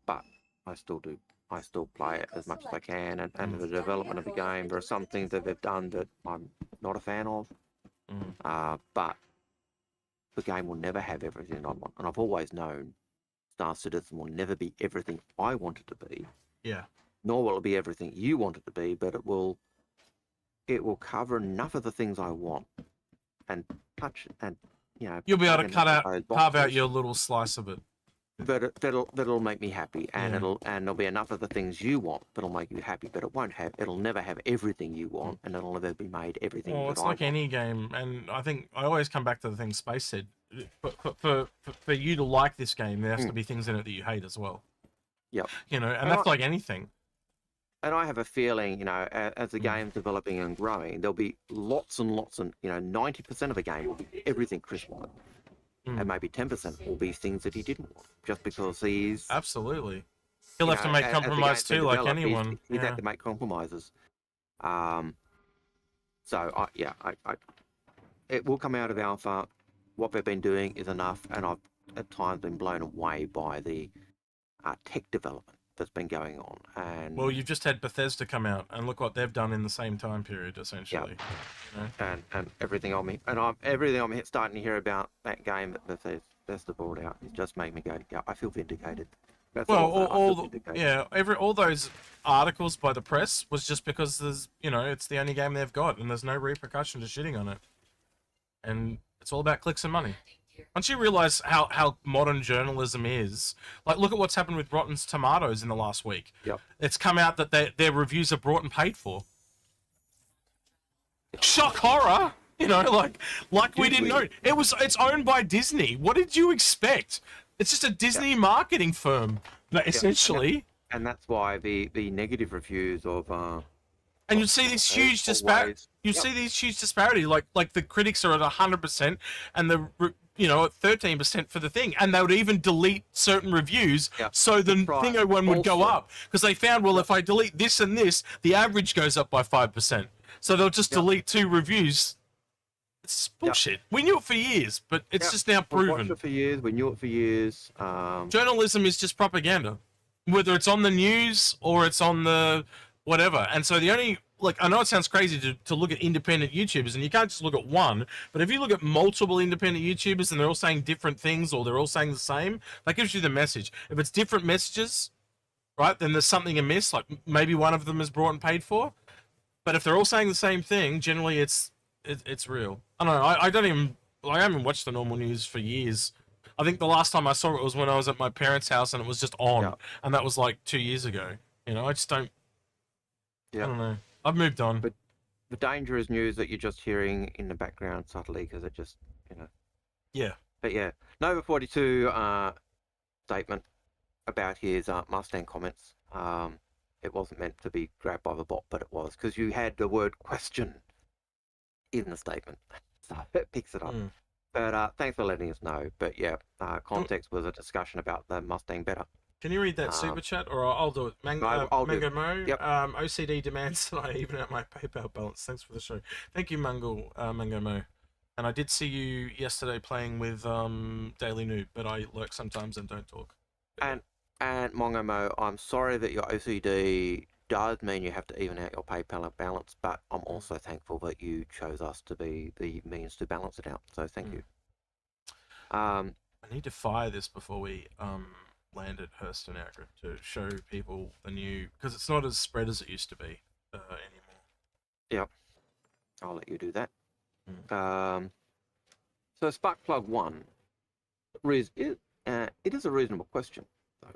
But I still do. I still play it as much as I can, and the development of the game, there are some things that they've done that I'm not a fan of. But the game will never have everything I want, and I've always known Star Citizen will never be everything I want it to be. Yeah. Nor will it be everything you want it to be, but it will cover enough of the things I want and touch and you'll be able to carve out your little slice of it. But that'll make me happy, and there'll be enough of the things you want that'll make you happy. But it'll never have everything you want, and it'll never be made everything. Well, it's like any game, and I think I always come back to the thing Space said. But for you to like this game, there has to be things in it that you hate as well. Yep. And that's like anything. And I have a feeling, as the game's developing and growing, there'll be lots and lots, and 90% of the game will be everything Chris wanted. And maybe 10% will be things that he didn't want, just because he's... Absolutely. He'll have to make compromise too, like anyone. He'd have to make compromises. So, it will come out of Alpha. What they've been doing is enough, and I've at times been blown away by the tech development that's been going on. And well, you've just had Bethesda come out, and look what they've done in the same time period, essentially. And everything I'm starting to hear about that game that Bethesda brought out, it just made me go, I feel vindicated. That's all those articles by the press was just because there's, it's the only game they've got, and there's no repercussion to shitting on it, and it's all about clicks and money. Once you realize how modern journalism is, like look at what's happened with Rotten Tomatoes in the last week. Yep. It's come out that their reviews are brought and paid for. Shock horror, like we didn't know. It's owned by Disney. What did you expect? It's just a Disney marketing firm, essentially. And that's why the negative reviews of and you see these huge disparity. See these huge disparity. Like the critics are at 100%, and the at 13% for the thing, and they would even delete certain reviews so the Thingo one would go up because they found, well, if I delete this and this, the average goes up by 5%. So they'll just delete 2 reviews. It's bullshit. We knew it for years, but it's just now proven. We watched it for years. We knew it for years. Journalism is just propaganda, whether it's on the news or it's on the whatever. And so the only, I know it sounds crazy to look at independent YouTubers, and you can't just look at one, but if you look at multiple independent YouTubers and they're all saying different things or they're all saying the same, that gives you the message. If it's different messages, right, then there's something amiss, like maybe one of them is brought and paid for. But if they're all saying the same thing, generally it's real. I don't know, I haven't watched the normal news for years. I think the last time I saw it was when I was at my parents' house and it was just on, and that was like 2 years ago. I just don't... I don't know. I've moved on. But the danger is news that you're just hearing in the background subtly because it just, Yeah. But yeah, Nova 42 statement about his Mustang comments. It wasn't meant to be grabbed by the bot, but it was, because you had the word question in the statement. So it picks it up. But thanks for letting us know. But yeah, context was a discussion about the Mustang better. Can you read that super chat, or I'll do it? I'll do Mango it. Mo, Yep. OCD demands that I even out my PayPal balance. Thanks for the show. Thank you, Mango Mo. And I did see you yesterday playing with Daily Noob, but I lurk sometimes and don't talk. And Mongo Mo, I'm sorry that your OCD does mean you have to even out your PayPal balance, but I'm also thankful that you chose us to be the means to balance it out. So thank you. I need to fire this before we land at Hurston Aircraft to show people the new, because it's not as spread as it used to be anymore. Yep, I'll let you do that. So Sparkplug 1, it is a reasonable question. So,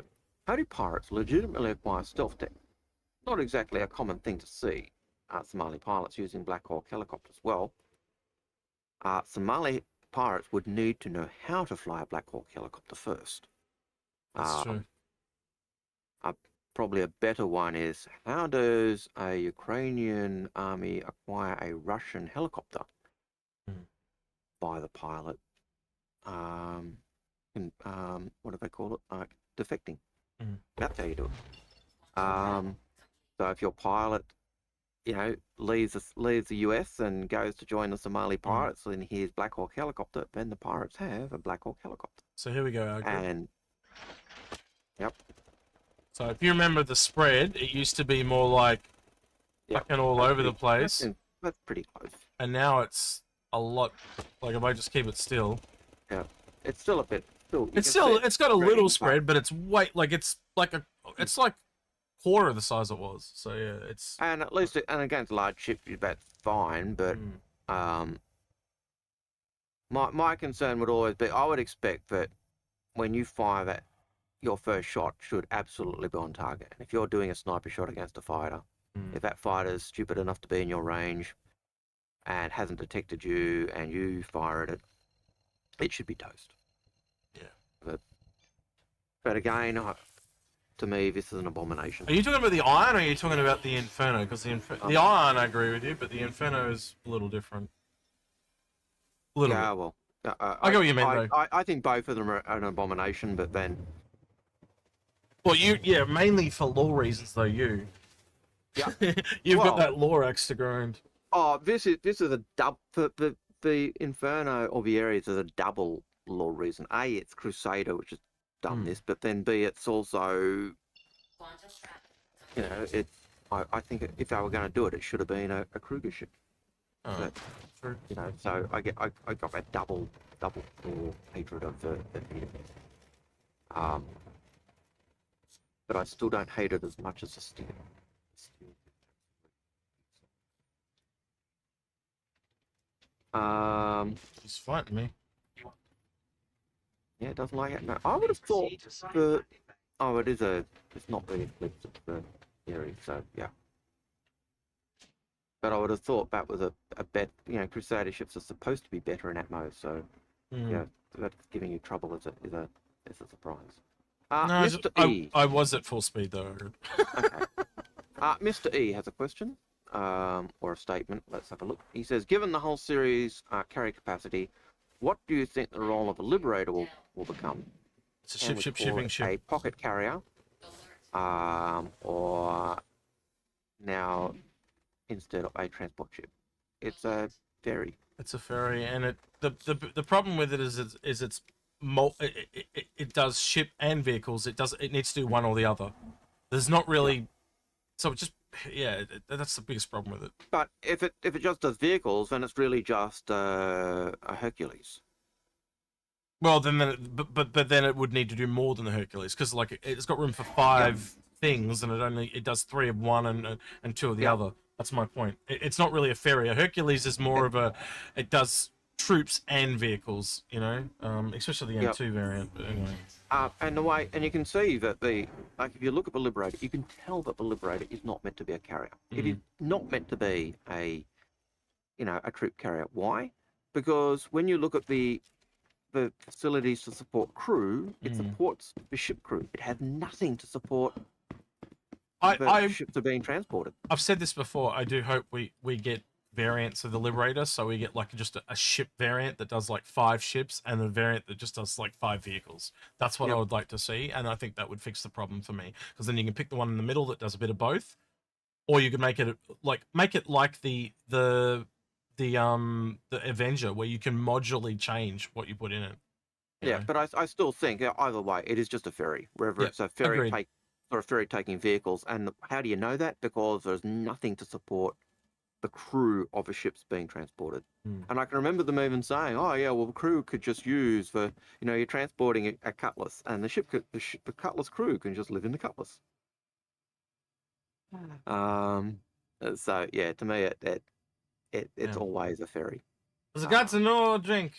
how do pirates legitimately acquire stealth tech? Not exactly a common thing to see. Somali pilots using Black Hawk helicopters. Well, Somali pirates would need to know how to fly a Black Hawk helicopter first. That's true. Probably a better one is, how does a Ukrainian army acquire a Russian helicopter? By the pilot, what do they call it? Defecting. That's how you do it. So if your pilot, leaves the US and goes to join the Somali pirates, and here's Black Hawk helicopter, then the pirates have a Black Hawk helicopter. So here we go, And yep. So if you remember the spread, it used to be more like fucking all over the place. That's pretty close. And now it's a lot. Like if I just keep it still. Yeah, it's still a bit. It's got a little spread, but it's it's like quarter of the size it was. So yeah, it's. And at least, and against large ships, that's fine. But my concern would always be, I would expect that when you fire that, your first shot should absolutely be on target. And if you're doing a sniper shot against a fighter, if that fighter's stupid enough to be in your range and hasn't detected you and you fire at it, it should be toast. Yeah. But again, to me, this is an abomination. Are you talking about the Iron, or are you talking about the Inferno? Because the Iron, I agree with you, but the Inferno is a little different. A little bit. Well, I get what you mean, though. I think both of them are an abomination, but then. Well, mainly for law reasons, though. You've got that law axe to grind. Oh, this is a double. The Inferno or the Aries is a double law reason. A, it's Crusader, which has done this, but then B, it's also, I think if they were going to do it, it should have been a Kruger ship. True. So I got that double law hatred of the but I still don't hate it as much as the Steel. He's fighting me. Yeah, it doesn't like it. No, I would have thought it's not the Eclipse, it's the Aries, so yeah. But I would have thought that was a bet. Crusader ships are supposed to be better in Atmos, so that's giving you trouble is a surprise. No, Mr. E. I was at full speed though. Okay. Mr. E has a question. Or a statement. Let's have a look. He says, given the whole series carry capacity, what do you think the role of a Liberator will become? It's a shipping ship. A pocket carrier, or now instead of a transport ship. It's a ferry. It's a ferry, and the problem with it is it does ship and vehicles. It needs to do one or the other. There's not really, so it just. Yeah, that's the biggest problem with it. But if it just does vehicles, then it's really just a Hercules. Well, then it would need to do more than the Hercules, because it's got room for 5 things, and it does 3 of one and 2 of the other. That's my point. It's not really a ferry. A Hercules is more of it does troops and vehicles, especially the M2 variant. But anyway. And you can see that if you look at the Liberator, you can tell that the Liberator is not meant to be a carrier. It is not meant to be a troop carrier. Why? Because when you look at the facilities to support crew, it supports the ship crew. It has nothing to support ships are being transported. I've said this before. I do hope we get variants of the Liberator, so we get like just a ship variant that does like 5 ships, and a variant that just does like 5 vehicles. That's what I would like to see, and I think that would fix the problem for me, because then you can pick the one in the middle that does a bit of both, or you could make it like the Avenger, where you can modularly change what you put in it. Yeah, but I still think either way, it is just a ferry, whether it's a ferry or a ferry taking vehicles. And how do you know that? Because there's nothing to support the crew of a ship's being transported. And I can remember them even saying, "Oh yeah, well the crew could just use for you're transporting a Cutlass, and the Cutlass crew can just live in the Cutlass." So yeah, to me it's always a ferry. There's a got to know drink.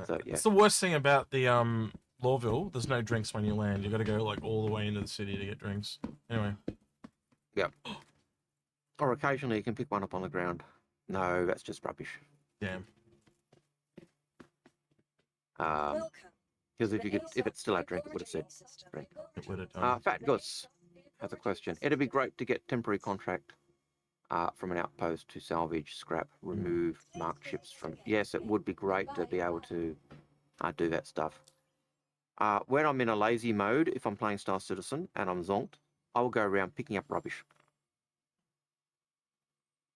So, It's the worst thing about the Lawville. There's no drinks when you land. You got to go like all the way into the city to get drinks. Anyway. Yep. Or occasionally you can pick one up on the ground. No, that's just rubbish. Damn. Because if it still had drink, it would have said drink. It would have done. Fat Gus has a question. It'd be great to get temporary contract from an outpost to salvage, scrap, remove marked ships from. Yes, it would be great to be able to do that stuff. When I'm in a lazy mode, if I'm playing Star Citizen and I'm zonked, I will go around picking up rubbish.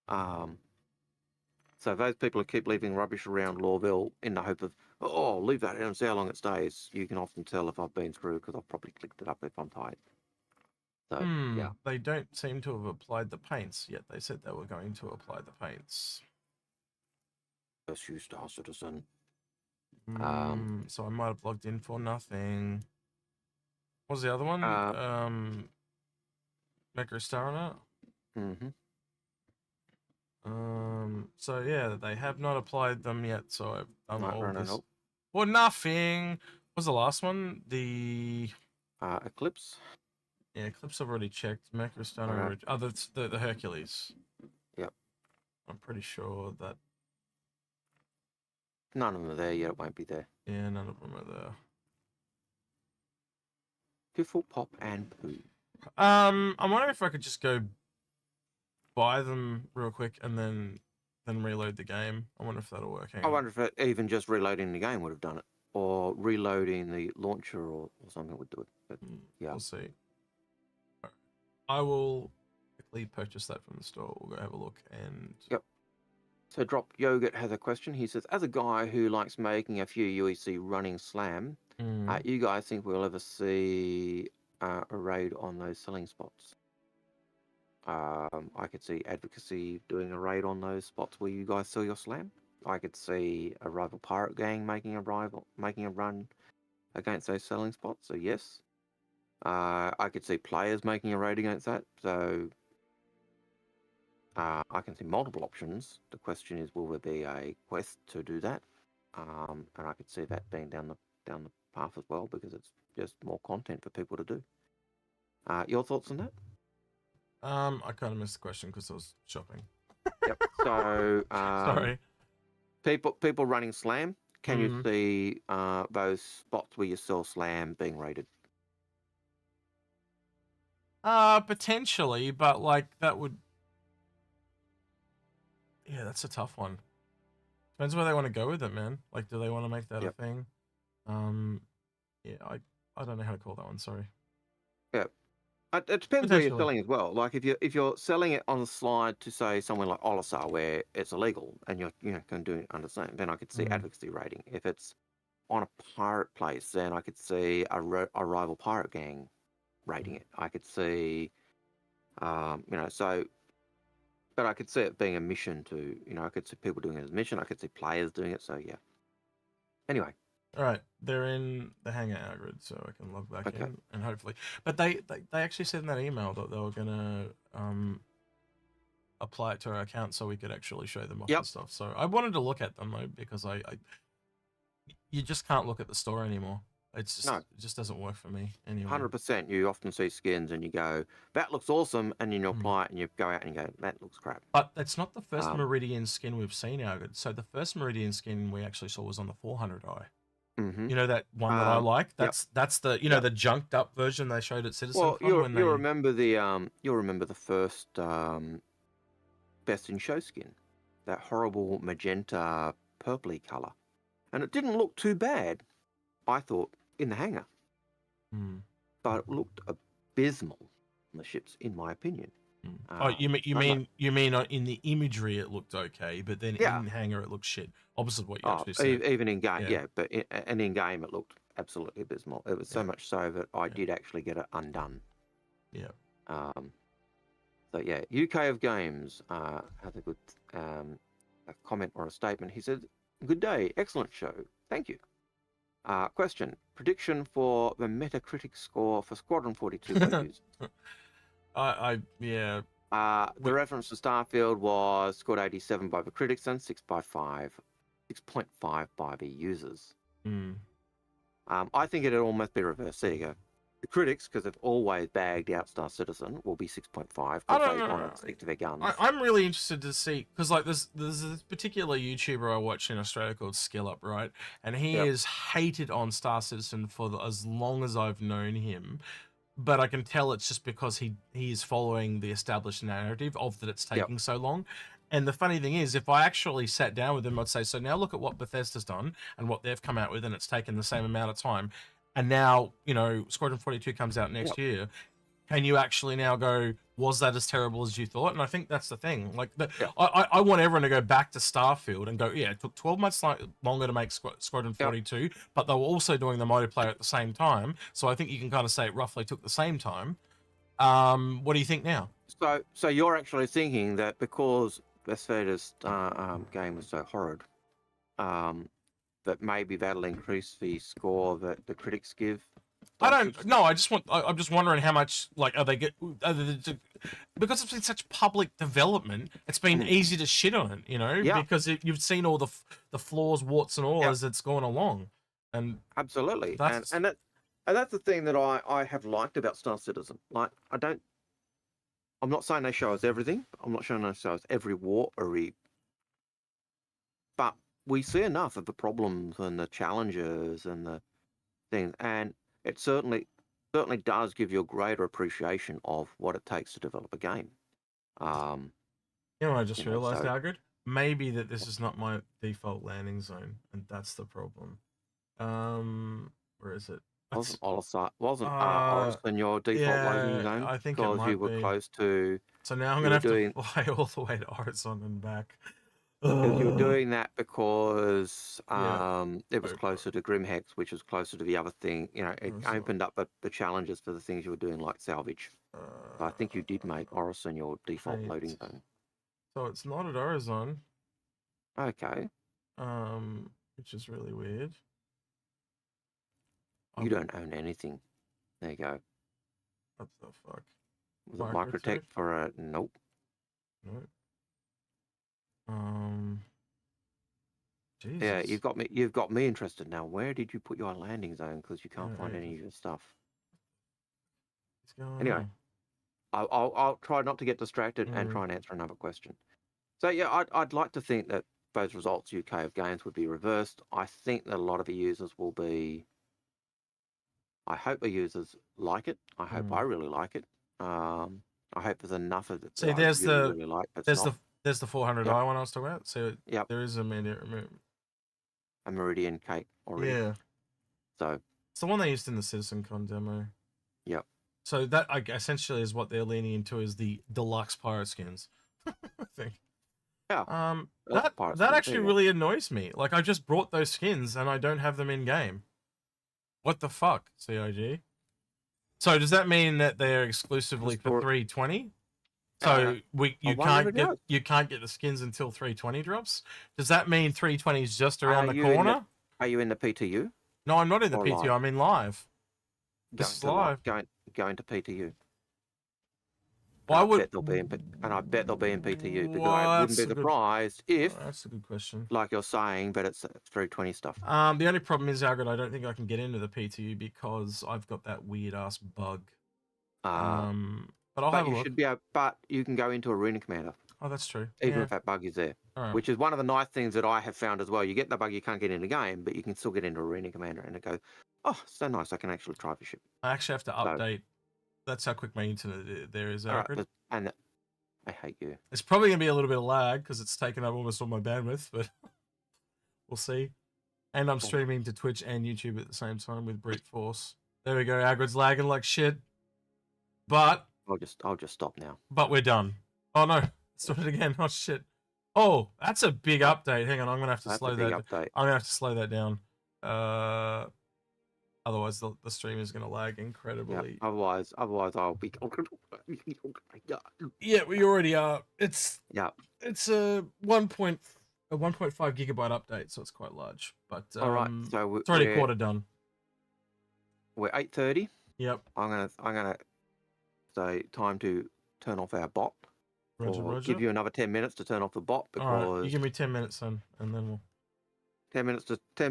So those people who keep leaving rubbish around Lawville in the hope of, leave that and see how long it stays, you can often tell if I've been through, because I've probably clicked it up if I'm tired. So, yeah. They don't seem to have applied the paints yet. They said they were going to apply the paints. Pursue Star Citizen. So I might have logged in for nothing. What was the other one? Macro Star on it? So yeah, they have not applied them yet, so I've done all this. For nothing. What was the last one? The Eclipse? Yeah, Eclipse I've already checked. Macro Star that's the Hercules. Yep. I'm pretty sure that none of them are there yet, it won't be there. Yeah, none of them are there. Piffle, Pop, and Poo. I'm wondering if I could just go buy them real quick and then reload the game. I wonder if that'll work. I wonder if even just reloading the game would have done it, or reloading the launcher or something would do it. But yeah, we'll see. I will quickly purchase that from the store. We'll go have a look and. Yep. So Drop Yogurt has a question. He says, as a guy who likes making a few UEC running slam, you guys think we'll ever see a raid on those selling spots? I could see Advocacy doing a raid on those spots where you guys sell your slam. I could see a rival pirate gang making a run against those selling spots. So yes, I could see players making a raid against that. So I can see multiple options. The question is, will there be a quest to do that? And I could see that being down the path as well, because it's just more content for people to do. Your thoughts on that? I kind of missed the question because I was shopping. Yep. So sorry. People running slam. Can you see those spots where you sell slam being raided? Potentially, but like that would. Yeah, that's a tough one. Depends where they want to go with it, man. Like, do they want to make that a thing? Yeah, I don't know how to call that one. Sorry. Yeah. It depends where you're selling as well. Like if you're selling it on the slide to say somewhere like Olisar where it's illegal and you're can do it under the same, then I could see advocacy rating. If it's on a pirate place, then I could see a rival pirate gang rating it. I could see, so. But I could see it being a mission to, I could see people doing it as a mission. I could see players doing it. So yeah. Anyway. All right, they're in the hangar, Algared, so I can log back in and hopefully. But they actually said in that email that they were gonna apply it to our account so we could actually show them off and stuff. So I wanted to look at them though, because you just can't look at the store anymore. It's just it just doesn't work for me anyway. 100%. You often see skins and you go, that looks awesome, and then you apply it and you go out and you go, that looks crap. But it's not the first Meridian skin we've seen, Algared. So the first Meridian skin we actually saw was on the 400i. Mm-hmm. You know that one that I like. That's the the junked up version they showed at CitizenCon. Well, you'll remember the first Best in Show skin, that horrible magenta purpley color, and it didn't look too bad, I thought, in the hangar, but it looked abysmal on the ships, in my opinion. You mean in the imagery it looked okay, but then in hangar it looked shit. Opposite what you actually said. Even in game, but in game it looked absolutely abysmal. It was so much so that I did actually get it undone. Yeah. So yeah, UK of Games has a good a comment or a statement. He said, "Good day, excellent show. Thank you." Question: prediction for the Metacritic score for Squadron 42 values. The reference to Starfield was scored 87 by the critics and 6.5 by the users. I think it'd almost be reversed. There you go. The critics, because they've always bagged out Star Citizen, will be 6.5 because they want to stick to their guns. I'm really interested to see, because like there's this particular YouTuber I watch in Australia called SkillUp, right? And he is hated on Star Citizen for as long as I've known him. But I can tell it's just because he is following the established narrative of that it's taking so long. And the funny thing is, if I actually sat down with him, I'd say, so now look at what Bethesda's done and what they've come out with, and it's taken the same amount of time. And now, Squadron 42 comes out next year. Can you actually now go, was that as terrible as you thought? And I think that's the thing. Like, I want everyone to go back to Starfield and go, it took 12 months longer to make Squadron 42, but they were also doing the multiplayer at the same time. So I think you can kind of say it roughly took the same time. What do you think now? So you're actually thinking that because Bethesda's game was so horrid, that maybe that'll increase the score that the critics give? I don't know. I'm just wondering how much, like, because it's been such public development, it's been easy to shit on it, because you've seen all the flaws, warts and all as it's gone along. And absolutely. And that's the thing that I have liked about Star Citizen. Like, I'm not saying they show us everything. I'm not saying they show us every war but we see enough of the problems and the challenges and the things, and it certainly does give you a greater appreciation of what it takes to develop a game. I just realized, Algared? Maybe that this is not my default landing zone, and that's the problem. Where is it? Wasn't Orison your default landing zone? I think because you were close to. So now I'm gonna have to fly all the way to Orison and back. Because you were doing that because it was closer to Grimhex, which was closer to the other thing. It opened up the challenges for the things you were doing, like salvage. So I think you did make Orison your default loading zone. So it's not at Orison. Okay. Which is really weird. You don't own anything. There you go. What the fuck? Was it Microtech for a nope? Nope. Jesus. Yeah, you've got me interested now. Where did you put your landing zone? Because you can't find any of your stuff. Anyway, I'll try not to get distracted and try and answer another question. So yeah, I'd like to think that those results UK of games would be reversed. I think that a lot of the users will be. I hope the users like it. I hope I really like it. I hope there's enough of it. See, there's the 400i one I was talking about. So there is a Meridian cake already. Yeah. So it's the one they used in the CitizenCon demo. Yep. So that essentially is what they're leaning into, is the deluxe pirate skins. I think. Yeah. That actually really annoys me. Like, I just brought those skins and I don't have them in game. What the fuck, CIG? So does that mean that they're exclusively for 320? So you can't get the skins until 320 drops. Does that mean 320 is just around the corner? Are you in the PTU? No, I'm not in the PTU. Live? I'm in live. This is live. Going to PTU. Well, I bet they'll be in PTU, because I wouldn't be surprised if. That's a good question. Like you're saying, but it's 320 stuff. The only problem is, Algared, I don't think I can get into the PTU because I've got that weird ass bug. But I'll have a look. But you can go into Arena Commander. Oh, that's true. Even if that bug is there. Alright. which is one of the nice things that I have found as well. You get the bug, you can't get into game, but you can still get into Arena Commander, and it goes, oh, so nice, I can actually try the ship. I actually have to update. That's how quick my internet there is. Alright, and I hate you. It's probably going to be a little bit of lag because it's taken up almost all my bandwidth, but we'll see. And I'm streaming to Twitch and YouTube at the same time with Brute Force. There we go. Algared's lagging like shit. But I'll just stop now. But we're done. Oh no, start it again. Oh shit. Oh, that's a big update. Hang on, I'm gonna have to slow that. I'm gonna have to slow that down. Otherwise the stream is gonna lag incredibly. Yeah, otherwise I'll be. Yeah, we already are. It's a 1.5 gigabyte update, so it's quite large. But all right, so it's already quarter done. We're 8:30. Yep. I'm gonna say time to turn off our bot. Roger. Give you another 10 minutes to turn off the bot because. All right, you give me 10 minutes then, and then we'll. 10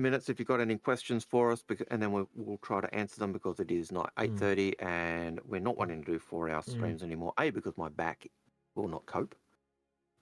minutes if you've got any questions for us, and then we'll try to answer them because it is not 8:30 and we're not wanting to do 4-hour streams anymore. A, because my back will not cope.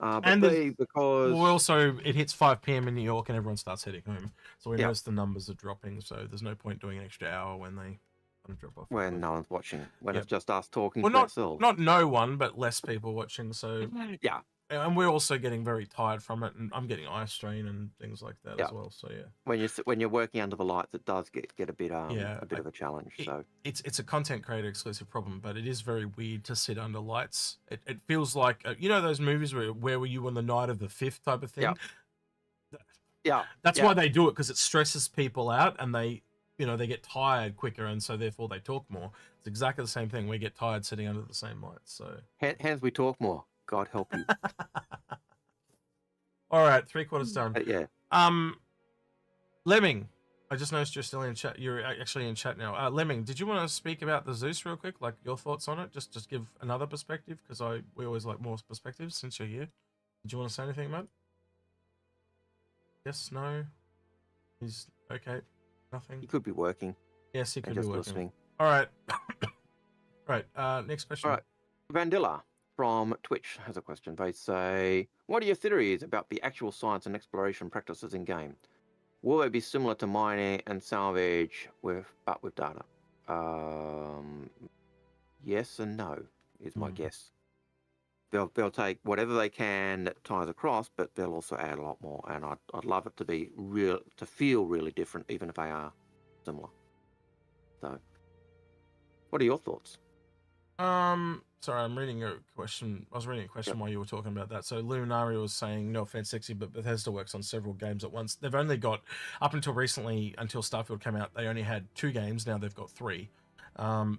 But B, because also it hits 5 p.m. in New York and everyone starts heading home, so we notice the numbers are dropping. So there's no point doing an extra hour when they kind of drop off. When no one's watching, when it's just us talking to ourselves. Not no one, but less people watching. So yeah. And we're also getting very tired from it, and I'm getting eye strain and things like that as well. So yeah, when you're working under the lights, it does get a bit of a challenge. So it's a content creator exclusive problem, but it is very weird to sit under lights. It feels like you know those movies where were you on the night of the 5th type of thing. Yeah, that's why they do it, because it stresses people out and they get tired quicker, and so therefore they talk more. It's exactly the same thing. We get tired sitting under the same lights. So hence we talk more. God help you. All right, 3/4 done. Yeah. Lemming, I just noticed you're still in chat. You're actually in chat now. Lemming, did you want to speak about the Zeus real quick? Like your thoughts on it? Just give another perspective, because we always like more perspectives since you're here. Did you want to say anything, Matt? Yes, no. He's okay. Nothing. He could be working. Yes, he could be working. Listening. All right. Right. Next question. All right. Vandilla from Twitch has a question. They say, what are your theories about the actual science and exploration practices in game? Will they be similar to mining and salvage but with data? Yes and no is my guess. They'll take whatever they can that ties across, but they'll also add a lot more. And I'd love it to be to feel really different, even if they are similar. So, what are your thoughts? Sorry, I'm reading a question. I was reading a question while you were talking about that. So Luminari was saying, no offense, Sexy, but Bethesda works on several games at once. They've only got, up until recently, until Starfield came out, they only had 2 games. Now they've got 3.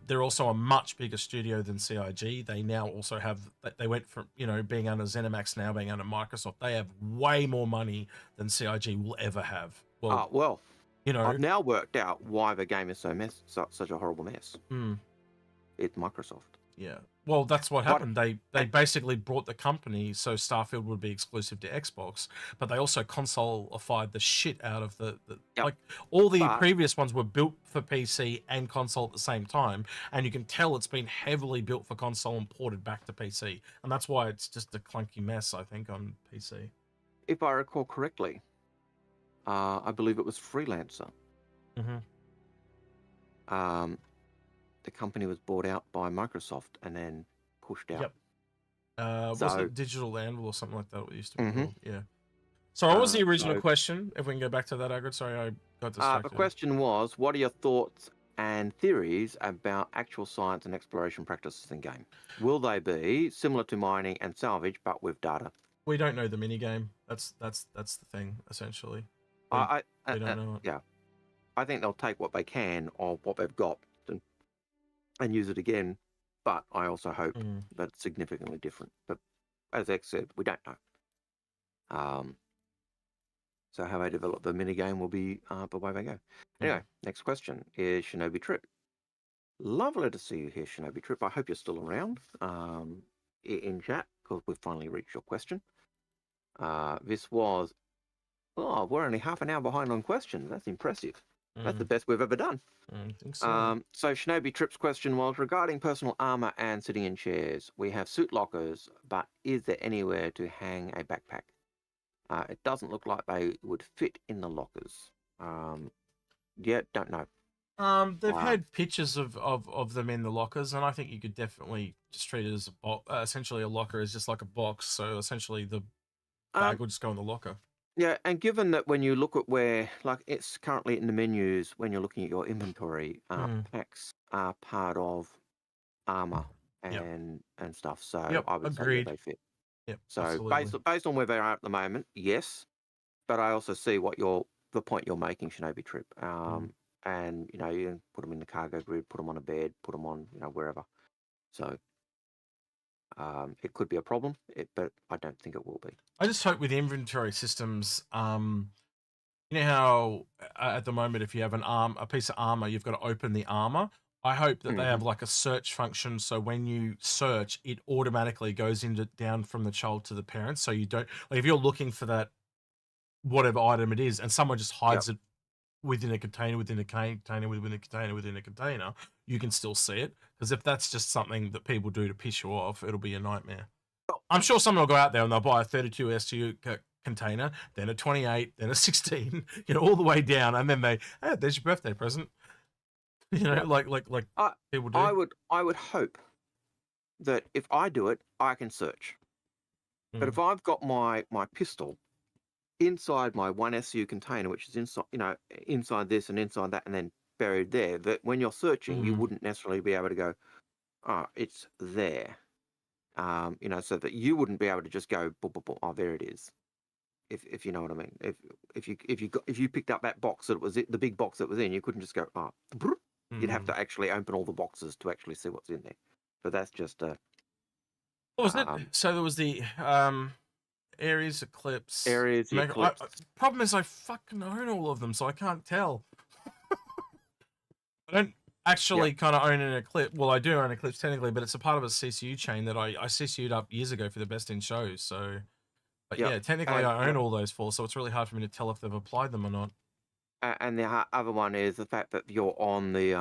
They're also a much bigger studio than CIG. They now also have, they went from, being under ZeniMax, now being under Microsoft. They have way more money than CIG will ever have. Well, I've now worked out why the game is such a horrible mess. It's Microsoft. Yeah. Well, that's what happened. They basically brought the company so Starfield would be exclusive to Xbox, but they also console-ified the shit out of like all the previous ones were built for PC and console at the same time, and you can tell it's been heavily built for console and ported back to PC, and that's why it's just a clunky mess, I think, on PC. If I recall correctly, I believe it was Freelancer. The company was bought out by Microsoft and then pushed out. Was it Digital Anvil or something like that? What it used to be called? Yeah. So what was the original question? If we can go back to that, Algared. Sorry, I got distracted. The question was, what are your thoughts and theories about actual science and exploration practices in game? Will they be similar to mining and salvage, but with data? We don't know the minigame. That's the thing, essentially. We don't know it. Yeah. I think they'll take what they can of what they've got and use it again, but I also hope that it's significantly different. But as X said, we don't know. So how they develop the minigame will be the way they go. Anyway, next question is Shinobi Trip. Lovely to see you here, Shinobi Trip. I hope you're still around in chat, because we've finally reached your question. This was, we're only half an hour behind on questions. That's impressive. That's the best we've ever done. I think so. So Shinobi Trip's question was regarding personal armor and sitting in chairs. We have suit lockers, but is there anywhere to hang a backpack? It doesn't look like they would fit in the lockers. Yeah, don't know. They've had pictures of them in the lockers, and I think you could definitely just treat it as essentially a locker is just like a box. So essentially, the bag will just go in the locker. Yeah, and given that when you look at where, like, it's currently in the menus, when you're looking at your inventory, packs are part of armor and stuff. So I would say that they fit. Yep. So absolutely. based on where they are at the moment, yes. But I also see what the point you're making, Shinobi Trip. And you can put them in the cargo grid, put them on a bed, put them on wherever. So it could be a problem, but I don't think it will be. I just hope with inventory systems, you know how at the moment if you have a piece of armor, you've got to open the armor. I hope that they have like a search function, so when you search, it automatically goes down from the child to the parent. So you don't, like, if you're looking for that whatever item it is, and someone just hides it within a container, within a container, within a container, within a container, you can still see it. Because if that's just something that people do to piss you off, it'll be a nightmare. I'm sure someone will go out there and they'll buy a 32 STU container, then a 28, then a 16, all the way down, and then hey, there's your birthday present. Like people do. I would hope that if I do it, I can search. But if I've got my pistol inside my 1 SU container, which is inside this and inside that, and then buried there, that when you're searching, you wouldn't necessarily be able to go, oh, it's there. So that you wouldn't be able to just go, oh, there it is. If you know what I mean. If you picked up that box that was the big box that was in, you couldn't just go, oh, you'd have to actually open all the boxes to actually see what's in there. But that's just what was it? So there was the Aries, Eclipse. Aries, Eclipse. Problem is, I fucking own all of them, so I can't tell. I don't actually kind of own an Eclipse. Well, I do own an Eclipse technically, but it's a part of a CCU chain that I CCU'd up years ago for the best in shows. So, but yeah, technically I own all those 4, so it's really hard for me to tell if they've applied them or not. And the other one is the fact that you're on the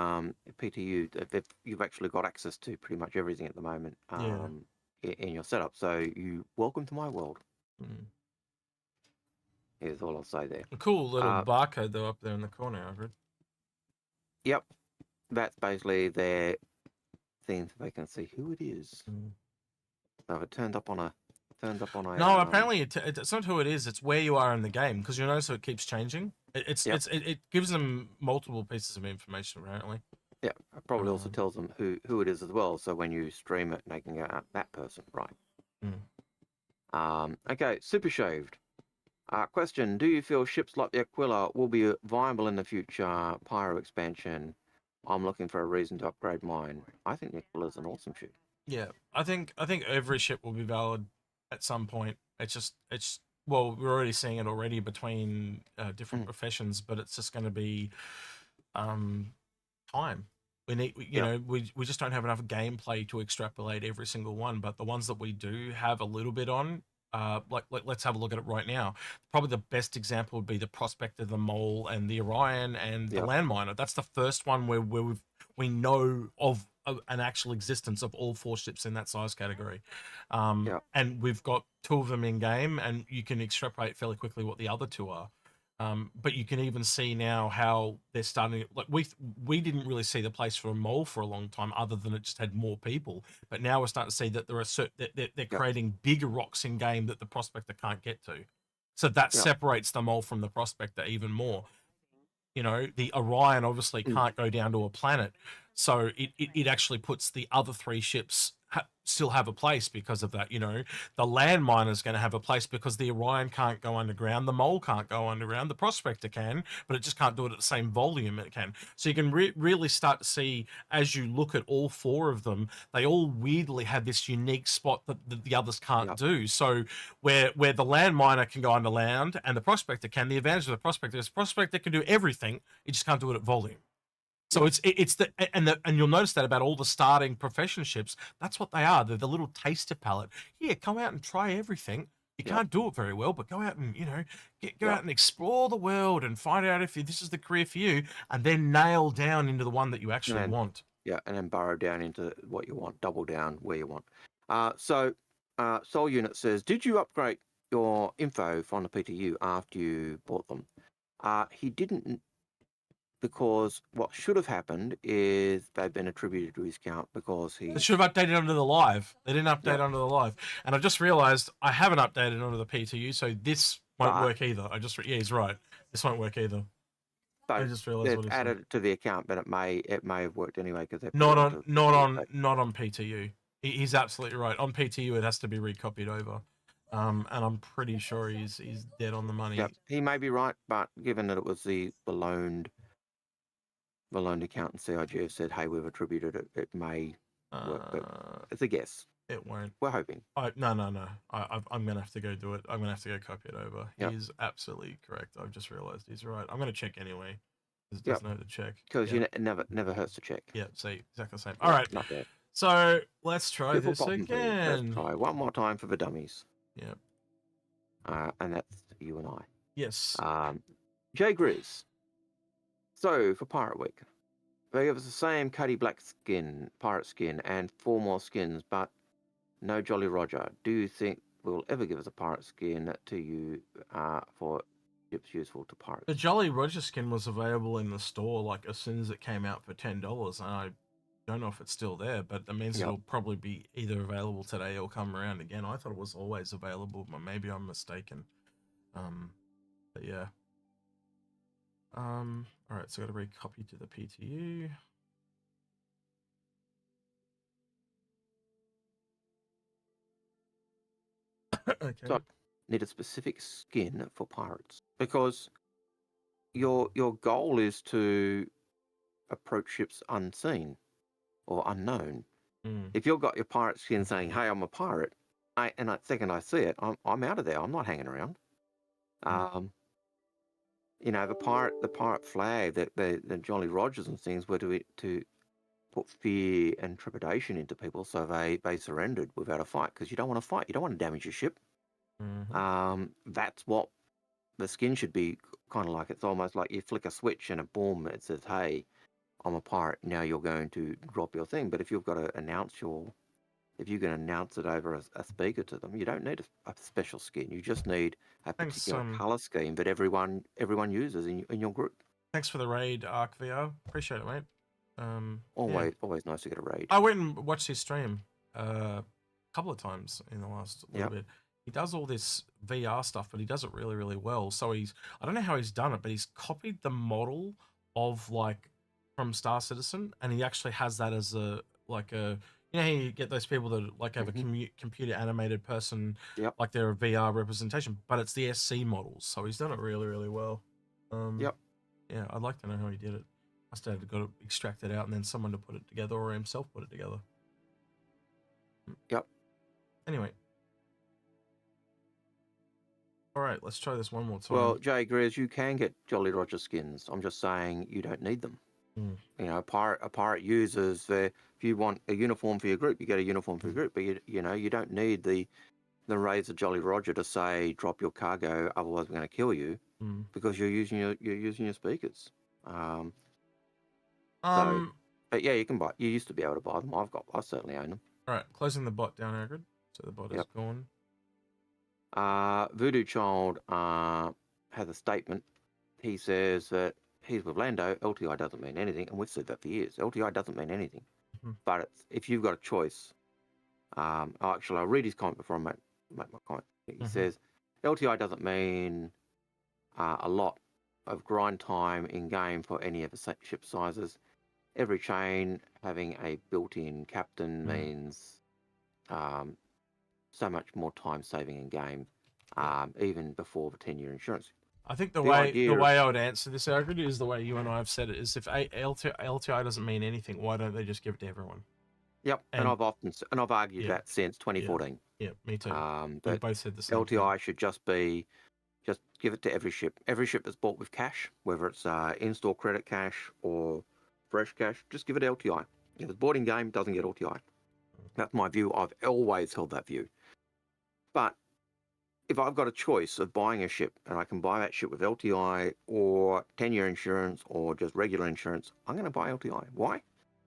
PTU, that you've actually got access to pretty much everything at the moment in your setup. So welcome to my world. Here's all I'll say there. A cool little barcode though up there in the corner, Algared. Yep, that's basically their thing, so they can see who it is. So if it turns up on a. No, apparently it's not who it is. It's where you are in the game, because you'll notice it keeps changing. It gives them multiple pieces of information apparently. Yeah, it probably also tells them who it is as well. So when you stream it, they can go, that person, right? Okay, Super Shaved. Question: do you feel ships like the Aquila will be viable in the future Pyro expansion? I'm looking for a reason to upgrade mine. I think the Aquila is an awesome ship. Yeah, I think every ship will be valid at some point. Well, we're already seeing it already between different professions, but it's just going to be time. We need, we just don't have enough gameplay to extrapolate every single one. But the ones that we do have a little bit on, let's have a look at it right now. Probably the best example would be the Prospector, the Mole, and the Orion, and the Landminer. That's the first one where we know of an actual existence of all 4 ships in that size category. And we've got 2 of them in game, and you can extrapolate fairly quickly what the other 2 are. But you can even see now how they're starting. Like we didn't really see the place for a Mole for a long time, other than it just had more people. But now we're starting to see that there are they're creating bigger rocks in game that the Prospector can't get to. So that separates the Mole from the Prospector even more. The Orion obviously can't go down to a planet, so it actually puts the other 3 ships still have a place because of that. The Landminer is going to have a place because the Orion can't go underground, the Mole can't go underground, the Prospector can, but it just can't do it at the same volume it can. So you can really start to see, as you look at all 4 of them, they all weirdly have this unique spot that the others can't do. So where the Landminer can go underground and the Prospector can, the advantage of the Prospector is Prospector can do everything, it just can't do it at volume. So and you'll notice that about all the starting profession ships. That's what they are. They're the little taster palette. Yeah, come out and try everything. You can't do it very well, but go out and go out and explore the world and find out if this is the career for you, and then nail down into the one that you actually want. Yeah, and then burrow down into what you want, double down where you want. So Soul Unit says, did you upgrade your info from the PTU after you bought them. He didn't, because what should have happened is they've been attributed to his account because he... They should have updated under the live. They didn't update Yep. under the live. And I just realized I haven't updated under the PTU, so this won't work either. Yeah, he's right. This won't work either. I So just realized they've what he added said. it to the account, but it may have worked anyway because they Not on PTU. He's absolutely right. On PTU, it has to be recopied over. And I'm pretty sure he's dead on the money. Yep, he may be right, but given that it was the loaned account and CIG said, hey, we've attributed it, it may work, but it's a guess. It won't. We're hoping. No. I'm going to have to go do it. I'm going to have to go copy it over. Yep. He's absolutely correct. I've just realized he's right. I'm going to check anyway. Because it doesn't hurt to check. Because you never hurts to check. Yeah, see, exactly the same. All right. Not bad. So let's try Triple this bottom, please. again. Let's try one more time for the dummies. Yep. And that's you and I. Yes. Jay Grizz. So for Pirate Week, they give us the same Cuddy Black skin, pirate skin, and 4 more skins, but no Jolly Roger. Do you think we'll ever give us a pirate skin to you for ships useful to pirates? The Jolly Roger skin was available in the store like as soon as it came out for $10, and I don't know if it's still there, but that means it'll probably be either available today or come around again. I thought it was always available, but maybe I'm mistaken. But yeah. All right, so I got to recopy to the PTU. Okay. So need a specific skin for pirates because your goal is to approach ships unseen or unknown. If you've got your pirate skin saying, "Hey, I'm a pirate," and the second I see it, I'm out of there. I'm not hanging around. You know, the pirate flag, the Jolly Rogers and things were to put fear and trepidation into people, so they surrendered without a fight because you don't want to fight. You don't want to damage your ship. That's what the skin should be kind of like. It's almost like you flick a switch and a boom, it says, "Hey, I'm a pirate. Now you're going to drop your thing." But if you've got to if you can announce it over a speaker to them, you don't need a special skin. You just need a particular color scheme that everyone uses in your group. Thanks for the raid, Arc VR. Appreciate it, mate. Always nice to get a raid. I went and watched his stream a couple of times in the last little bit. He does all this VR stuff, but he does it really, really well. So I don't know how he's done it, but he's copied the model of from Star Citizen, and he actually has that as you know, you get those people that have a computer animated person, like they're a VR representation, but it's the SC models. So he's done it really, really well. Yeah, I'd like to know how he did it. Must have got to extract it out and then someone to put it together or himself put it together. Yep. Anyway. All right, let's try this one more time. Well, Jay Grizz, you can get Jolly Roger skins. I'm just saying you don't need them. You know, a pirate uses if you want a uniform for your group, you get a uniform for your group, but you know, you don't need the Razor Jolly Roger to say drop your cargo, otherwise we're going to kill you, because you're using your speakers. But yeah, you can buy. You used to be able to buy them. I certainly own them. All right, closing the bot down, Algared. So the bot is gone. Voodoo Child has a statement. He says that he's with Lando. LTI doesn't mean anything, and we've said that for years. LTI doesn't mean anything, but if you've got a choice. Actually, I'll read his comment before I make my comment. He says LTI doesn't mean a lot of grind time in game for any of the ship sizes. Every chain having a built-in captain means so much more time saving in game, even before the 10-year insurance. I think the way I would answer this, Algared, is the way you and I have said it, is if LTI doesn't mean anything, why don't they just give it to everyone? Yep, and I've argued that since 2014. Yeah, me too. We both said the same LTI thing. should just give it to every ship. Every ship that's bought with cash, whether it's in-store credit cash or fresh cash, just give it LTI. If it's bought in game, doesn't get LTI. That's my view. I've always held that view. But if I've got a choice of buying a ship and I can buy that ship with LTI or 10-year insurance or just regular insurance, I'm going to buy LTI. Why?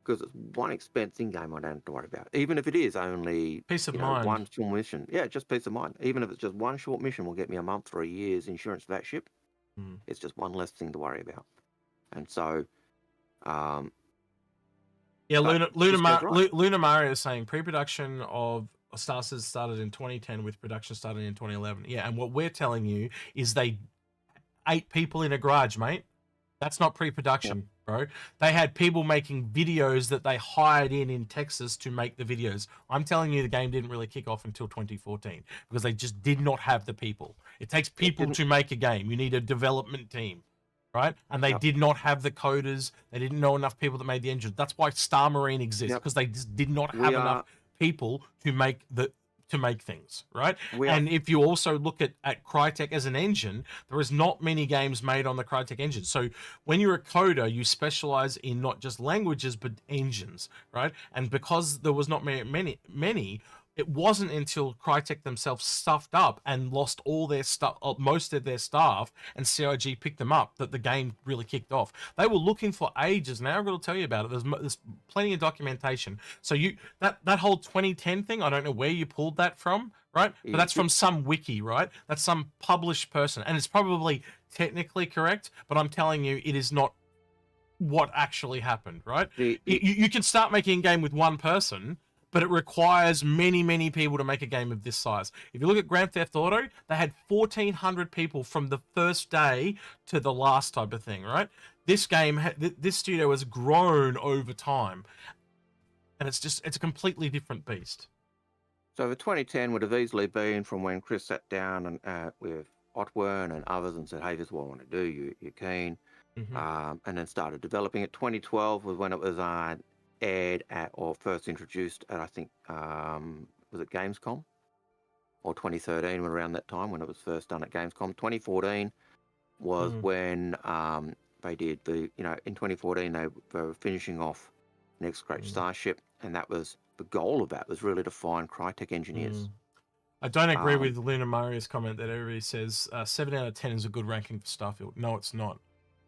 because it's one expense in game I don't have to worry about. Even if it is only Peace of mind. one short mission. Yeah, just peace of mind. Even if it's just one short mission will get me a month or a year's insurance for that ship. It's just one less thing to worry about. And so yeah, Luna Mario is saying pre-production of Star Citizen started in 2010 with production starting in 2011. Yeah, and what we're telling you is 8 people in a garage, mate. That's not pre-production, bro. They had people making videos that they hired in Texas to make the videos. I'm telling you, the game didn't really kick off until 2014 because they just did not have the people. It takes people to make a game. You need a development team, right? And they did not have the coders. They didn't know enough people that made the engine. That's why Star Marine exists, because they just did not have enough people to make things, right? And if you also look at Crytek as an engine, there is not many games made on the Crytek engine. So when you're a coder, you specialize in not just languages, but engines, right? And because there was not many, it wasn't until Crytek themselves stuffed up and lost all their stuff, most of their staff, and CIG picked them up, that the game really kicked off. They were looking for ages. Now I've got to tell you about it. There's plenty of documentation. So that whole 2010 thing, I don't know where you pulled that from, right? But that's from some wiki, right? That's some published person, and it's probably technically correct, but I'm telling you, it is not what actually happened, right? You can start making a game with one person, but it requires many, many people to make a game of this size. If you look at Grand Theft Auto, they had 1,400 people from the first day to the last type of thing, right? This game, this studio has grown over time, and it's a completely different beast. So the 2010 would have easily been from when Chris sat down and with Otwern and others and said, hey, this is what I want to do, you're keen, and then started developing it. 2012 was when it was aired at, or first introduced at, I think, was it Gamescom? Or 2013, around that time when it was first done at Gamescom. 2014 was when they did in 2014 they were finishing off Next Great Starship, and that was, the goal of that was really to find Crytek engineers. I don't agree with Luna Mario's comment that Aries says 7 out of 10 is a good ranking for Starfield. No, it's not.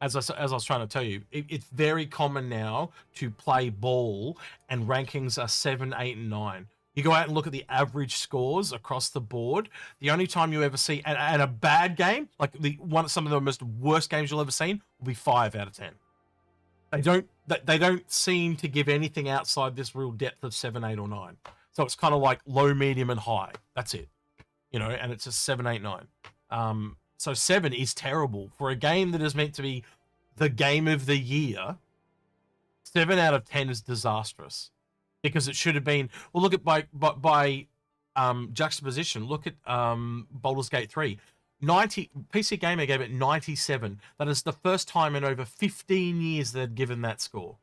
As I was trying to tell you, it's very common now to play ball, and rankings are 7, 8, and 9. You go out and look at the average scores across the board. The only time you ever see and a bad game, like some of the most worst games you'll ever seen, will be 5 out of 10. They don't seem to give anything outside this real depth of 7, 8, or 9. So it's kind of like low, medium, and high. That's it, and it's just 7, 8, 9. So 7 is terrible for a game that is meant to be the game of the year. 7 out of 10 is disastrous, because it should have been. Well, look at by juxtaposition. Look at Baldur's Gate 3. PC Gamer gave it 97. That is the first time in over 15 years they'd given that score.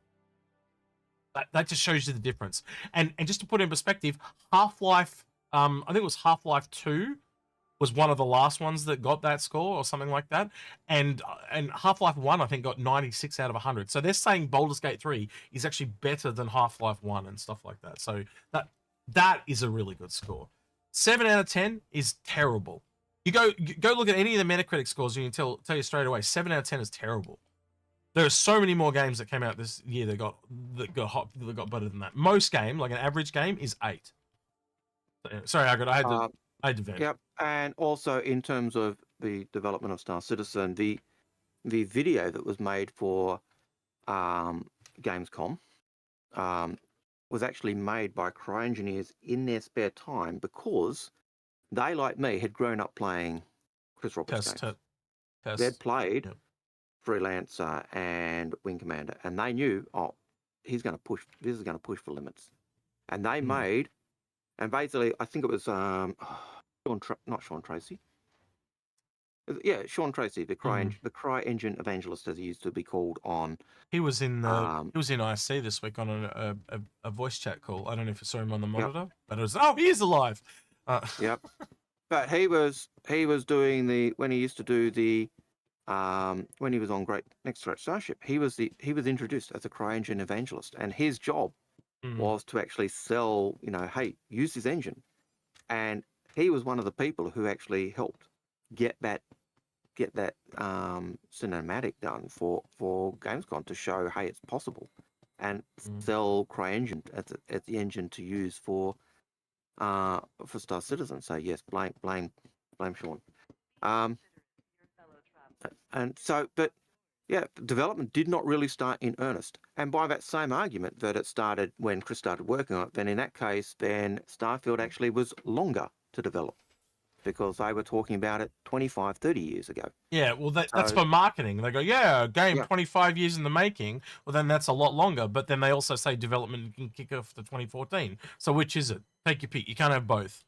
That just shows you the difference. And just to put it in perspective, Half-Life, I think it was Half-Life 2 was one of the last ones that got that score or something like that. And Half-Life 1, I think, got 96 out of 100. So they're saying Baldur's Gate 3 is actually better than Half-Life 1 and stuff like that. So that is a really good score. 7 out of 10 is terrible. You go look at any of the Metacritic scores, and you can tell you straight away, 7 out of 10 is terrible. There are so many more games that came out this year that got better than that. Most game, like an average game, is 8. Sorry, I had to vent. Yep, and also in terms of the development of Star Citizen, the video that was made for Gamescom was actually made by CryEngineers in their spare time, because they, like me, had grown up playing Chris Roberts games. They'd played Freelancer and Wing Commander, and they knew, this is going to push for limits. And they made, and basically, I think it was not Sean Tracy. Yeah, Sean Tracy, the CryEngine evangelist, as he used to be called on. He was in ISC this week on a voice chat call. I don't know if you saw him on the monitor, but it was, he is alive. Yep. But he was doing when he used to do the when he was on Next Great Starship, he was introduced as a CryEngine evangelist, and his job was to actually sell, hey, use this engine. And he was one of the people who actually helped get that cinematic done for Gamescom to show, hey, it's possible. and sell CryEngine as the engine to use for Star Citizen. So yes, blame Sean. And so, but yeah, development did not really start in earnest. And by that same argument that it started when Chris started working on it, then in that case, then Starfield actually was longer to develop because they were talking about it 25, 30 years ago. Yeah, well, that's for marketing. They go, yeah, game Yeah. 25 years in the making. Well, then that's a lot longer. But then they also say development can kick off to 2014. So which is it? Take your pick. You can't have both.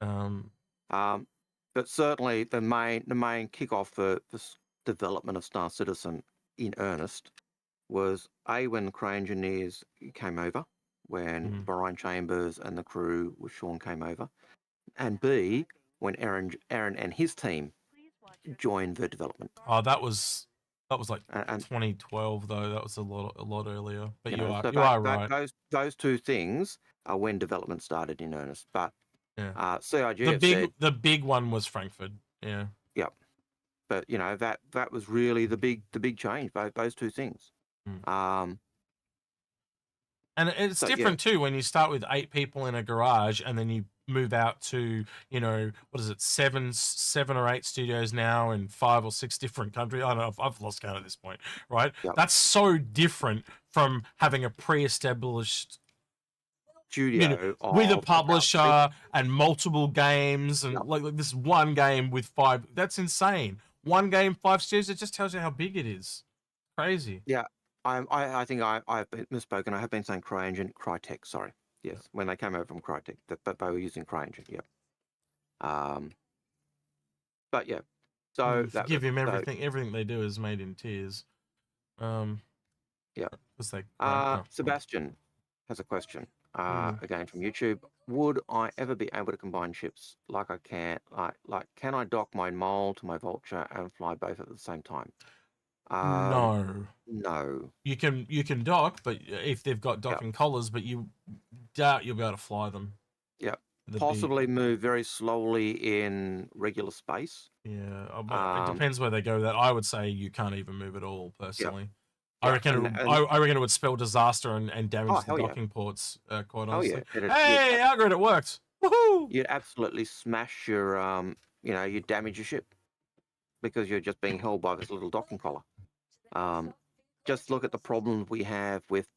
But certainly the main kickoff for this development of Star Citizen in earnest was when CryEngineers came over, when Brian Chambers and the crew with Sean came over, and B, when Aaron and his team joined the development. Oh, that was like 2012 though. That was a lot earlier. But you are right. Those two things are when development started in earnest. But yeah, CIG the big one was Frankfurt. Yeah. Yep. But you know that was really the big change. Those two things. And it's different too when you start with 8 people in a garage and then you move out to, you know, what is it, 7 or 8 studios now in 5 or 6 different countries. I don't know, I've lost count at this point, right? Yep. That's so different from having a pre-established studio with a publisher and multiple games and like this one game with 5. That's insane. One game, 5 studios. It just tells you how big it is. Crazy. Yeah. I think I've misspoken. I have been saying CryEngine, Crytek. Sorry, yes, when they came over from Crytek, but they were using CryEngine. Yep. But yeah, so give him everything. Everything they do is made in tears. Yeah. Like, Sebastian has a question. Again from YouTube. Would I ever be able to combine ships like I can? Like, can I dock my Mole to my Vulture and fly both at the same time? No. You can dock, but if they've got docking collars, but you doubt you'll be able to fly them. Yeah. Possibly move very slowly in regular space. Yeah. It depends where they go with that. I would say you can't even move at all, personally. I reckon it would spell disaster and damage the docking ports, quite honestly. Hey, Algared, it worked. Woohoo! You'd absolutely smash your you'd damage your ship because you're just being held by this little docking collar. Just look at the problems we have with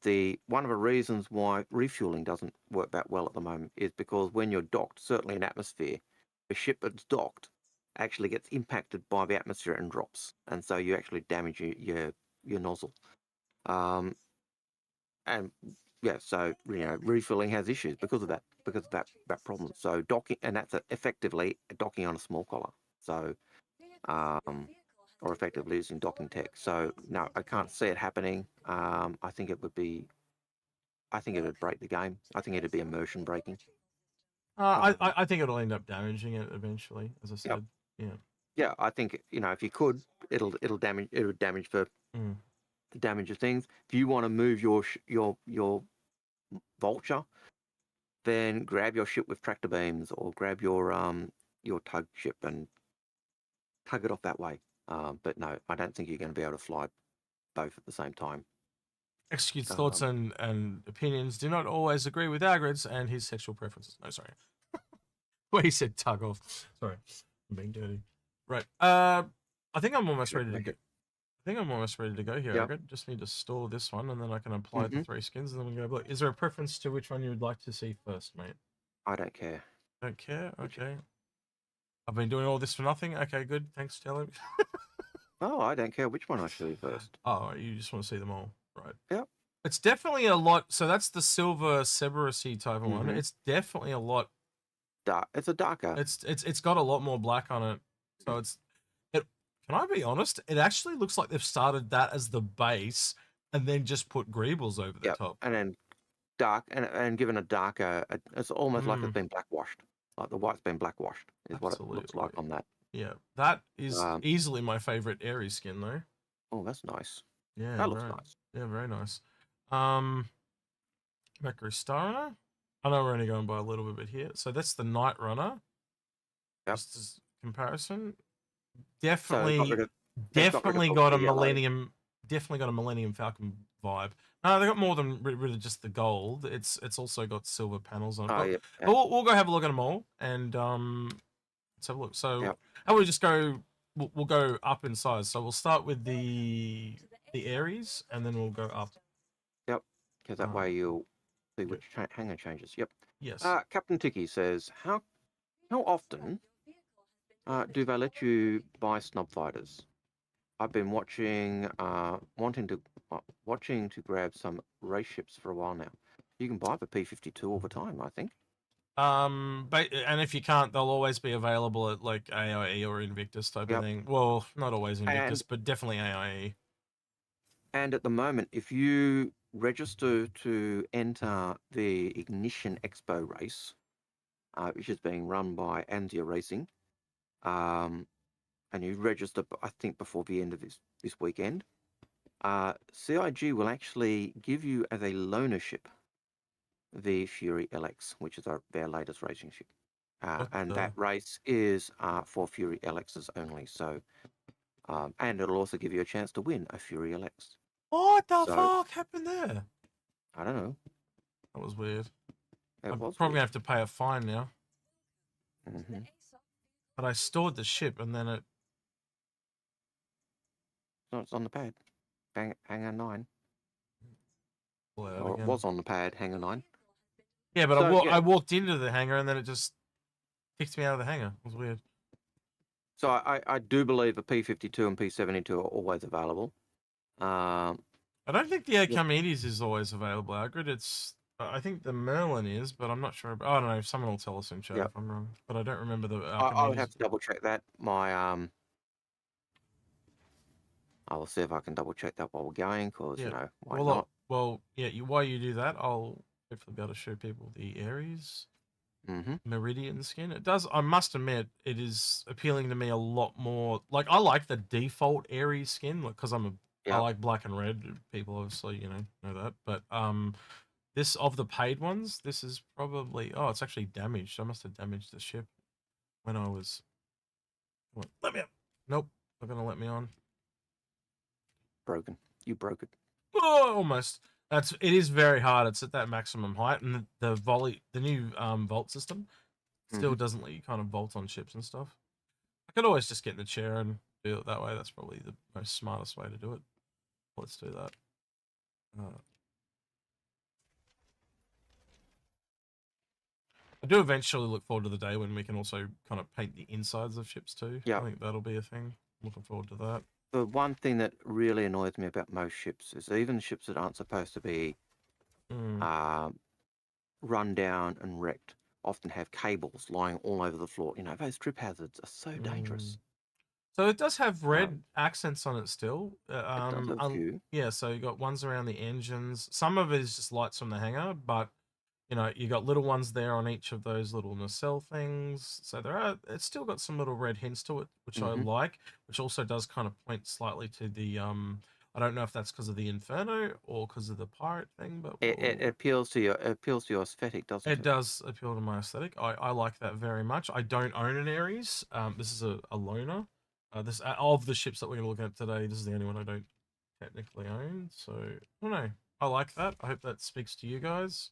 one of the reasons why refueling doesn't work that well at the moment is because when you're docked, certainly in atmosphere, the ship that's docked actually gets impacted by the atmosphere and drops, and so you actually damage your nozzle. And yeah, so refueling has issues because of that problem. So docking, and that's effectively docking on a small collar. So or effectively using docking tech. So no, I can't see it happening. I think it would break the game. I think it'd be immersion breaking. I think it'll end up damaging it eventually, as I said. Yep. Yeah, I think if you could, it would damage the damage of things. If you want to move your Vulture, then grab your ship with tractor beams or grab your tug ship and tug it off that way. But no, I don't think you're going to be able to fly both at the same time. Execute's thoughts and opinions do not always agree with Algared's and his sexual preferences. No, sorry. Well, he said tug off. Sorry, I'm being dirty. Right. I think I'm almost ready to go. I think I'm almost ready to go here, Algared. Just need to store this one, and then I can apply the 3 skins, and then we can go. Look, is there a preference to which one you would like to see first, mate? I don't care. Don't care? Okay. I've been doing all this for nothing? Okay, good. Thanks, Tello. Oh, I don't care which one I should do first. Oh, you just want to see them all. Right. Yep. It's definitely a lot. So that's the silver Cerberus-y type of one. It's definitely a lot. Dark. It's a darker. It's got a lot more black on it. So can I be honest? It actually looks like they've started that as the base and then just put greebles over the top. And then dark and given a darker, it's almost like it's been blackwashed. Like the white's been blackwashed is what it looks like on that. Yeah, that is easily my favorite Aries skin though. Oh, that's nice. Yeah, that looks nice. Yeah, very nice. Mercury Star Runner. I know we're only going by a little bit here. So that's the Night Runner. Just as comparison. Definitely got a Millennium definitely got a Millennium Falcon vibe. No, they got more than really just the gold. It's also got silver panels on it. Oh, But, yeah. but we'll go have a look at them all, and let's have a look. So Yep. how about we just go? We'll go up in size. So we'll start with the Aries, and then we'll go up. Yep. Because that way you'll see which hangar changes. Yep. Yes. Captain Tiki says, how often do they let you buy snub fighters? I've been watching, watching to grab some race ships for a while now. You can buy the P-52 all the time, I think. And if you can't, they'll always be available at like AIE or Invictus type of thing. Well, not always Invictus, but definitely AIE. And at the moment, if you register to enter the Ignition Expo race, which is being run by Anzia Racing, and you register, I think, before the end of this weekend, CIG will actually give you as a loaner ship the Fury LX, which is their latest racing ship. And that race is for Fury LXs only. So, and it'll also give you a chance to win a Fury LX. What the fuck happened there? I don't know. That was weird. I'm probably going to have to pay a fine now. Mm-hmm. But I stored the ship and then it... No, it's on the pad. Hangar 9. Or it was on the pad, hangar 9. Yeah, but I walked into the hangar and then it just kicked me out of the hangar. It was weird. So I do believe the P-52 and P-72 are always available. I don't think the Archimedes is always available, Algared. I think the Merlin is, but I'm not sure. I don't know. Someone will tell us in chat if I'm wrong. But I don't remember the Archimedes. I would have to double check that. I will see if I can double check that while we're going, because you know why not? Well, yeah. While you do that, I'll hopefully be able to show people the Aries Meridian skin. It does. I must admit, it is appealing to me a lot more. Like I like the default Aries skin, because I like black and red. People obviously know that, but this of the paid ones, this is probably it's actually damaged. I must have damaged the ship when I was. Let me up. Nope, not gonna let me on. Broken. You broke it. Oh, almost. It is very hard. It's at that maximum height, and the new vault system still doesn't let you kind of vault on ships and stuff. I could always just get in the chair and do it that way. That's probably the most smartest way to do it. Let's do that. I do eventually look forward to the day when we can also kind of paint the insides of ships too. I think that'll be a thing. Looking forward to that. The one thing that really annoys me about most ships is even ships that aren't supposed to be run down and wrecked often have cables lying all over the floor. Those trip hazards are so dangerous. So it does have red accents on it still. It does have a few. Yeah, so you got ones around the engines. Some of it is just lights from the hangar, but you got little ones there on each of those little nacelle things. So it's still got some little red hints to it, which I like, which also does kind of point slightly to the, I don't know if that's because of the Inferno or because of the pirate thing, but it appeals to your aesthetic, doesn't it? It does appeal to my aesthetic. I like that very much. I don't own an Aries. This is a loaner. This of the ships that we're gonna look at today, this is the only one I don't technically own. So I don't know. I like that. I hope that speaks to you guys.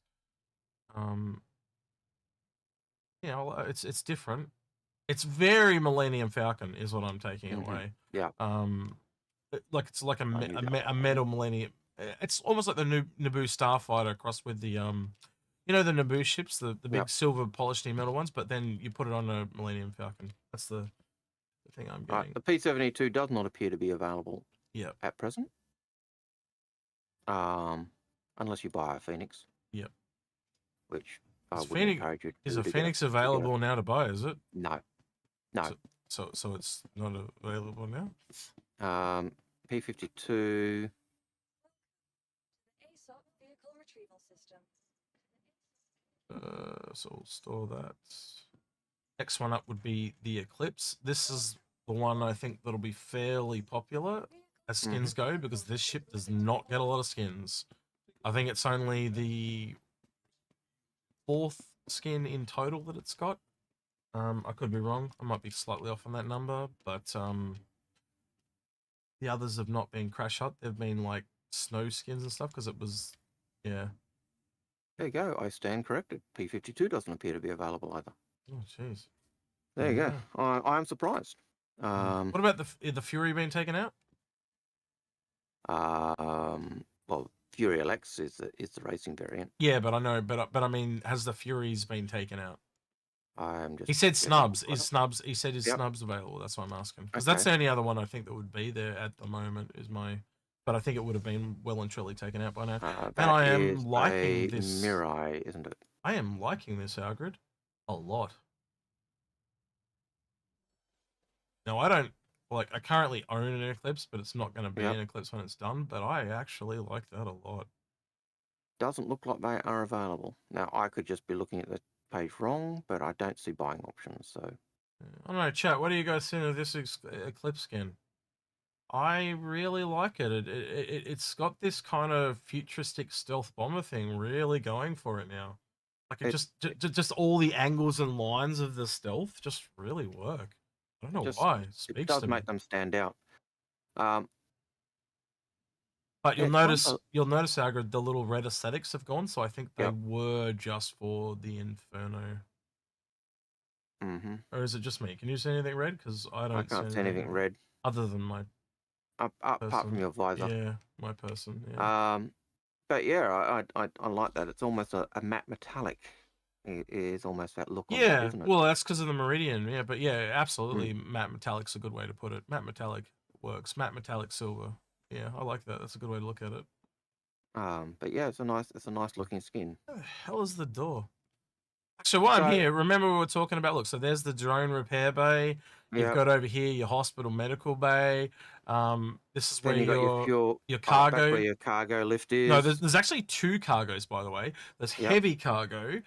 It's different. It's very Millennium Falcon is what I'm taking away. Yeah. It's like a metal Millennium. It's almost like the Naboo Starfighter crossed with the the Naboo ships, the big silver polished metal ones, but then you put it on a Millennium Falcon. That's the thing I'm getting. The P-72 does not appear to be available at present. Unless you buy a Phoenix. Yep. Which I would encourage you to do. Is a Phoenix available now to buy, is it? No. So it's not available now? P-52... So we'll store that. Next one up would be the Eclipse. This is the one I think that'll be fairly popular as skins go, because this ship does not get a lot of skins. I think it's only the 4th skin in total that it's got. I could be wrong. I might be slightly off on that number, but the others have not been crash hot. They've been like snow skins and stuff because it was, yeah. There you go. I stand corrected. P52 doesn't appear to be available either. Oh, jeez. There you go. I am surprised. What about the Fury being taken out? Well, Fury LX is the racing variant. Yeah, but I know, but I mean, has the Furies been taken out? I'm just. He said snubs. Is snubs? He said is Yep. snubs available? That's what I'm asking. Because Okay. that's the only other one I think that would be there at the moment. Is my, but I think it would have been well and truly taken out by now. And I am liking this. Mirai, isn't it? I am liking this Algared a lot. Now I don't like. I currently own an Eclipse, but it's not going to be an Eclipse when it's done. But I actually like that a lot. Doesn't look like they are available. Now I could just be looking at the page wrong, but I don't see buying options. So I don't know, chat. What do you guys think of this Eclipse skin? I really like it. It's got this kind of futuristic stealth bomber thing really going for it now. Like just all the angles and lines of the stealth just really work. I don't know why. It does make them stand out. But you'll notice, Algared, the little red aesthetics have gone. So I think they were just for the Inferno. Or is it just me? Can you see anything red? Because I can't see anything red. Other than my apart from your visor. Yeah, my person. Yeah. But yeah, I like that. It's almost a matte metallic. It is almost that look. Yeah. That, isn't it? Well, that's because of the Meridian. Yeah, but yeah, absolutely. Matte metallic's a good way to put it. Matte metallic works. Matte metallic silver. Yeah, I like that. That's a good way to look at it. But yeah, it's a nice looking skin. Where the hell is the door? So while I'm here, remember we were talking about, look, so there's the drone repair bay. You've got over here your hospital medical bay. This is where your cargo. That's where your cargo lift is. No, there's actually two cargos, by the way. There's heavy cargo,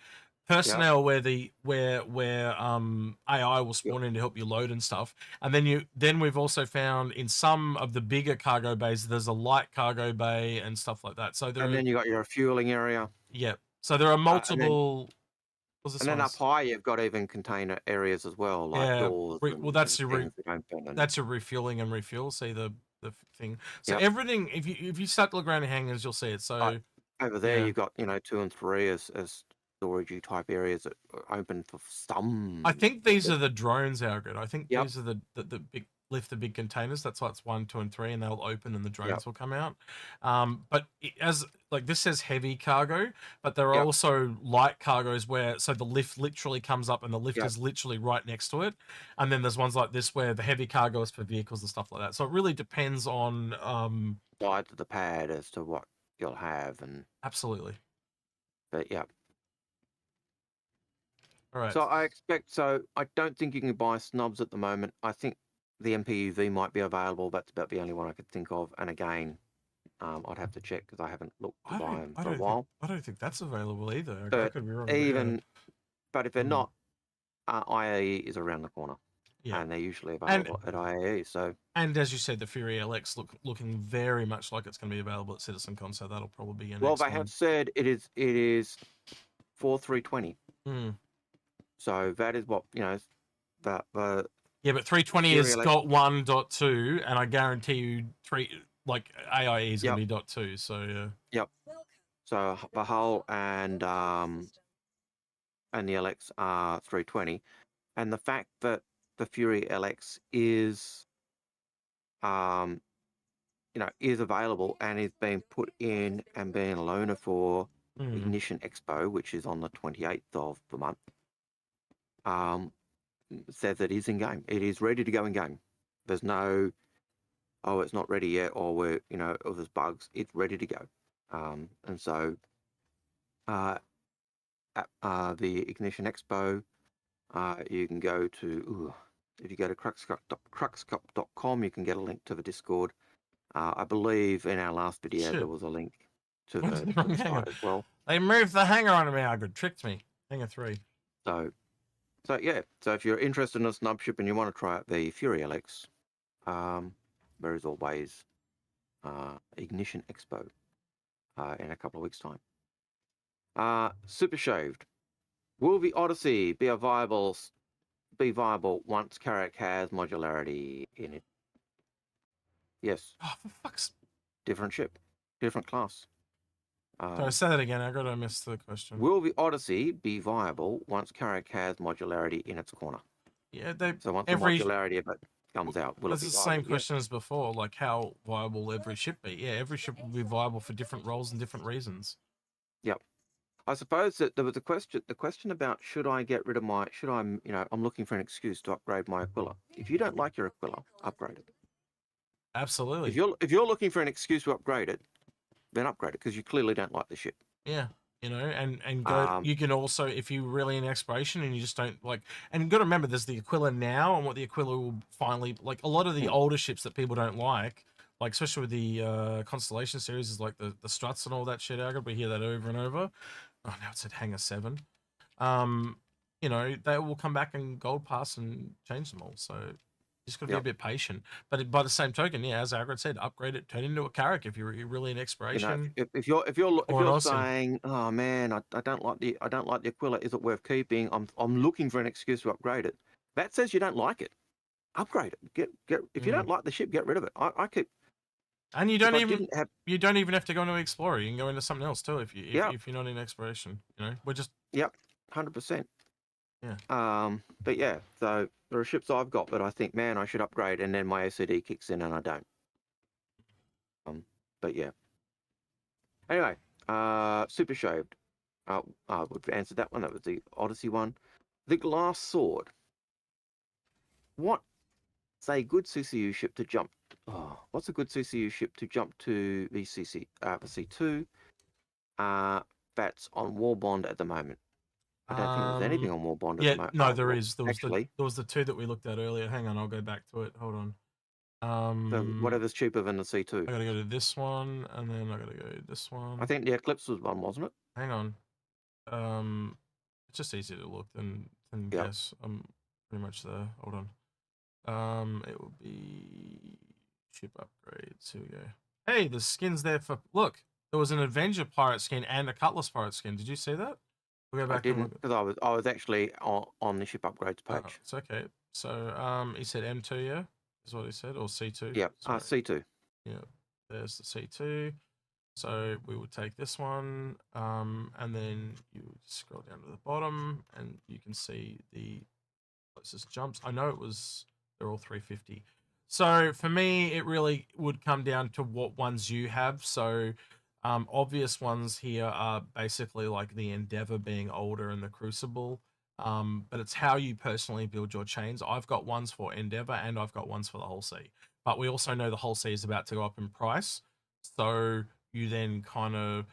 personnel where AI will spawn in to help you load and stuff. And then we've also found in some of the bigger cargo bays there's a light cargo bay and stuff like that. So then you got your fueling area. Yeah. So there are multiple. And then up high, you've got even container areas as well, like doors. Well, that's your refueling and refuel. See the thing. So everything. If you start to look around the hangars, you'll see it. So over there, you've got 2 and 3 as storagey type areas that are open for some. I think these are the drones, Algared. I think these are the big lift the big containers. That's why it's 1, 2, and 3, and they'll open and the drones will come out. But as like this says heavy cargo, but there are also light cargos where the lift literally comes up and the lift is literally right next to it. And then there's ones like this where the heavy cargo is for vehicles and stuff like that. So it really depends on side of the pad as to what you'll have and absolutely. But yeah. All right. So I don't think you can buy snubs at the moment. I think the MPUV might be available. That's about the only one I could think of. And again, I'd have to check because I haven't looked to buy them for a while. I don't think that's available either. But I could be wrong. But if they're not, IAE is around the corner. Yeah. And they're usually available at IAE. So. And as you said, the Fury LX looking very much like it's going to be available at CitizenCon. So that'll probably be well, they have said it is for 320. So that is what the yeah, but 320 has got 1.2, and I guarantee you AIE is going to be .2. So So the hull and the LX are 320, and the fact that the Fury LX is is available and is being put in and being a loaner for Ignition Expo, which is on the 28th of the month. Says it is in game. It is ready to go in game. There's no, it's not ready yet, or we're, or there's bugs. It's ready to go. And so, at the Ignition Expo, you can go to, if you go to cruxcop.com, you can get a link to the Discord. I believe in our last video there was a link to the site as well. They moved the hangar on me. Good, tricked me. Hangar 3. So yeah, so if you're interested in a snub ship and you want to try out the Fury LX, there is always Ignition Expo in a couple of weeks' time. Super Shaved. Will the Odyssey be viable once Carrack has modularity in it? Yes. Oh, for fuck's... Different ship, different class. Sorry, say that again. I missed the question. Will the Odyssey be viable once Carrack has modularity in its corner? Yeah, so once the modularity of it comes out, will it It's be the viable? same question as before. Like, how viable will every ship be? Yeah, every ship will be viable for different roles and different reasons. Yep. I suppose that there was a question. The question about should I get rid of my? Should I? I'm looking for an excuse to upgrade my Aquila. If you don't like your Aquila, upgrade it. Absolutely. If you're looking for an excuse to upgrade it, then upgrade it because you clearly don't like the ship. Yeah, and go. You can also, if you're really in exploration and you just don't like, and you got to remember, there's the Aquila now, and what the Aquila will finally like. A lot of the older ships that people don't like especially with the Constellation series, is like the struts and all that shit. We hear that over and over. Oh, now it's at Hangar 7. They will come back and gold pass and change them all. So just got to be a bit patient. But by the same token, yeah, as Algared said, upgrade it, turn it into a Carrack if you're really in exploration. If you're saying, oh man, I don't like the Aquila, is it worth keeping? I'm looking for an excuse to upgrade it. That says you don't like it. Upgrade it. Get if you don't like the ship, get rid of it. I keep. And you don't even have to go into Explorer. You can go into something else too if you're not in exploration. We're just 100%. Yeah. But yeah, so there are ships I've got, but I think, man, I should upgrade, and then my OCD kicks in, and I don't. But yeah. Anyway, Super Shaved. We've answered that one. That was the Odyssey one. The Glass Sword. What's a good CCU ship to jump? What's a good CCU ship to jump to VC2? That's on Warbond at the moment. I don't think there's anything on Warbond at the moment. No, there is. There was the two that we looked at earlier. Hang on, I'll go back to it. Hold on. So whatever's cheaper than the C2. I gotta go to this one, and then I gotta go to this one. I think the Eclipse was one, wasn't it? Hang on. It's just easier to look than guess. I'm pretty much there. Hold on. It will be ship upgrades. Here we go. Hey, the skin's there for. Look, there was an Avenger pirate skin and a Cutlass pirate skin. Did you see that? We'll go back. I didn't, because I was actually on the ship upgrades page. It's okay. So he said M2, yeah, is what he said, or C2. Yeah, C2. Yeah, there's the C2. So we will take this one, and then you scroll down to the bottom, and you can see the closest jumps. I know they're all 350. So for me, it really would come down to what ones you have. So obvious ones here are basically like the Endeavor being older and the Crucible. But it's how you personally build your chains. I've got ones for Endeavor and I've got ones for the Hull C. But we also know the Hull C is about to go up in price. So you then kind of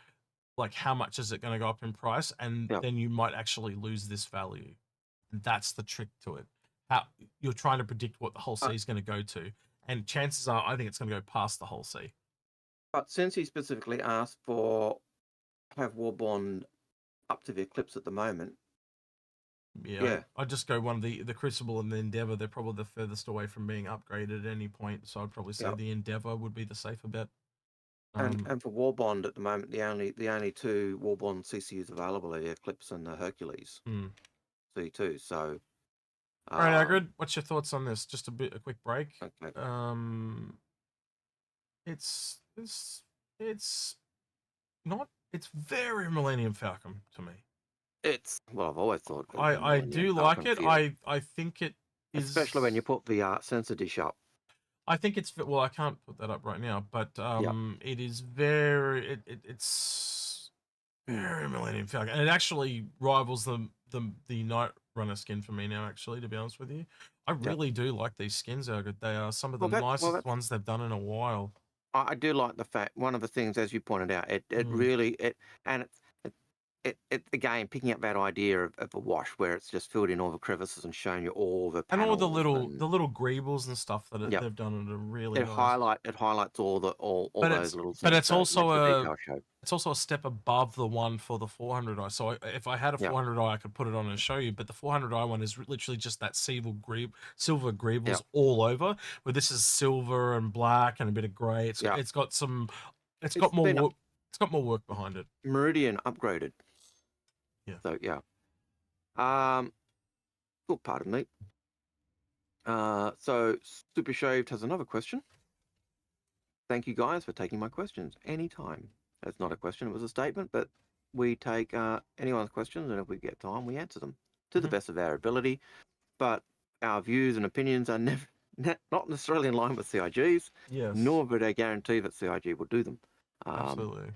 like, how much is it going to go up in price? And then you might actually lose this value. And that's the trick to it. How you're trying to predict what the Hull C is going to go to. And chances are, I think it's going to go past the Hull C. But since he specifically asked for have Warbond up to the Eclipse at the moment. Yeah. I'd just go one of the Crucible and the Endeavor. They're probably the furthest away from being upgraded at any point. So I'd probably say the Endeavor would be the safer bet. And for Warbond at the moment, the only two Warbond CCUs available are the Eclipse and the Hercules C2. So all right, Algared, what's your thoughts on this? Just a quick break. Okay. It's very Millennium Falcon to me. I've always thought. I do like it. I think it is, especially when you put the sensor dish up. I think it's I can't put that up right now, but it is it's very Millennium Falcon, and it actually rivals the Night Runner skin for me now. Actually, to be honest with you, I really do like these skins, Algared. They are some of the nicest ones they've done in a while. I do like the fact, one of the things, as you pointed out, it again, picking up that idea of a wash where it's just filled in all the crevices and showing you all the panels, and all the little greebles and stuff that they've done. It really it highlights all those little things. But it's also a step above the one for the 400i. So if I had a 400i, I could put it on and show you. But the 400i one is literally just that silver greebles all over. Where this is silver and black and a bit of grey. It's got more work behind it. Meridian upgraded. Yeah. So pardon me. So Super Shaved has another question. thank you guys for taking my questions anytime. That's not a question, it was a statement, but we take anyone's questions, and if we get time, we answer them to the best of our ability. But our views and opinions are never not necessarily in line with CIG's, nor would I guarantee that CIG will do them. Absolutely.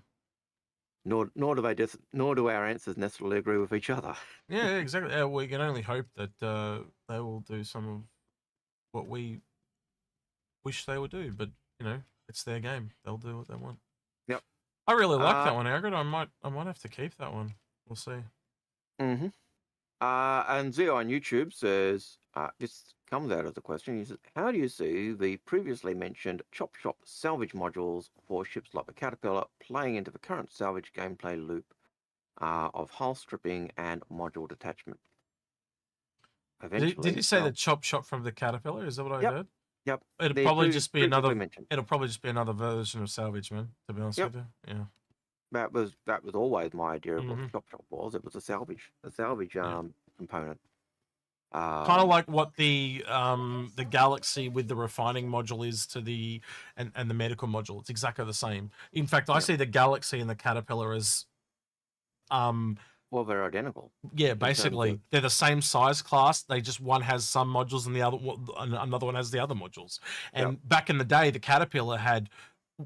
Nor do our answers necessarily agree with each other. Yeah, exactly. We can only hope that they will do some of what we wish they would do, but you know, it's their game. They'll do what they want. Yep. I really like that one, Algared. I might have to keep that one. We'll see. Mm-hmm. And Zio on YouTube says, this comes out of the question. He says, how do you see the previously mentioned chop shop salvage modules for ships like the Caterpillar playing into the current salvage gameplay loop of hull stripping and module detachment? Did you say the chop shop from the Caterpillar? Is that what I heard? Yep. It'll probably just be another version of salvage, man. To be honest with you, yeah. That was always my idea of what the chop shop was. It was a salvage component. Kind of like what the Galaxy with the refining module is to the and the medical module. It's exactly the same. In fact, I see the Galaxy and the Caterpillar as well, they're identical. Yeah, basically they're the same size class. They just one has some modules and the other another one has the other modules. And back in the day, the Caterpillar had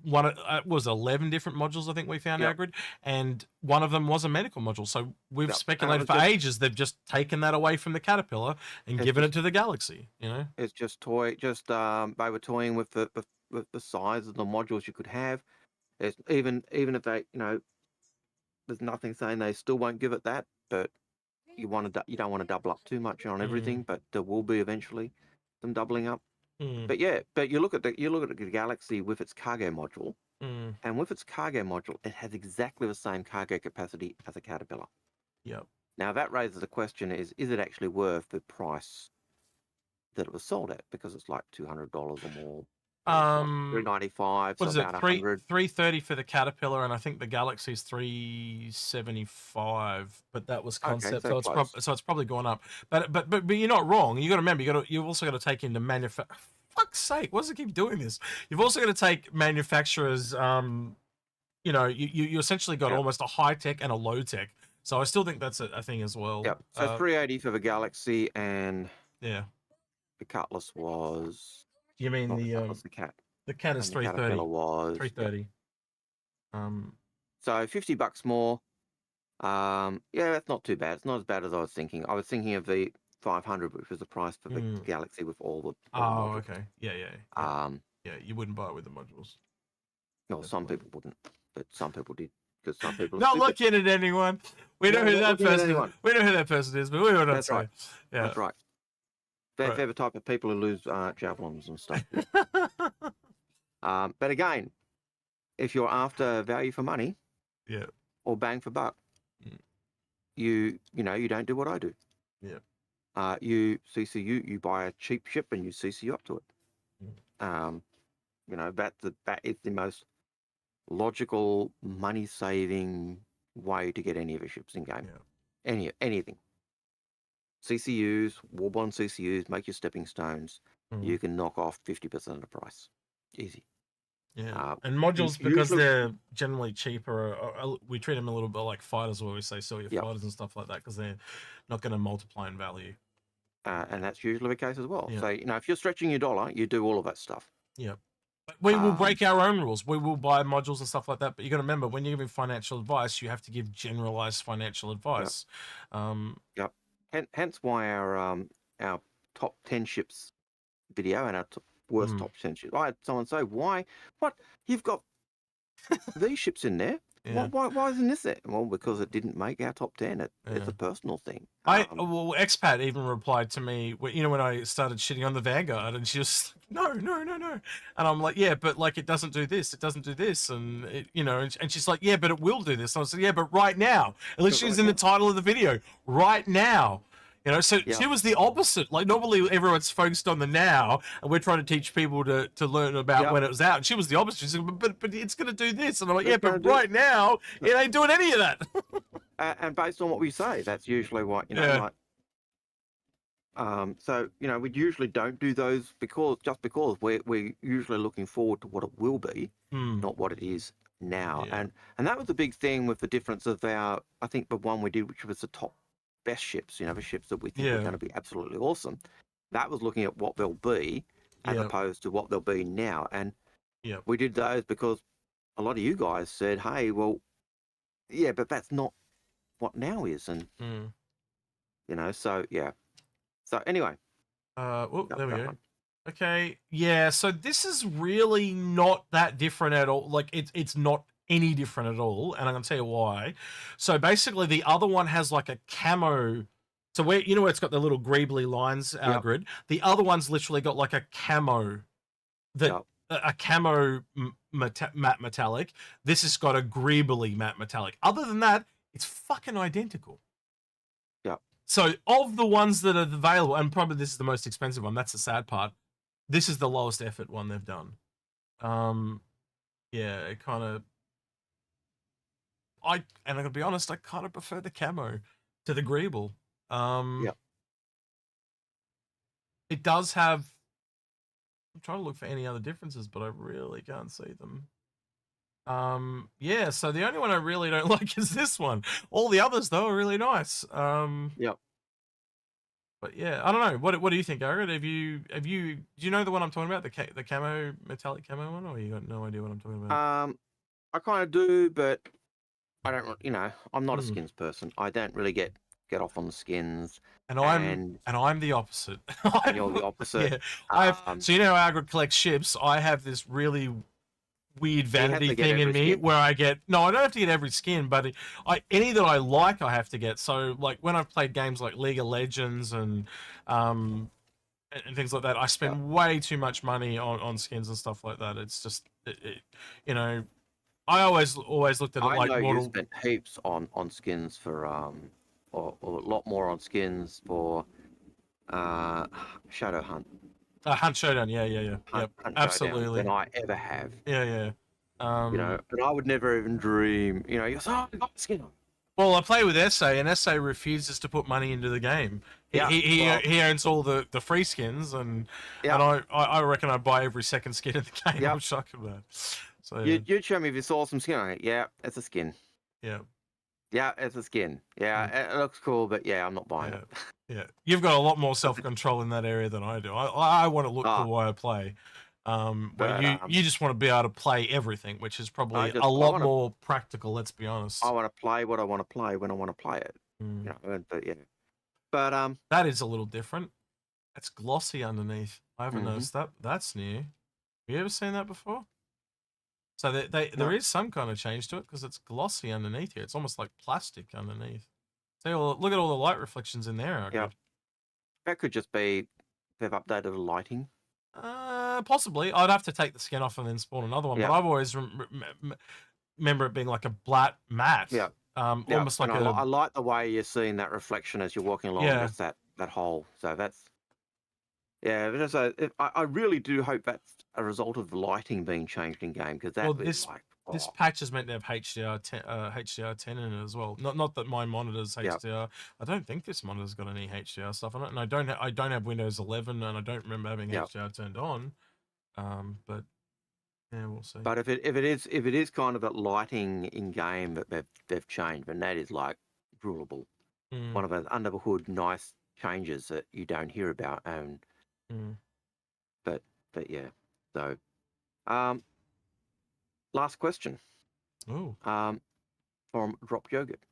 was 11 different modules, I think we found, Algared, and one of them was a medical module. So we've speculated for ages they've just taken that away from the Caterpillar and given it to the Galaxy. You know, it's just they were toying with the size of the modules you could have. It's, even if they, you know, there's nothing saying they still won't give it that, but you don't want to double up too much on everything, but there will be eventually some doubling up. But you look at the Galaxy with its cargo module, and with its cargo module, it has exactly the same cargo capacity as a Caterpillar. Yep. Now that raises the question: is it actually worth the price that it was sold at? Because it's like $200 or more. $395. What is it? $330 for the Caterpillar, and I think the Galaxy's $375. But that was concept, so it's probably gone up. But you're not wrong. You got to remember, you've also got to take into fuck's sake, why does it keep doing this? You've also got to take manufacturers. You know, you essentially got almost a high tech and a low tech. So I still think that's a thing as well. Yep. So $380 for the Galaxy, and the Cutlass was. You mean the cat? The cat is $330. Was $330. So $50 more. Yeah, that's not too bad. It's not as bad as I was thinking. I was thinking of the 500, which was the price for the Galaxy with all the. Okay. Yeah. You wouldn't buy it with the modules. No, some people wouldn't, but some people did, because some people. Not looking at anyone. We know who that person is. We know who that person is, but we will not say. Right. Yeah, that's right. They're the type of people who lose javelins and stuff. But again, if you're after value for money, or bang for buck, you don't do what I do. You CCU, you buy a cheap ship and you CCU up to it. That is the most logical, money-saving way to get any of the ships in game. Anything. CCUs, Warbond CCUs, make your stepping stones. You can knock off 50% of the price. Easy. Yeah, and modules, because they're generally cheaper, we treat them a little bit like fighters, where we say sell your fighters and stuff like that, because they're not going to multiply in value. And that's usually the case as well. So, if you're stretching your dollar, you do all of that stuff. Yeah. We will break our own rules. We will buy modules and stuff like that. But you got to remember, when you're giving financial advice, you have to give generalized financial advice. Hence why our top 10 ships video and our worst top 10 ships. I had someone say, "What? You've got these ships in there? Why isn't this there?" Well, because it didn't make our top 10. It's a personal thing. Expat even replied to me, when I started shitting on the Vanguard, and she was like, no. And I'm like, yeah, but like it doesn't do this, and and she's like, yeah, but it will do this. And I said, yeah, but right now. At least she's in the title of the video, right now. So she was the opposite. Like normally everyone's focused on the now, and we're trying to teach people to learn about when it was out. And she was the opposite. She said, but it's going to do this. And I'm like, yeah, but right now it ain't doing any of that. And based on what we say, that's usually what, like, So we usually don't do those because we're usually looking forward to what it will be, not what it is now. Yeah. And that was the big thing with the difference of I think the one we did, which was the top best ships, the ships that we think are going to be absolutely awesome. That was looking at what they'll be as opposed to what they'll be now. And we did those because a lot of you guys said, hey, well, yeah, but that's not what now is. And, so, yeah. So anyway. There we go. Okay. Yeah. So this is really not that different at all. Like it's not any different at all. And I'm going to tell you why. So basically the other one has like a camo. So where, where it's got the little greebly lines, Algared, the other one's literally got like a camo a camo matte metallic. This has got a greebly matte metallic. Other than that, it's fucking identical. Yeah. So of the ones that are available, and probably this is the most expensive one, that's the sad part, this is the lowest effort one they've done. Yeah, it kind of... and I'm going to be honest, I kind of prefer the camo to the greeble. It does have... I'm trying to look for any other differences, but I really can't see them. Yeah, so the only one I really don't like is this one. All the others, though, are really nice. Yep. But yeah, I don't know. What do you think, Algared? Do you know the one I'm talking about, the camo metallic camo one, or you got no idea what I'm talking about? I kind of do, but I don't. I'm not a skins person. I don't really get off on the skins. And I'm the opposite. And you're the opposite. Yeah. So Algared collects ships. I have this really weird vanity thing in me where I get I don't have to get every skin, but any that I like I have to get. So like when I've played games like League of Legends and things like that, I spend way too much money on skins and stuff like that. It's just I always looked at it like you spent heaps on skins for or a lot more on skins for Shadow Hunt. Hunt Showdown, yeah. Hunt absolutely. Than I ever have. Yeah. And I would never even dream. You go, I got the skin on. Well, I play with SA, and SA refuses to put money into the game. He owns all the free skins, and I reckon I buy every second skin in the game. I'm shocked about it. So you'd show me this awesome skin on it. Yeah, it's a skin. Yeah. Yeah, it's a skin. Yeah, it looks cool, but I'm not buying it. Yeah, you've got a lot more self-control in that area than I do. I want to look for why I play. But you just want to be able to play everything, which is probably a lot more practical. Let's be honest. I want to play what I want to play when I want to play it. But that is a little different. It's glossy underneath. I haven't noticed that. That's new. Have you ever seen that before? So there is some kind of change to it because it's glossy underneath here. It's almost like plastic underneath. See, look at all the light reflections in there. Yeah, that could just be they've updated the lighting. Possibly. I'd have to take the skin off and then spawn another one. But I've always remember it being like a black matte. Yeah. Almost like I like the way you're seeing that reflection as you're walking along. Just that hole. So that's I really do hope that's a result of lighting being changed in game because this patch is meant to have HDR10 in it as well. Not that my monitor's HDR. I don't think this monitor's got any HDR stuff on it, and I don't have Windows 11, and I don't remember having HDR turned on. But yeah, we'll see. But if it is kind of that lighting in game that they've changed, and that is like rulable. One of those under the hood nice changes that you don't hear about, and but yeah. So, last question. Oh. From Drop Yogurt.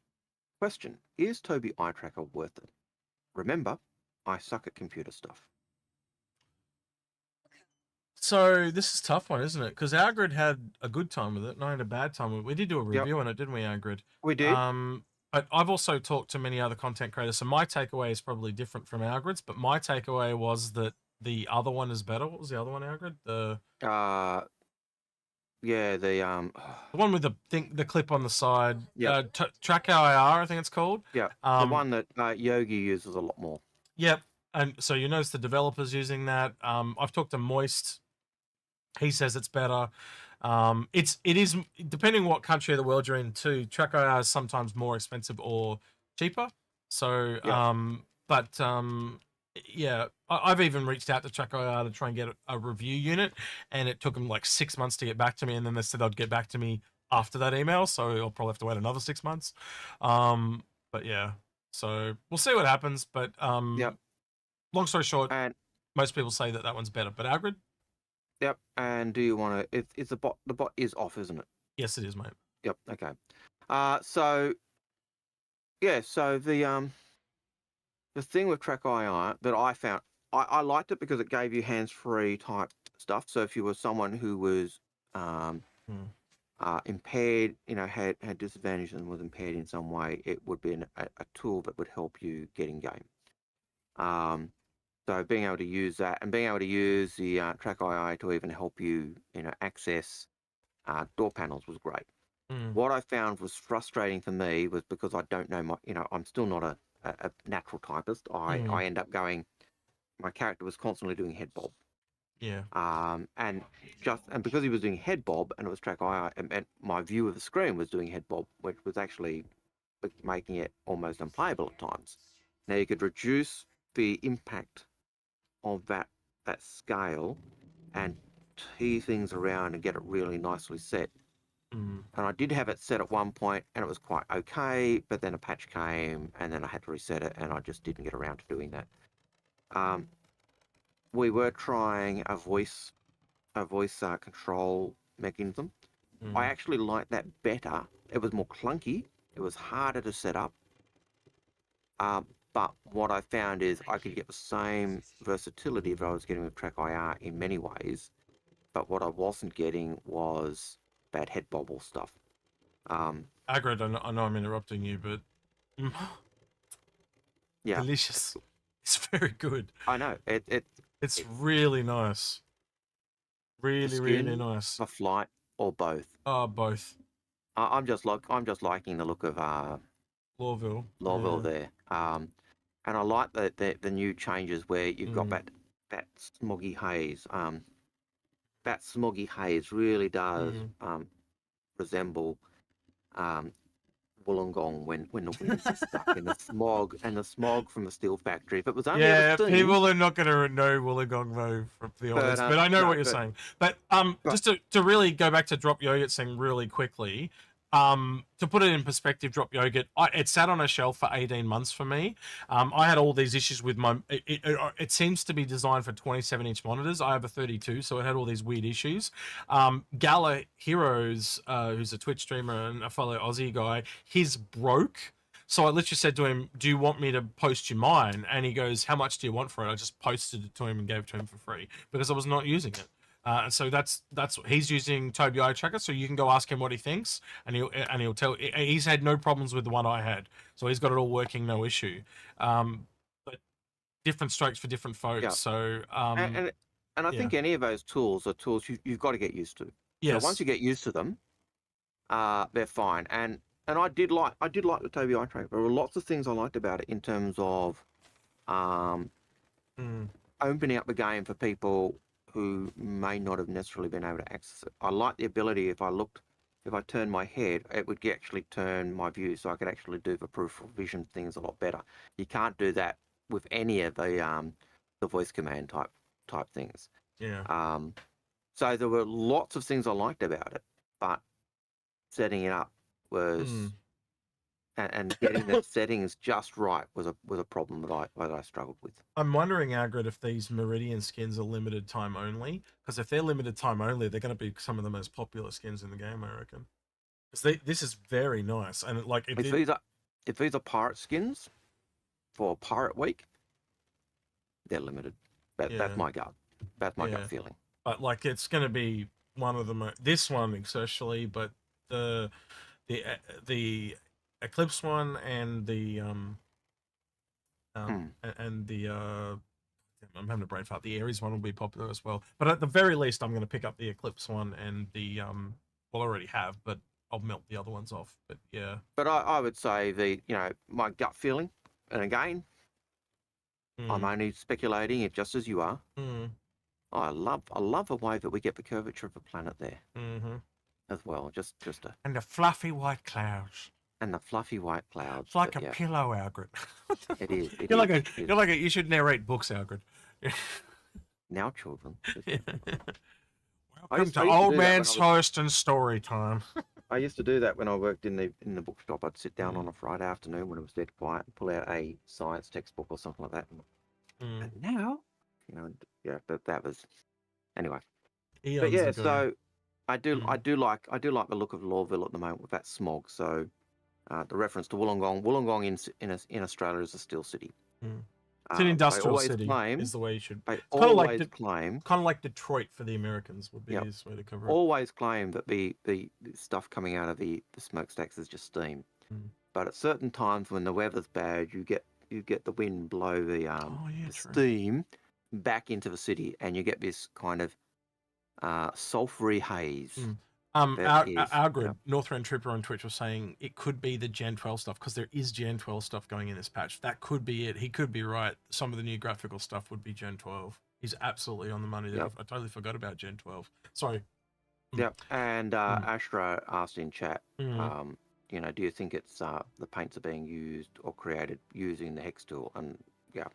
Question: is Toby Eye Tracker worth it? Remember, I suck at computer stuff. So this is a tough one, isn't it? Because Algared had a good time with it, and I had a bad time with it. We did do a review on it, didn't we, Algared? We did. But I've also talked to many other content creators, so my takeaway is probably different from Algared's. But my takeaway was that the other one is better. What was the other one, Algared? The one with the clip on the side. Yeah. Track IR, I think it's called. Yeah. The one that Yogi uses a lot more. Yep. And so you notice the developers using that. I've talked to Moist. He says it's better. It is depending what country of the world you're in too. Track IR is sometimes more expensive or cheaper. So but Yeah, I've even reached out to Track IR to try and get a review unit, and it took them like 6 months to get back to me, and then they said they'd get back to me after that email, so I'll probably have to wait another 6 months. But yeah, so we'll see what happens. But Yep. long story short, And most people say that one's better. But Algared? yep. And do you want to? It's the bot. The bot is off, isn't it? Yes, it is, mate. Yep. Okay. So yeah. So the thing with Track IR that I found, I liked it because it gave you hands-free type stuff. So if you were someone who was impaired, had disadvantages and was impaired in some way, it would be a tool that would help you get in game. So being able to use that and being able to use the Track IR to even help you, access door panels was great. What I found was frustrating for me was because I don't know I'm still not a natural typist. I end up going, my character was constantly doing head bob. Yeah. And because he was doing head bob and it was Track IR, and my view of the screen was doing head bob, which was actually making it almost unplayable at times. Now you could reduce the impact of that scale and tee things around and get it really nicely set. And I did have it set at one point and it was quite okay, but then a patch came and then I had to reset it and I just didn't get around to doing that. We were trying a voice control mechanism. I actually liked that better. It was more clunky. It was harder to set up. But what I found is I could get the same versatility that I was getting with Track IR in many ways. But what I wasn't getting was bad head bobble stuff. Algared, I know I'm interrupting you, but Yeah, delicious. It's very good. I know It's really nice. Really nice. a flight or both. Both. I'm just liking the look of Lawville. Lawville there. And I like the new changes where you've got that smoggy haze. That smoggy haze really does resemble Wollongong when the winds are stuck in the smog from the steel factory. If it was only people are not going to know Wollongong though, for the audience, but I know what you're saying. But just to really go back to Drop Yogurt thing really quickly, to put it in perspective, Drop Yogurt, it sat on a shelf for 18 months for me. I had all these issues with my, it seems to be designed for 27-inch monitors. I have a 32, so it had all these weird issues. Gala Heroes, who's a Twitch streamer and a fellow Aussie guy, his broke. So I literally said to him, do you want me to post you mine? And he goes, how much do you want for it? I just posted it to him and gave it to him for free because I was not using it. So that's he's using Toby Eye Tracker, so you can go ask him what he thinks, and he'll tell. He's had no problems with the one I had, so he's got it all working, no issue. But different strokes for different folks. Yeah. So and I think any of those tools are tools you've got to get used to. Yes. So once you get used to them, they're fine. And I did like the Toby Eye Tracker. There were lots of things I liked about it in terms of opening up the game for people who may not have necessarily been able to access it. I like the ability, if I turned my head, it would actually turn my view, so I could actually do the peripheral vision things a lot better. You can't do that with any of the voice command type things. Yeah. So there were lots of things I liked about it, but setting it up was and getting the settings just right was a problem that I struggled with. I'm wondering, Algared, if these Meridian skins are limited time only. Because if they're limited time only, they're going to be some of the most popular skins in the game, I reckon. Because this is very nice, and if these are pirate skins for Pirate Week, they're limited. That's my gut. That's my gut feeling. But like, it's going to be one of the this one especially, but the Eclipse one and the I'm having a brain fart. The Aries one will be popular as well. But at the very least, I'm going to pick up the Eclipse one and the well, I already have, but I'll melt the other ones off. But yeah. But I would say my gut feeling, and again, I'm only speculating it just as you are. I love the way that we get the curvature of the planet there as well. Just and the fluffy white clouds. and the fluffy white clouds. It's like but a yeah, pillow, Algared. it is. It You're like is, a, you're like a, you should narrate books, Algared. now children. Welcome used to to Old do that when Man's I was- Host and Story Time. I used to do that when I worked in the bookshop. I'd sit down on a Friday afternoon when it was dead quiet and pull out a science textbook or something like that. And now, yeah, but that was anyway. Eons But yeah, ago. so I do like the look of Lawville at the moment with that smog. So the reference to Wollongong in Australia is a steel city. It's an industrial always city, claim- is the way you should. They It's kind of like always claim, kind of like Detroit for the Americans would be Yep. this way to cover it. always claim that the stuff coming out of the smokestacks is just steam. But at certain times when the weather's bad, you get the wind blow the True. steam back into the city, and you get this kind of sulfury haze. That is- Algared, yeah. Northrend Trooper on Twitch was saying it could be the Gen 12 stuff because there is Gen 12 stuff going in this patch. That could be it. He could be right. Some of the new graphical stuff would be Gen 12. He's absolutely on the money there. Yep. I totally forgot about Gen 12. Sorry. Yep. And Astra asked in chat, Mm. do you think it's the paints are being used or created using the hex tool? And yeah, and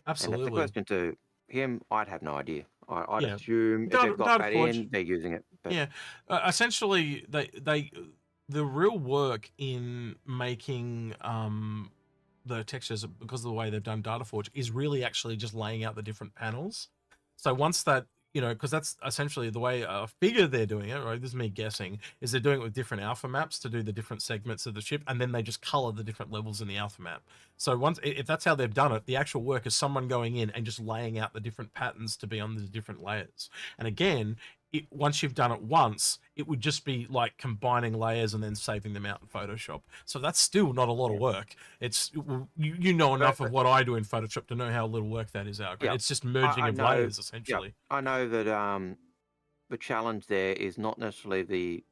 Absolutely. that's a question to him. I'd have no idea. I'd Yeah. assume if Data- they've got Data that Forge- in, they're using it. But Yeah, essentially, the real work in making the textures, because of the way they've done Data Forge, is really actually just laying out the different panels. So once that, because that's essentially the way I figure they're doing it, right? This is me guessing, is they're doing it with different alpha maps to do the different segments of the ship, and then they just color the different levels in the alpha map. So if that's how they've done it, the actual work is someone going in and just laying out the different patterns to be on the different layers. And again, once you've done it once, it would just be like combining layers and then saving them out in Photoshop. So that's still not a lot of work. It's you know enough of what I do in Photoshop to know how little work that is, Algared. Yeah. It's just merging I of know- layers essentially. I know that the challenge there is not necessarily the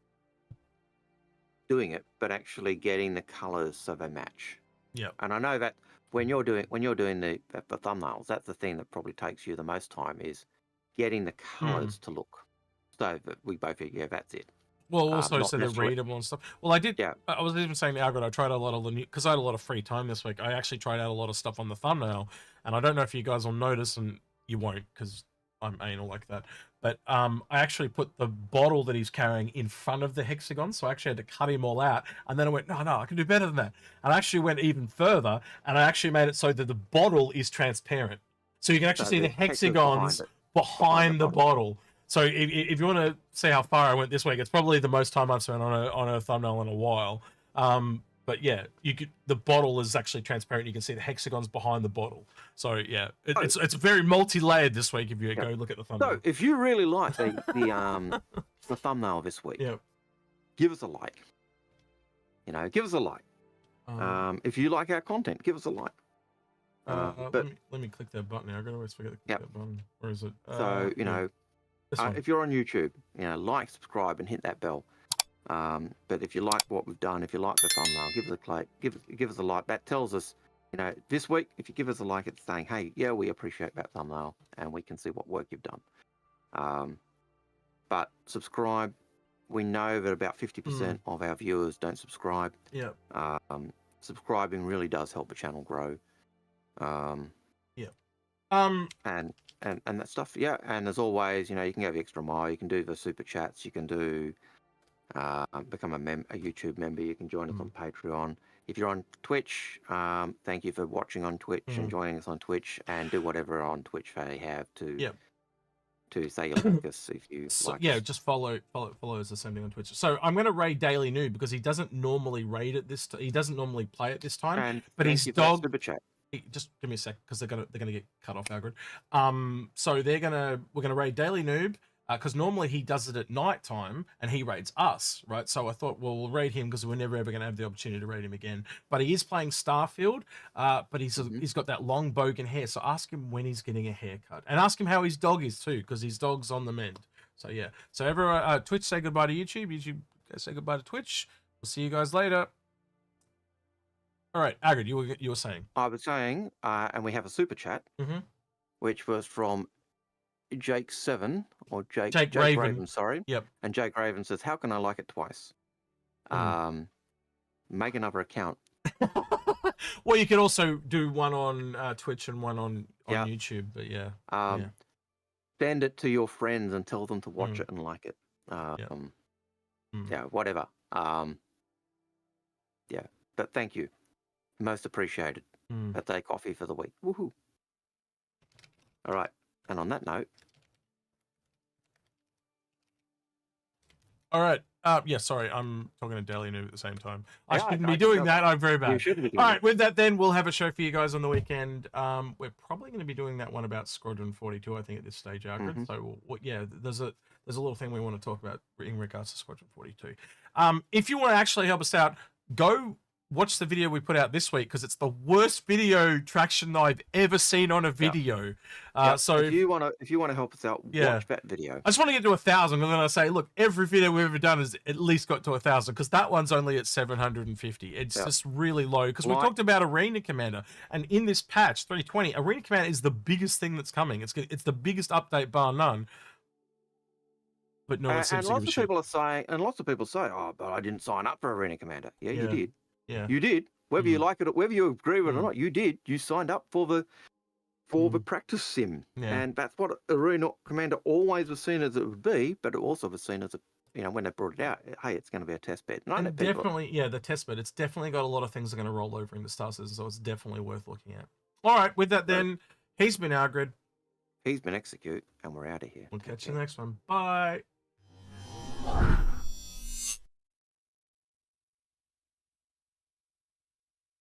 doing it, but actually getting the colors so they match. Yeah. And I know that when you're doing the thumbnails, that's the thing that probably takes you the most time is getting the colors to look so that we both think, yeah, that's it. Well, also not so they're necessarily- readable and stuff. Well, I did. Yeah. I was even saying to Algared, I tried out a lot of the new, because I had a lot of free time this week. I actually tried out a lot of stuff on the thumbnail, and I don't know if you guys will notice, and you won't because I'm anal like that. But I actually put the bottle that he's carrying in front of the hexagon, so I actually had to cut him all out. And then I went, no, I can do better than that. And I actually went even further, and I actually made it so that the bottle is transparent, so you can actually So see the the text is hexagons behind the bottle. So if you want to see how far I went this week, it's probably the most time I've spent on a thumbnail in a while. But yeah, the bottle is actually transparent. You can see the hexagons behind the bottle. So yeah, it's very multi-layered this week. If you go look at the thumbnail. So if you really like the thumbnail this week, give us a like. Give us a like. If you like our content, give us a like. But let me click that button. I gotta always forget to click that button. Where is it? so if you're on YouTube, like, subscribe, and hit that bell. But if you like what we've done, if you like the thumbnail, give us a like. Give us a like. That tells us, this week, if you give us a like, it's saying, hey, yeah, we appreciate that thumbnail, and we can see what work you've done. But subscribe. We know that about 50% of our viewers don't subscribe. Yeah. Subscribing really does help the channel grow. And that stuff, yeah. And as always, you can go the extra mile. You can do the super chats. You can do become a YouTube member. You can join us on Patreon. If you're on Twitch, thank you for watching on Twitch and joining us on Twitch, and do whatever on Twitch they have to say you like us if you like us. Just follow as ascending on Twitch. So I'm going to raid Daily Noob because he doesn't normally raid at this. He doesn't normally play at this time. And but thank his you for that dog. super chat. Just give me a sec because they're gonna get cut off, Algared. So we're gonna raid Daily Noob because normally he does it at night time and he raids us, right? So I thought, well, we'll raid him because we're never ever gonna have the opportunity to raid him again. But he is playing Starfield, but he's got that long bogan hair. So ask him when he's getting a haircut, and ask him how his dog is too, because his dog's on the mend. So yeah. So everyone, Twitch, say goodbye to YouTube. YouTube, say goodbye to Twitch. We'll see you guys later. All right, Algared, you were saying. I was saying, and we have a super chat, which was from Jake7 or Jake Raven. Sorry. Yep. And Jake Raven says, "How can I like it twice?" make another account. Well, you could also do one on Twitch and one on Yeah. YouTube. But yeah, Send it to your friends and tell them to watch it and like it. Yeah, whatever. Yeah, but thank you. Most appreciated. Birthday coffee for the week. Woohoo. All right. And on that note. All right. Yeah, sorry. I'm talking to Daily Noob at the same time. I Yeah, shouldn't I be can doing tell. that. I'm very bad. You shouldn't be doing All right. that. With that, then we'll have a show for you guys on the weekend. We're probably going to be doing that one about Squadron 42, I think, at this stage, Algared. So, yeah, there's a little thing we want to talk about in regards to Squadron 42. If you want to actually help us out, go watch the video we put out this week because it's the worst video traction I've ever seen on a video. So if you want to help us out, watch that video. I just want to get to 1,000, and then I say, look, every video we've ever done has at least got to 1,000 because that one's only at 750. It's just really low because we talked about Arena Commander, and in this patch 320, Arena Commander is the biggest thing that's coming. It's the biggest update bar none. But no one seems to give a shit. Lots of people say, oh, but I didn't sign up for Arena Commander. Yeah, you did. Yeah, you did. Whether you like it, whether you agree with it or not, you did. You signed up for the practice sim, and that's what Arena Commander always was seen as it would be. But it also was seen as when they brought it out, hey, it's going to be a test bed. And definitely, the test bed. It's definitely got a lot of things that are going to roll over into Star Citizen, so it's definitely worth looking at. All right, with that, then he's been Algared. He's been Execute, and we're out of here. We'll catch you in the next one. Bye.